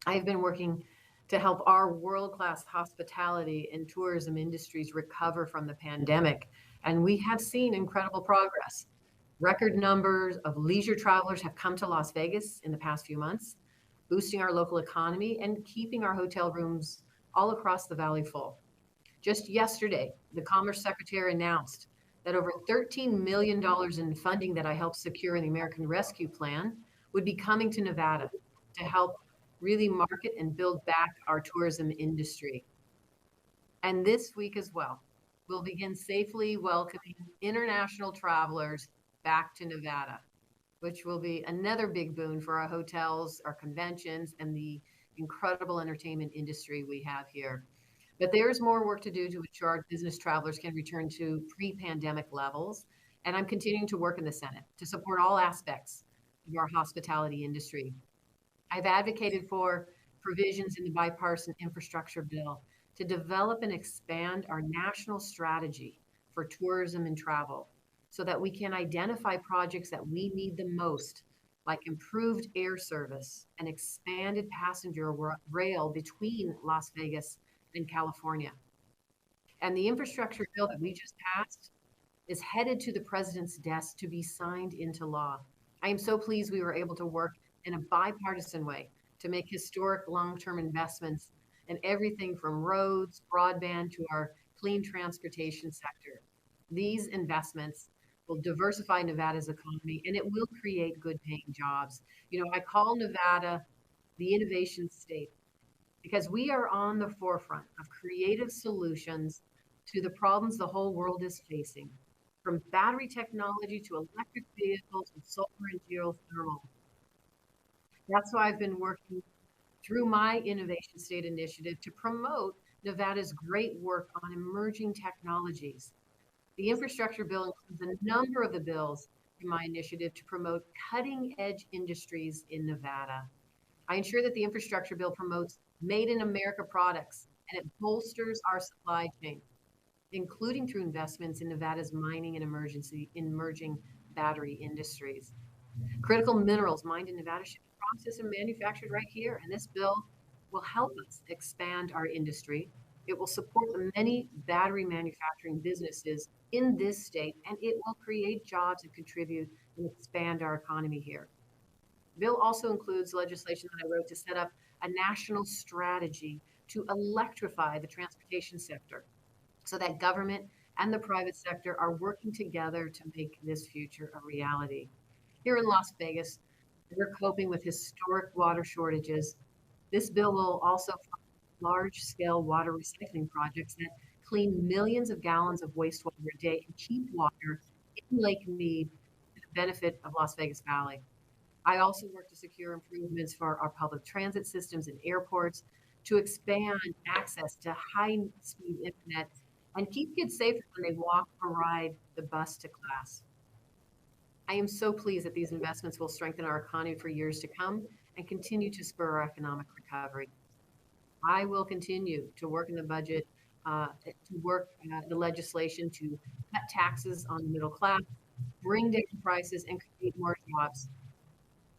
I've been working to help our world-class hospitality and tourism industries recover from the pandemic. And we have seen incredible progress. Record numbers of leisure travelers have come to Las Vegas in the past few months, boosting our local economy and keeping our hotel rooms all across the valley full. Just yesterday, the Commerce Secretary announced that over $13 million in funding that I helped secure in the American Rescue Plan would be coming to Nevada to help really market and build back our tourism industry. And this week as well, we'll begin safely welcoming international travelers back to Nevada, which will be another big boon for our hotels, our conventions, and the incredible entertainment industry we have here. But there's more work to do to ensure our business travelers can return to pre-pandemic levels. And I'm continuing to work in the Senate to support all aspects of our hospitality industry. I've advocated for provisions in the bipartisan infrastructure bill to develop and expand our national strategy for tourism and travel so that we can identify projects that we need the most, like improved air service and expanded passenger rail between Las Vegas and California. And the infrastructure bill that we just passed is headed to the president's desk to be signed into law. I am so pleased we were able to work in a bipartisan way to make historic long-term investments in everything from roads, broadband, to our clean transportation sector. These investments will diversify Nevada's economy and it will create good paying jobs. You know, I call Nevada the innovation state because we are on the forefront of creative solutions to the problems the whole world is facing, from battery technology to electric vehicles and solar and geothermal. That's why I've been working through my Innovation State Initiative to promote Nevada's great work on emerging technologies. The infrastructure bill includes a number of the bills in my initiative to promote cutting-edge industries in Nevada. I ensure that the infrastructure bill promotes made in America products, and it bolsters our supply chain, including through investments in Nevada's mining and emerging battery industries. Critical minerals mined in Nevada should be processed and manufactured right here, and this bill will help us expand our industry. It will support the many battery manufacturing businesses in this state, and it will create jobs and contribute and expand our economy here. The bill also includes legislation that I wrote to set up a national strategy to electrify the transportation sector so that government and the private sector are working together to make this future a reality. Here in Las Vegas, we're coping with historic water shortages. This bill will also fund large-scale water recycling projects that clean millions of gallons of wastewater a day and keep water in Lake Mead to the benefit of Las Vegas Valley. I also work to secure improvements for our public transit systems and airports, to expand access to high-speed internet, and keep kids safer when they walk or ride the bus to class. I am so pleased that these investments will strengthen our economy for years to come and continue to spur our economic recovery. I will continue to work in the budget, the legislation to cut taxes on the middle class, bring down prices, and create more jobs.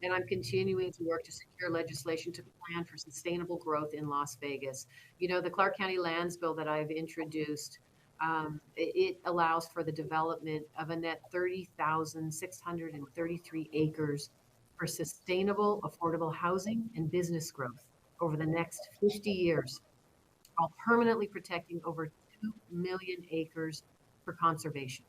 And I'm continuing to work to secure legislation to plan for sustainable growth in Las Vegas. You know, the Clark County Lands Bill that I've introduced, it allows for the development of a net 30,633 acres for sustainable, affordable housing and business growth over the next 50 years, while permanently protecting over 2 million acres for conservation.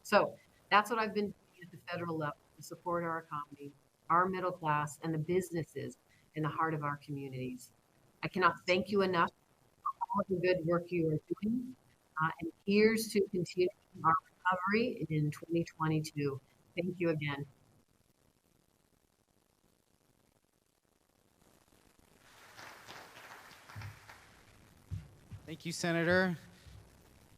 So that's what I've been doing at the federal level to support our economy, our middle class, and the businesses in the heart of our communities. I cannot thank you enough for all of the good work you are doing, and here's to continue our recovery in 2022. Thank you again. Thank you, Senator.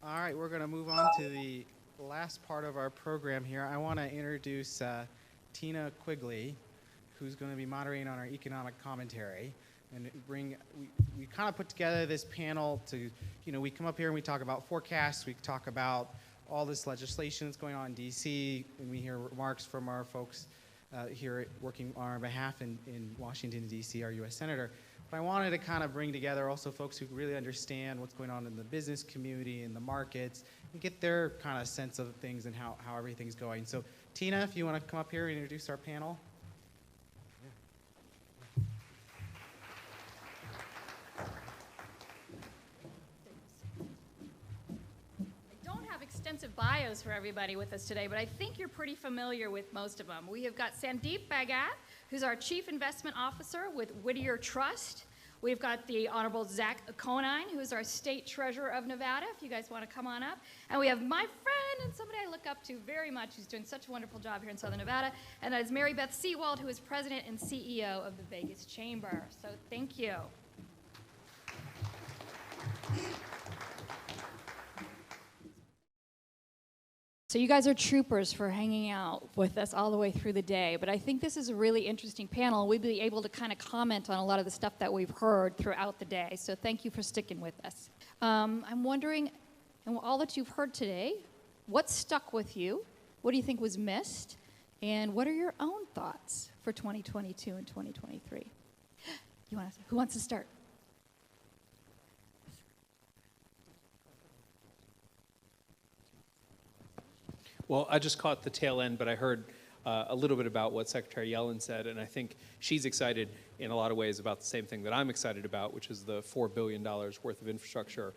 All right, we're going to move on to the last part of our program here. I want to introduce Tina Quigley, who's going to be moderating on our economic commentary. And we kind of put together this panel to, you know, we come up here and we talk about forecasts, we talk about all this legislation that's going on in DC, and we hear remarks from our folks here working on our behalf in Washington, DC, our U.S. Senator. But I wanted to kind of bring together also folks who really understand what's going on in the business community, in the markets, and get their kind of sense of things and how everything's going. So Tina, if you want to come up here and introduce our panel. Extensive bios for everybody with us today, but I think you're pretty familiar with most of them. We have got Sandeep Bhagat, who's our Chief Investment Officer with Whittier Trust. We've got the Honorable Zach Conine, who is our State Treasurer of Nevada, if you guys want to come on up. And we have my friend and somebody I look up to very much, who's doing such a wonderful job here in Southern Nevada, and that is Mary Beth Seawald, who is President and CEO of the Vegas Chamber. So thank you. So you guys are troopers for hanging out with us all the way through the day, but I think this is a really interesting panel. We'll be able to kind of comment on a lot of the stuff that we've heard throughout the day, so thank you for sticking with us. I'm wondering, and all that you've heard today, what stuck with you? What do you think was missed? And what are your own thoughts for 2022 and 2023? Who wants to start? Well, I just caught the tail end, but I heard a little bit about what Secretary Yellen said, and I think she's excited in a lot of ways about the same thing that I'm excited about, which is the $4 billion worth of infrastructure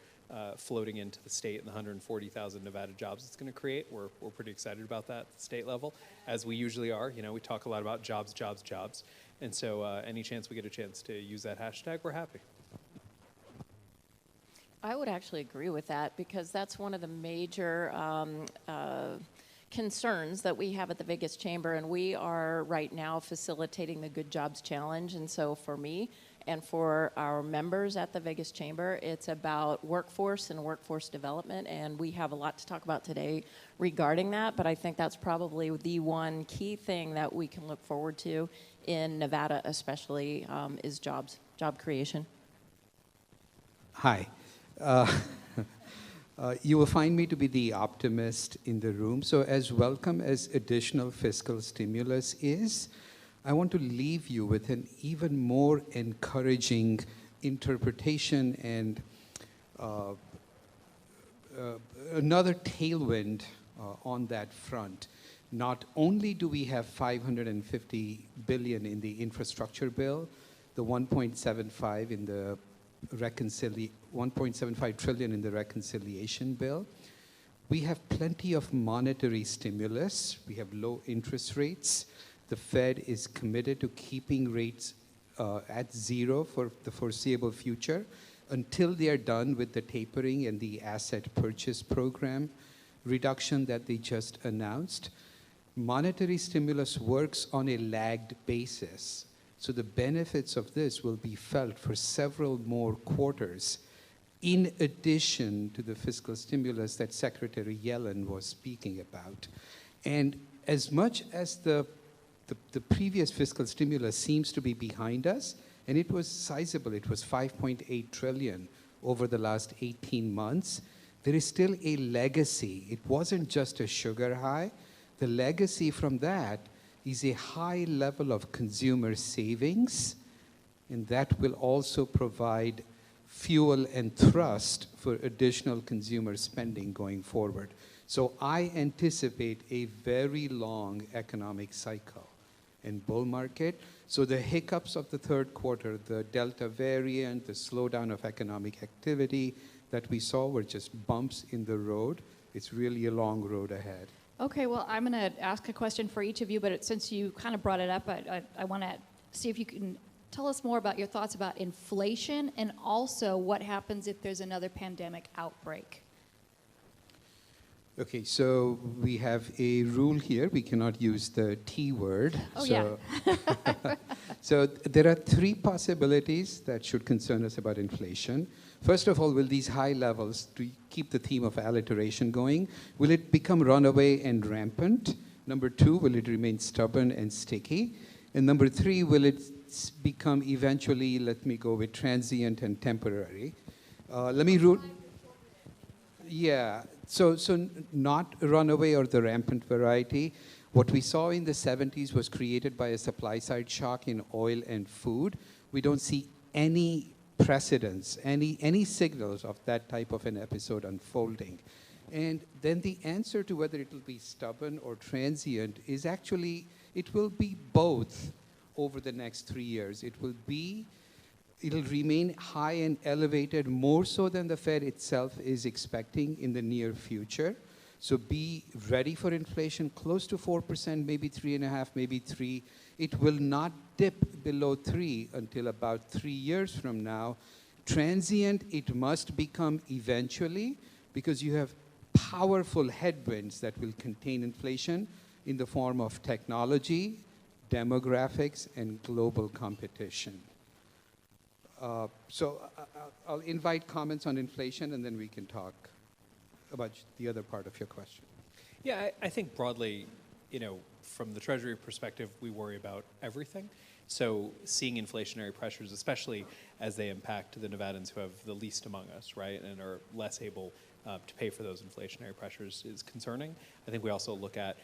floating into the state and the 140,000 Nevada jobs it's going to create. We're pretty excited about that at the state level, as we usually are. You know, we talk a lot about jobs, jobs, jobs, and so any chance we get a chance to use that hashtag, we're happy. I would actually agree with that because that's one of the major concerns that we have at the Vegas Chamber, and we are right now facilitating the Good Jobs Challenge. And so for me and for our members at the Vegas Chamber, it's about workforce and workforce development, and we have a lot to talk about today regarding that, but I think that's probably the one key thing that we can look forward to in Nevada especially, is job creation. Hi. You will find me to be the optimist in the room. So as welcome as additional fiscal stimulus is, I want to leave you with an even more encouraging interpretation and another tailwind on that front. Not only do we have $550 billion in the infrastructure bill, the 1.75 in the 1.75 trillion in the reconciliation bill. We have plenty of monetary stimulus. We have low interest rates. The Fed is committed to keeping rates at zero for the foreseeable future until they are done with the tapering and the asset purchase program reduction that they just announced. Monetary stimulus works on a lagged basis. So the benefits of this will be felt for several more quarters, in addition to the fiscal stimulus that Secretary Yellen was speaking about. And as much as the previous fiscal stimulus seems to be behind us, and it was sizable, it was 5.8 trillion over the last 18 months, there is still a legacy. It wasn't just a sugar high. The legacy from that is a high level of consumer savings, and that will also provide fuel and thrust for additional consumer spending going forward. So I anticipate a very long economic cycle and bull market. So the hiccups of the third quarter, the Delta variant, the slowdown of economic activity that we saw were just bumps in the road. It's really a long road ahead. Okay, well, I'm going to ask a question for each of you, but since you kind of brought it up, I want to see if you can tell us more about your thoughts about inflation and also what happens if there's another pandemic outbreak. Okay, so we have a rule here. We cannot use the T word. Oh, so, yeah. So there are three possibilities that should concern us about inflation. First of all, will these high levels, to keep the theme of alliteration going, will it become runaway and rampant? Number two, will it remain stubborn and sticky? And number three, will it become eventually, let me go with transient and temporary? Yeah, so not runaway or the rampant variety. What we saw in the 70s was created by a supply side shock in oil and food. We don't see any precedents, any signals of that type of an episode unfolding. And then the answer to whether it will be stubborn or transient is actually, it will be both over the next 3 years. It'll remain high and elevated more so than the Fed itself is expecting in the near future. So be ready for inflation close to 4%, maybe 3.5%, maybe 3%. It will not dip below 3 until about 3 years from now. Transient, it must become eventually because you have powerful headwinds that will contain inflation in the form of technology, demographics, and global competition. So I'll invite comments on inflation, and then we can talk about the other part of your question. Yeah, I think broadly, from the Treasury perspective, we worry about everything. So seeing inflationary pressures, especially as they impact the Nevadans who have the least among us, right, and are less able to pay for those inflationary pressures is concerning. I think we also look at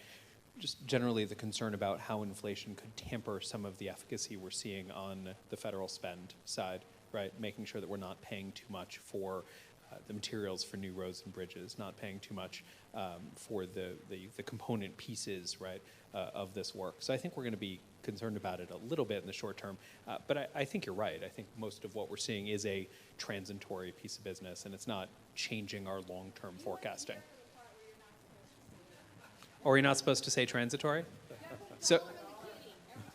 just generally the concern about how inflation could tamper some of the efficacy we're seeing on the federal spend side, right, making sure that we're not paying too much for the materials for new roads and bridges, not paying too much for the component pieces, right, of this work. So I think we're going to be concerned about it a little bit in the short term, but I think you're right. I think most of what we're seeing is a transitory piece of business, and it's not changing our long-term forecasting. Or are you not supposed to say transitory? So,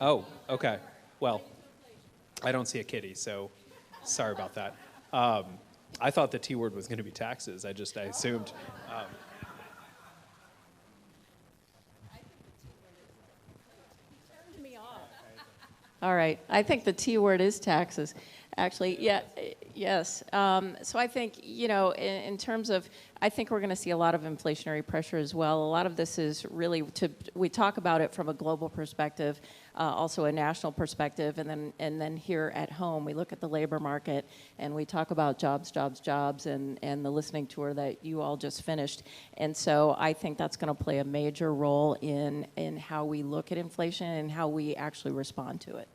oh, okay. Well, I don't see a kitty, so sorry about that. I thought the T word was going to be taxes. I assumed. All right. I think the T word is taxes. Actually, yeah, yes. So I think, in terms of, I think we're going to see a lot of inflationary pressure as well. A lot of this is really we talk about it from a global perspective, also a national perspective, and then here at home we look at the labor market and we talk about jobs, and the listening tour that you all just finished. And so I think that's going to play a major role in how we look at inflation and how we actually respond to it.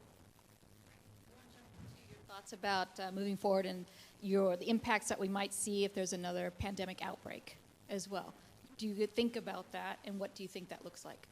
Thoughts about moving forward and the impacts that we might see if there's another pandemic outbreak as well. Do you think about that, and what do you think that looks like?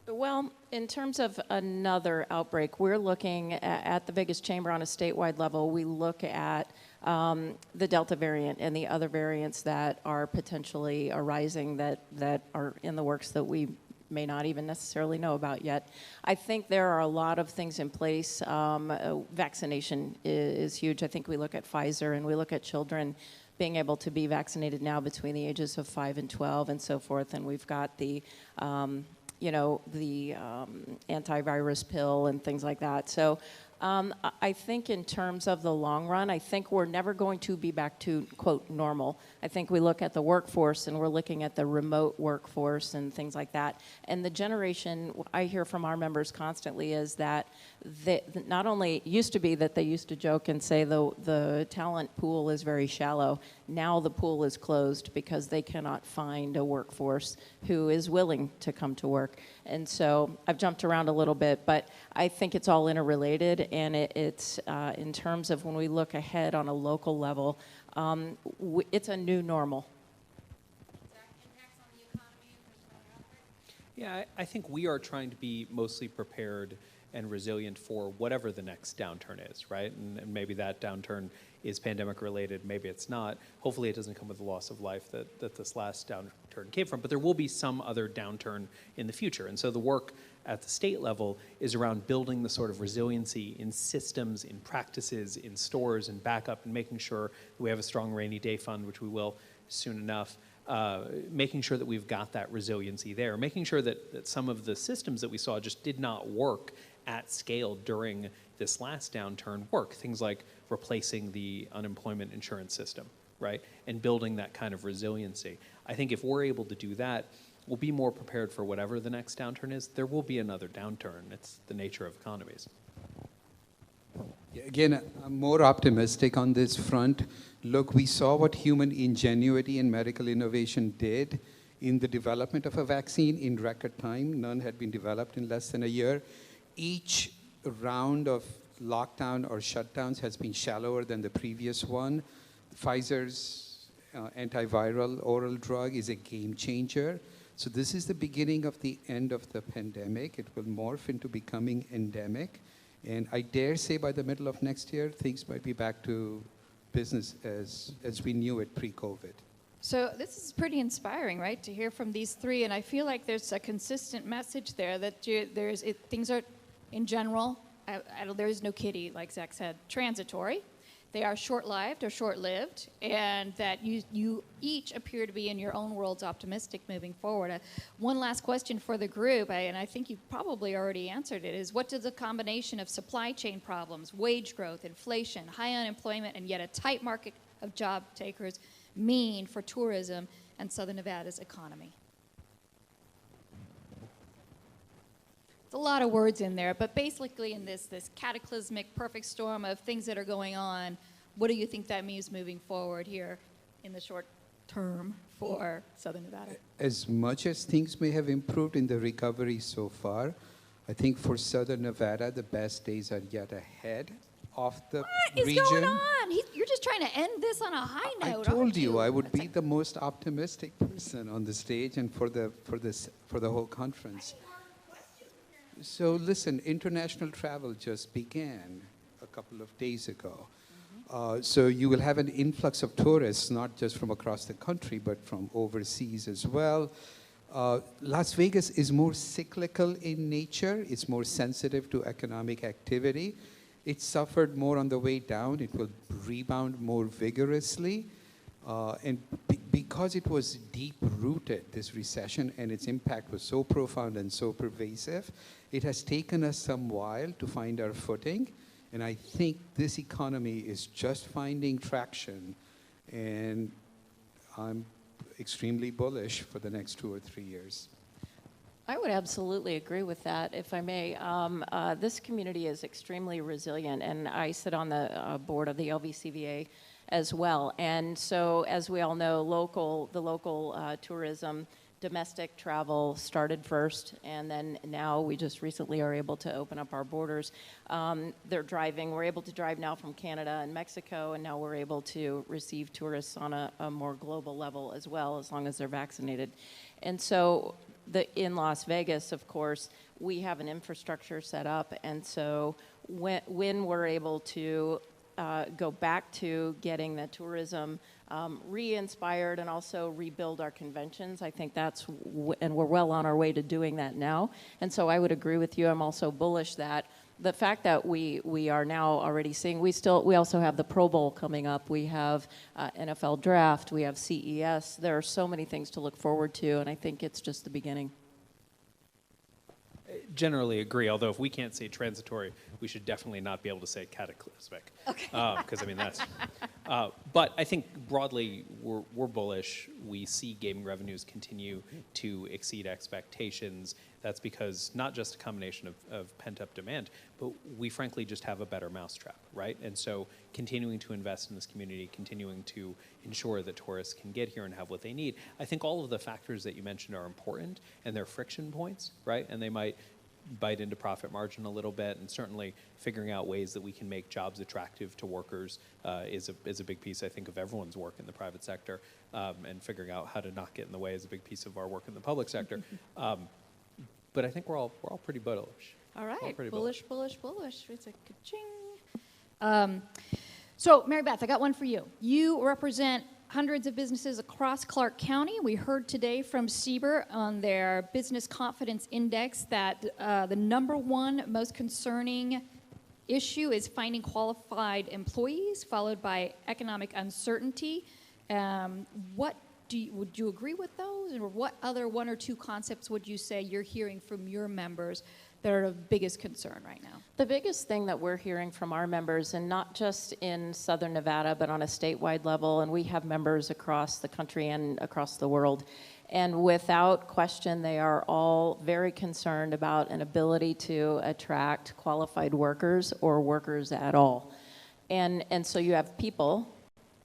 Well, in terms of another outbreak, we're looking at the biggest chamber on a statewide level. We look at the Delta variant and the other variants that are potentially arising that are in the works that we may not even necessarily know about yet. I think there are a lot of things in place. Vaccination is huge. I think we look at Pfizer and we look at children being able to be vaccinated now between the ages of 5 and 12 and so forth. And we've got the antivirus pill and things like that. So I think in terms of the long run, I think we're never going to be back to, quote, normal. I think we look at the workforce and we're looking at the remote workforce and things like that. And the generation, I hear from our members constantly is that not only used to be that they used to joke and say the talent pool is very shallow. Now the pool is closed because they cannot find a workforce who is willing to come to work. And so I've jumped around a little bit, but I think it's all interrelated, and it's in terms of when we look ahead on a local level, it's a new normal. Yeah, I think we are trying to be mostly prepared and resilient for whatever the next downturn is, right? And maybe that downturn is pandemic related, maybe it's not. Hopefully it doesn't come with the loss of life that this last downturn came from, but there will be some other downturn in the future. And so the work at the state level is around building the sort of resiliency in systems, in practices, in stores, and backup, and making sure that we have a strong rainy day fund, which we will soon enough. Making sure that we've got that resiliency there, making sure that some of the systems that we saw just did not work at scale during this last downturn work. Things like replacing the unemployment insurance system, right? And building that kind of resiliency. I think if we're able to do that, we'll be more prepared for whatever the next downturn is. There will be another downturn. It's the nature of economies. Yeah, again, I'm more optimistic on this front. Look, we saw what human ingenuity and medical innovation did in the development of a vaccine in record time. None had been developed in less than a year. Each round of lockdown or shutdowns has been shallower than the previous one. Pfizer's antiviral oral drug is a game changer. So this is the beginning of the end of the pandemic. It will morph into becoming endemic. And I dare say by the middle of next year, things might be back to business as we knew it pre-COVID. So this is pretty inspiring, right, to hear from these three. And I feel like there's a consistent message there that things are, in general, there is no kiddie, like Zach said, transitory. They are short-lived or short-lived, and that you each appear to be in your own worlds optimistic moving forward. One last question for the group, and I think you've probably already answered it, is what does a combination of supply chain problems, wage growth, inflation, high unemployment, and yet a tight market of job takers mean for tourism and Southern Nevada's economy? It's a lot of words in there, but basically in this cataclysmic perfect storm of things that are going on, what do you think that means moving forward here in the short term for Southern Nevada? As much as things may have improved in the recovery so far, I think for Southern Nevada, the best days are yet ahead of the region. What is going on? You're just trying to end this on a high note. I told you I would be the most optimistic person on the stage and for the whole conference. So listen, international travel just began a couple of days ago. So you will have an influx of tourists, not just from across the country, but from overseas as well. Las Vegas is more cyclical in nature. It's more sensitive to economic activity. It suffered more on the way down. It will rebound more vigorously. And because it was deep-rooted, this recession, and its impact was so profound and so pervasive, it has taken us some while to find our footing. And I think this economy is just finding traction. And I'm extremely bullish for the next 2 or 3 years. I would absolutely agree with that, if I may. This community is extremely resilient, and I sit on the board of the LVCVA as well. And so, as we all know, the local tourism, domestic travel started first, and then now we just recently are able to open up our borders. We're able to drive now from Canada and Mexico, and now we're able to receive tourists on a more global level as well, as long as they're vaccinated. And so, in Las Vegas, of course, we have an infrastructure set up, and so when we're able to go back to getting the tourism re-inspired and also rebuild our conventions, I think and we're well on our way to doing that now. And so I would agree with you. I'm also bullish that the fact that we are now already seeing, we also have the Pro Bowl coming up. We have NFL Draft. We have CES. There are so many things to look forward to, and I think it's just the beginning. Generally agree, although if we can't say transitory, we should definitely not be able to say cataclysmic. Okay. Because, I mean, that's... but I think broadly, we're bullish. We see gaming revenues continue to exceed expectations. That's because not just a combination of pent-up demand, but we frankly just have a better mousetrap, right? And so continuing to invest in this community, continuing to ensure that tourists can get here and have what they need. I think all of the factors that you mentioned are important, and they're friction points, right? And they might bite into profit margin a little bit, and certainly figuring out ways that we can make jobs attractive to workers is a big piece, I think, of everyone's work in the private sector, and figuring out how to not get in the way is a big piece of our work in the public sector. But I think we're all pretty bullish. All right, bullish. It's a ka-ching. So, Mary Beth, I got one for you. You represent hundreds of businesses across Clark County. We heard today from CBER on their Business Confidence Index that the #1 most concerning issue is finding qualified employees, followed by economic uncertainty. Would you agree with those? Or what other 1 or 2 concepts would you say you're hearing from your members that are of biggest concern right now? The biggest thing that we're hearing from our members, and not just in Southern Nevada, but on a statewide level, and we have members across the country and across the world, and without question, they are all very concerned about an ability to attract qualified workers or workers at all. And so you have people.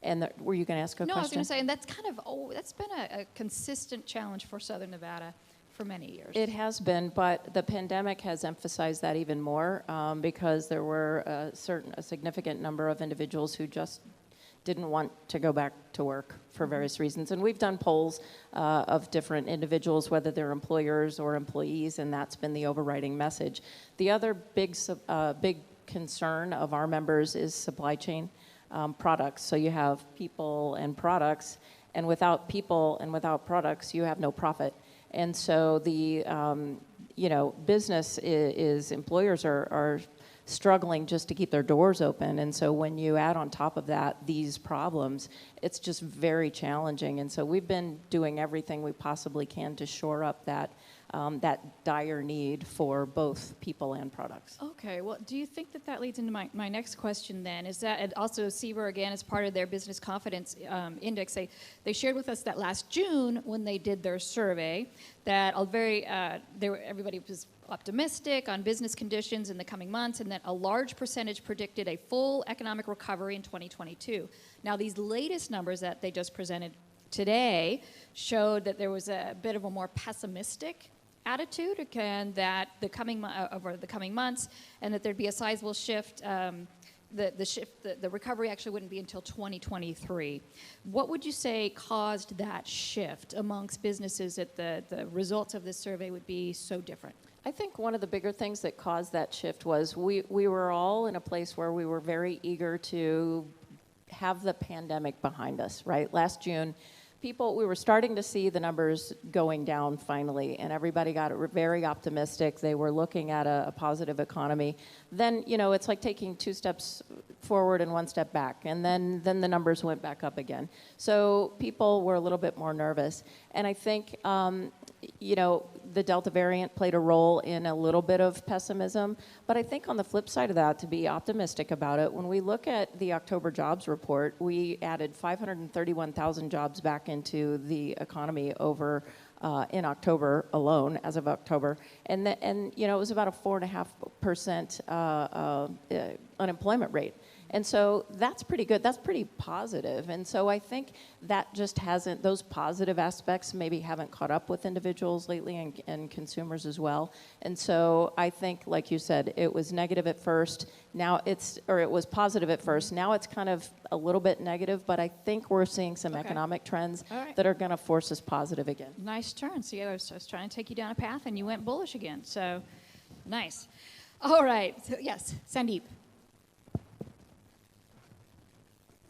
And were you going to ask a question? No, I was going to say, and that's that's been a consistent challenge for Southern Nevada for many years. It has been, but the pandemic has emphasized that even more because there were a significant number of individuals who just didn't want to go back to work for various reasons. And we've done polls of different individuals, whether they're employers or employees, and that's been the overriding message. The other big concern of our members is supply chain. Products. So you have people and products, and without people and without products, you have no profit. And so the business is employers are struggling just to keep their doors open. And so when you add on top of that these problems, it's just very challenging. And so we've been doing everything we possibly can to shore up that dire need for both people and products. Okay, well, do you think that leads into my next question then? Is that, and also CBER, again, as part of their Business Confidence Index, they shared with us that last June when they did their survey that everybody was optimistic on business conditions in the coming months, and that a large percentage predicted a full economic recovery in 2022. Now, these latest numbers that they just presented today showed that there was a bit of a more pessimistic attitude, and that over the coming months, and that there'd be a sizable shift. The recovery actually wouldn't be until 2023. What would you say caused that shift amongst businesses that the results of this survey would be so different? I think one of the bigger things that caused that shift was we were all in a place where we were very eager to have the pandemic behind us, right? Last June, we were starting to see the numbers going down finally, and everybody got very optimistic. They were looking at a positive economy. Then, it's like taking 2 steps forward and 1 step back, and then the numbers went back up again. So people were a little bit more nervous. And I think, the Delta variant played a role in a little bit of pessimism. But I think on the flip side of that, to be optimistic about it, when we look at the October jobs report, we added 531,000 jobs back into the economy over in October alone, as of October. And it was about a 4.5% unemployment rate. And so that's pretty good. That's pretty positive. And so I think that just those positive aspects maybe haven't caught up with individuals lately and consumers as well. And so I think, like you said, it was negative at first. It was positive at first. Now it's kind of a little bit negative, but I think we're seeing some economic trends that are going to force us positive again. Nice turn. See, I was trying to take you down a path and you went bullish again. So nice. All right. So, yes, Sandeep.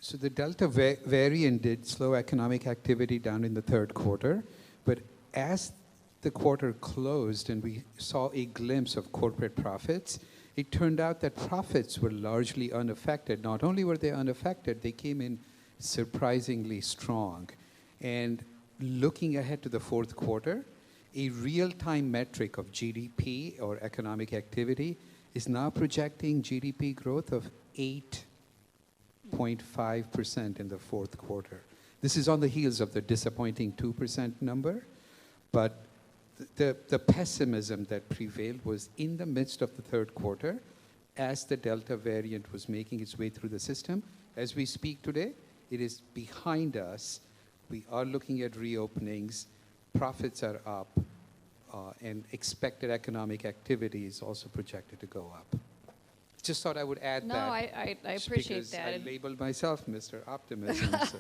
So the Delta variant did slow economic activity down in the third quarter, but as the quarter closed and we saw a glimpse of corporate profits, it turned out that profits were largely unaffected. Not only were they unaffected, they came in surprisingly strong. And looking ahead to the fourth quarter, a real-time metric of GDP or economic activity is now projecting GDP growth of 8.5% in the fourth quarter. This is on the heels of the disappointing 2% number, but the pessimism that prevailed was in the midst of the third quarter as the Delta variant was making its way through the system. As we speak today, it is behind us. We are looking at reopenings, profits are up, and expected economic activity is also projected to go up. Just thought I would add that. No, I appreciate that. I labeled myself Mr. Optimism. So.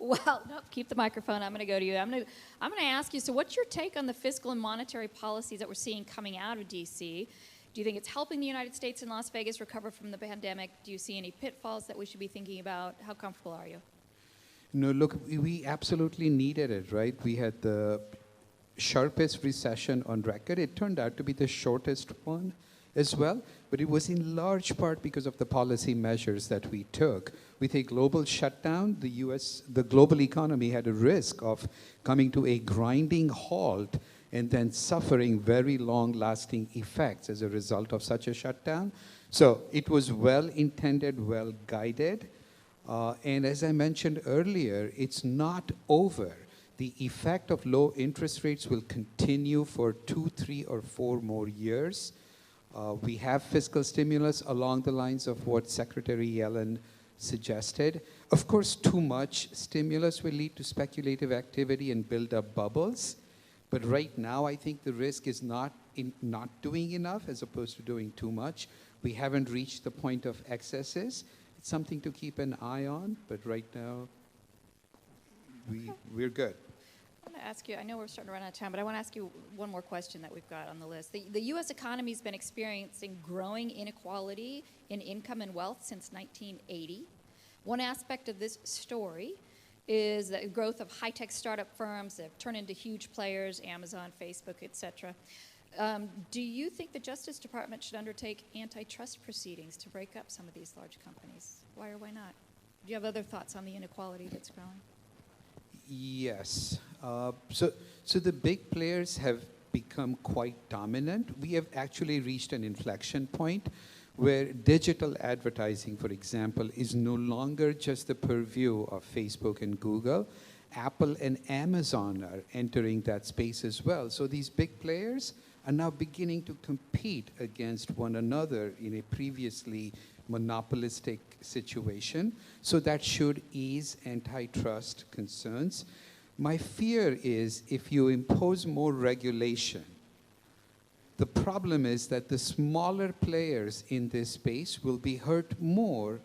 Well, no, keep the microphone. I'm going to go to you. I'm going to ask you, so what's your take on the fiscal and monetary policies that we're seeing coming out of D.C.? Do you think it's helping the United States and Las Vegas recover from the pandemic? Do you see any pitfalls that we should be thinking about? How comfortable are you? No, look, we absolutely needed it, right? We had the sharpest recession on record. It turned out to be the shortest one as well, but it was in large part because of the policy measures that we took. With a global shutdown, the global economy had a risk of coming to a grinding halt and then suffering very long-lasting effects as a result of such a shutdown. So it was well-intended, well-guided, and as I mentioned earlier, it's not over. The effect of low interest rates will continue for 2, 3, or 4 more years. We have fiscal stimulus along the lines of what Secretary Yellen suggested. Of course, too much stimulus will lead to speculative activity and build up bubbles. But right now, I think the risk is not doing enough as opposed to doing too much. We haven't reached the point of excesses. It's something to keep an eye on, but right now, we're good. I want to ask you, I know we're starting to run out of time, but I want to ask you one more question that we've got on the list. The U.S. economy has been experiencing growing inequality in income and wealth since 1980. One aspect of this story is the growth of high-tech startup firms that have turned into huge players, Amazon, Facebook, et cetera. Do you think the Justice Department should undertake antitrust proceedings to break up some of these large companies? Why or why not? Do you have other thoughts on the inequality that's growing? Yes. So the big players have become quite dominant. We have actually reached an inflection point where digital advertising, for example, is no longer just the purview of Facebook and Google. Apple and Amazon are entering that space as well. So these big players are now beginning to compete against one another in a previously monopolistic situation. So that should ease antitrust concerns. My fear is if you impose more regulation, the problem is that the smaller players in this space will be hurt more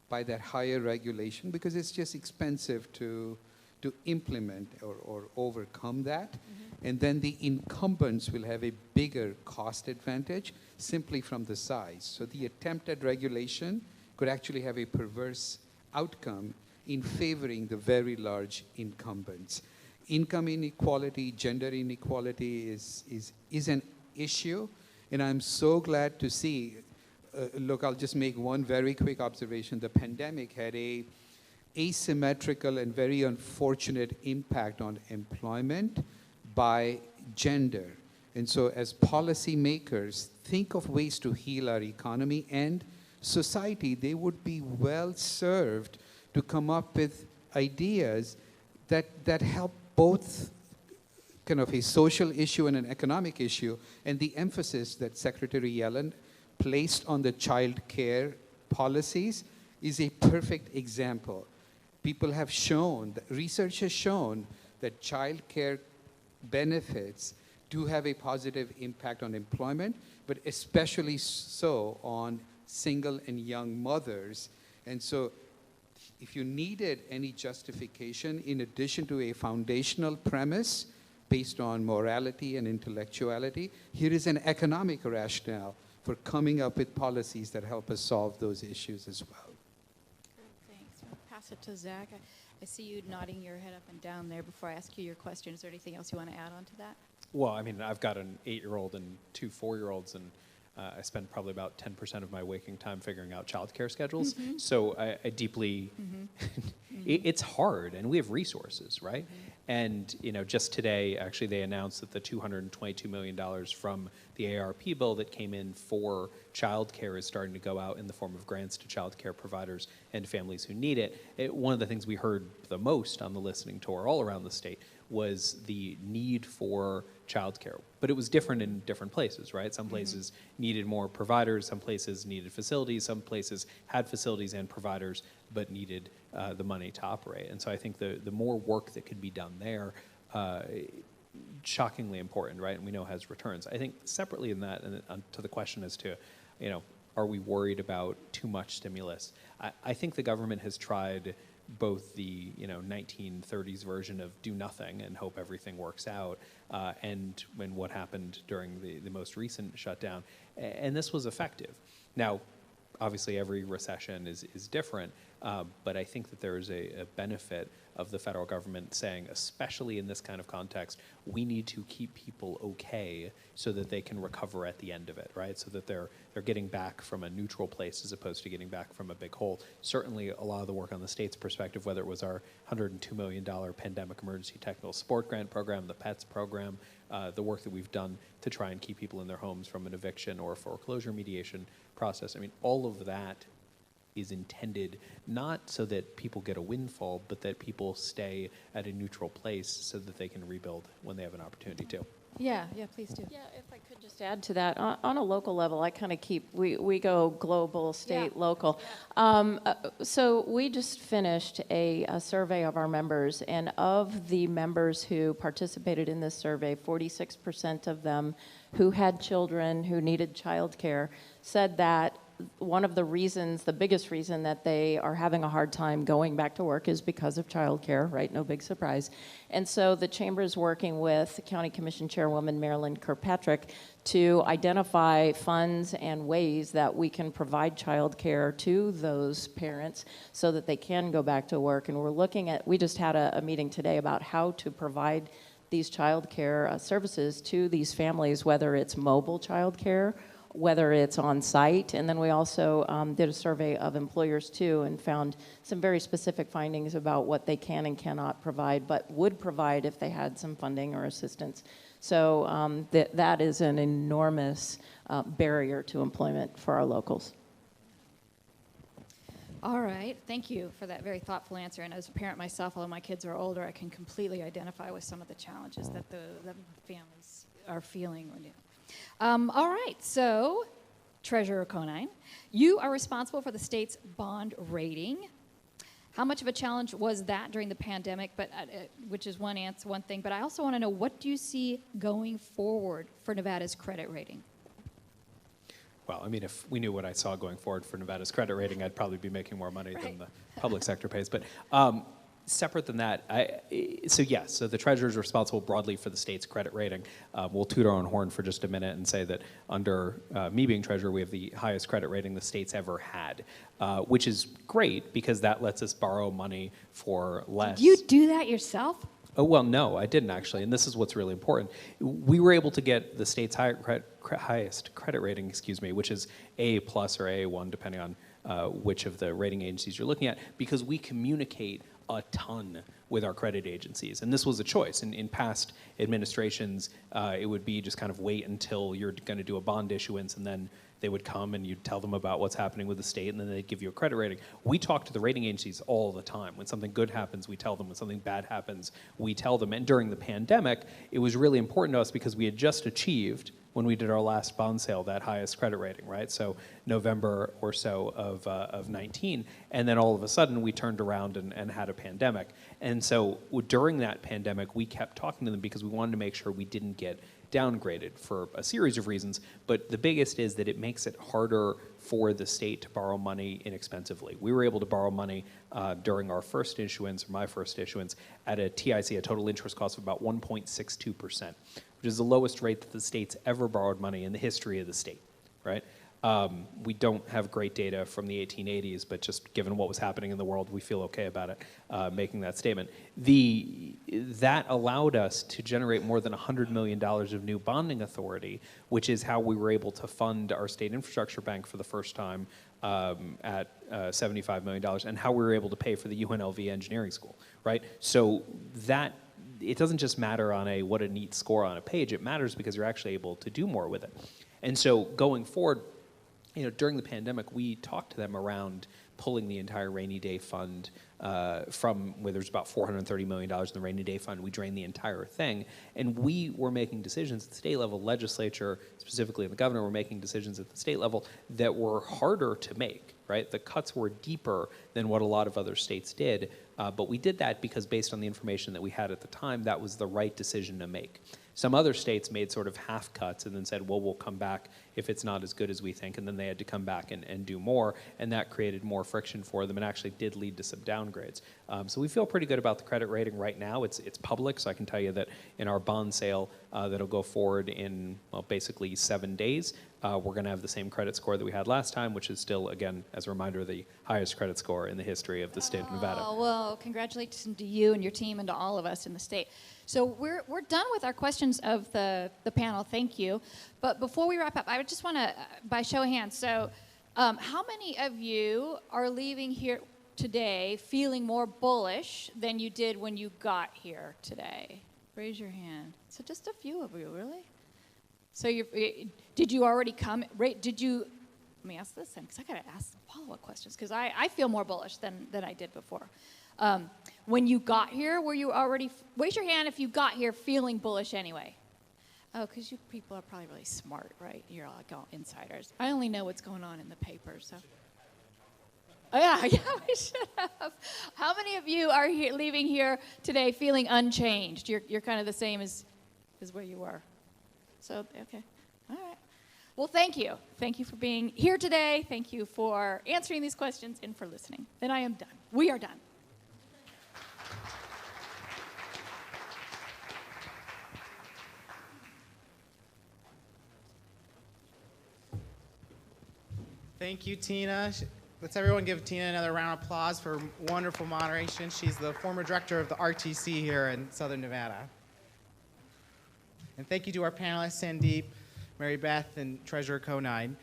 by that higher regulation because it's just expensive to implement or overcome that. Mm-hmm. And then the incumbents will have a bigger cost advantage simply from the size. So the attempt at regulation could actually have a perverse outcome in favoring the very large incumbents. Income inequality, gender inequality is an issue, and I'm so glad to see, look, I'll just make one very quick observation. The pandemic had a asymmetrical and very unfortunate impact on employment by gender. And so as policymakers think of ways to heal our economy and society, they would be well served to come up with ideas that help both kind of a social issue and an economic issue. And the emphasis that Secretary Yellen placed on the child care policies is a perfect example. People have shown, research has shown that child care benefits do have a positive impact on employment, but especially so on single and young mothers. And so if you needed any justification in addition to a foundational premise based on morality and intellectuality, here is an economic rationale for coming up with policies that help us solve those issues as well. Great, thanks. I'll pass it to Zach. I see you nodding your head up and down there before I ask you your question. Is there anything else you want to add on to that? Well, I mean, I've got an 8-year-old and 2 4-year-olds, and I spend probably about 10% of my waking time figuring out childcare schedules. Mm-hmm. So I deeply, it's hard, and we have resources, right? And just today, actually, they announced that the $222 million from the ARP bill that came in for childcare is starting to go out in the form of grants to childcare providers and families who need it. One of the things we heard the most on the listening tour all around the state was the need for childcare. But it was different in different places, right? Some places needed more providers, some places needed facilities, some places had facilities and providers, but needed the money to operate. And so I think the more work that could be done there, shockingly important, right? And we know has returns. I think separately in that, and to the question as to, are we worried about too much stimulus? I think the government has tried both the 1930s version of do nothing and hope everything works out, and when what happened during the most recent shutdown, and this was effective. Now, obviously every recession is different, but I think that there is a benefit of the federal government saying, especially in this kind of context, we need to keep people okay so that they can recover at the end of it, right? So that they're getting back from a neutral place as opposed to getting back from a big hole. Certainly a lot of the work on the state's perspective, whether it was our $102 million pandemic emergency technical support grant program, the PETS program, the work that we've done to try and keep people in their homes from an eviction or foreclosure mediation process. I mean, all of that is intended not so that people get a windfall, but that people stay at a neutral place so that they can rebuild when they have an opportunity to. Yeah, please do. Yeah, if I could just add to that, on a local level, I kind of we go global, state, local. So we just finished a survey of our members, and of the members who participated in this survey, 46% of them who had children who needed childcare said that one of the reasons, the biggest reason that they are having a hard time going back to work is because of childcare, right? No big surprise. And so the Chamber is working with County Commission Chairwoman Marilyn Kirkpatrick to identify funds and ways that we can provide childcare to those parents so that they can go back to work. And we're looking at, we just had a meeting today about how to provide these childcare services to these families, whether it's mobile childcare, whether it's on site, and then we also did a survey of employers too and found some very specific findings about what they can and cannot provide, but would provide if they had some funding or assistance. So that is an enormous barrier to employment for our locals. All right, thank you for that very thoughtful answer. And as a parent myself, although my kids are older, I can completely identify with some of the challenges that the families are feeling. All right, so Treasurer Conine, you are responsible for the state's bond rating. How much of a challenge was that during the pandemic, but which is one thing, but I also want to know, what do you see going forward for Nevada's credit rating? Well, I mean, if we knew what I saw going forward for Nevada's credit rating, I'd probably be making more money than the public sector pays. But Separate than that, so yes, so the Treasurer is responsible broadly for the state's credit rating. We'll toot our own horn for just a minute and say that under me being Treasurer, we have the highest credit rating the state's ever had, which is great because that lets us borrow money for less. Did you do that yourself? Oh, well, no, I didn't actually, and this is what's really important. We were able to get the state's highest credit rating, which is A+ or A1, depending on which of the rating agencies you're looking at, because we communicate a ton with our credit agencies. And this was a choice. In past administrations, it would be just kind of wait until you're going to do a bond issuance, and then they would come and you'd tell them about what's happening with the state, and then they'd give you a credit rating. We talk to the rating agencies all the time. When something good happens, we tell them. When something bad happens, we tell them. And during the pandemic, it was really important to us because we had just achieved, when we did our last bond sale, that highest credit rating, right? So November or so of 19. And then all of a sudden, we turned around and had a pandemic. And so during that pandemic, we kept talking to them because we wanted to make sure we didn't get downgraded for a series of reasons, but the biggest is that it makes it harder for the state to borrow money inexpensively. We were able to borrow money during our first issuance, or my first issuance, at a TIC, a total interest cost of about 1.62%, which is the lowest rate that the state's ever borrowed money in the history of the state, right? We don't have great data from the 1880s, but just given what was happening in the world, we feel okay about it, making that statement. That allowed us to generate more than $100 million of new bonding authority, which is how we were able to fund our state infrastructure bank for the first time at $75 million, and how we were able to pay for the UNLV engineering school, right? So that, it doesn't just matter on what a neat score on a page, it matters because you're actually able to do more with it. And so going forward, during the pandemic, we talked to them around pulling the entire rainy day fund from where there's about $430 million in the rainy day fund. We drained the entire thing. And we were making decisions at the state level, legislature, specifically the governor, were making decisions at the state level that were harder to make, right? The cuts were deeper than what a lot of other states did. But we did that because based on the information that we had at the time, that was the right decision to make. Some other states made sort of half cuts and then said, well, we'll come back if it's not as good as we think, and then they had to come back and do more, and that created more friction for them and actually did lead to some downgrades. So we feel pretty good about the credit rating right now. It's public, so I can tell you that in our bond sale that'll go forward in, well, basically 7 days, we're going to have the same credit score that we had last time, which is still, again, as a reminder, the highest credit score in the history of the state of Nevada. Oh, well, congratulations to you and your team and to all of us in the state. So we're done with our questions of the panel. Thank you. But before we wrap up, I would just want to, by show of hands, so how many of you are leaving here today feeling more bullish than you did when you got here today? Raise your hand. So just a few of you, really? So did you already come, let me ask this then, because I got to ask some follow-up questions, because I feel more bullish than I did before. When you got here, were you already, raise your hand if you got here feeling bullish anyway. Oh, because you people are probably really smart, right? You're like all insiders. I only know what's going on in the paper, so. Oh, yeah, we should have. How many of you are leaving here today feeling unchanged? You're kind of the same as where you were. So, okay, all right. Well, thank you. Thank you for being here today. Thank you for answering these questions and for listening. Then I am done. We are done. Thank you, Tina. Let's everyone give Tina another round of applause for wonderful moderation. She's the former director of the RTC here in Southern Nevada. And thank you to our panelists, Sandeep, Mary Beth, and Treasurer Conine.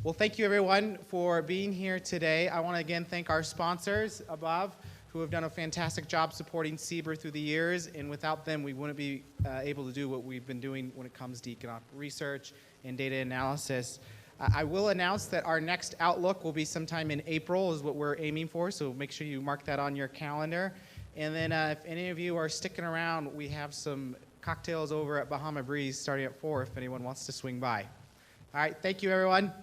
Well, thank you, everyone, for being here today. I want to again thank our sponsors above, who have done a fantastic job supporting CBER through the years, and without them, we wouldn't be able to do what we've been doing when it comes to economic research and data analysis. I will announce that our next Outlook will be sometime in April is what we're aiming for, so make sure you mark that on your calendar. And then if any of you are sticking around, we have some cocktails over at Bahama Breeze starting at 4 if anyone wants to swing by. All right, thank you, everyone.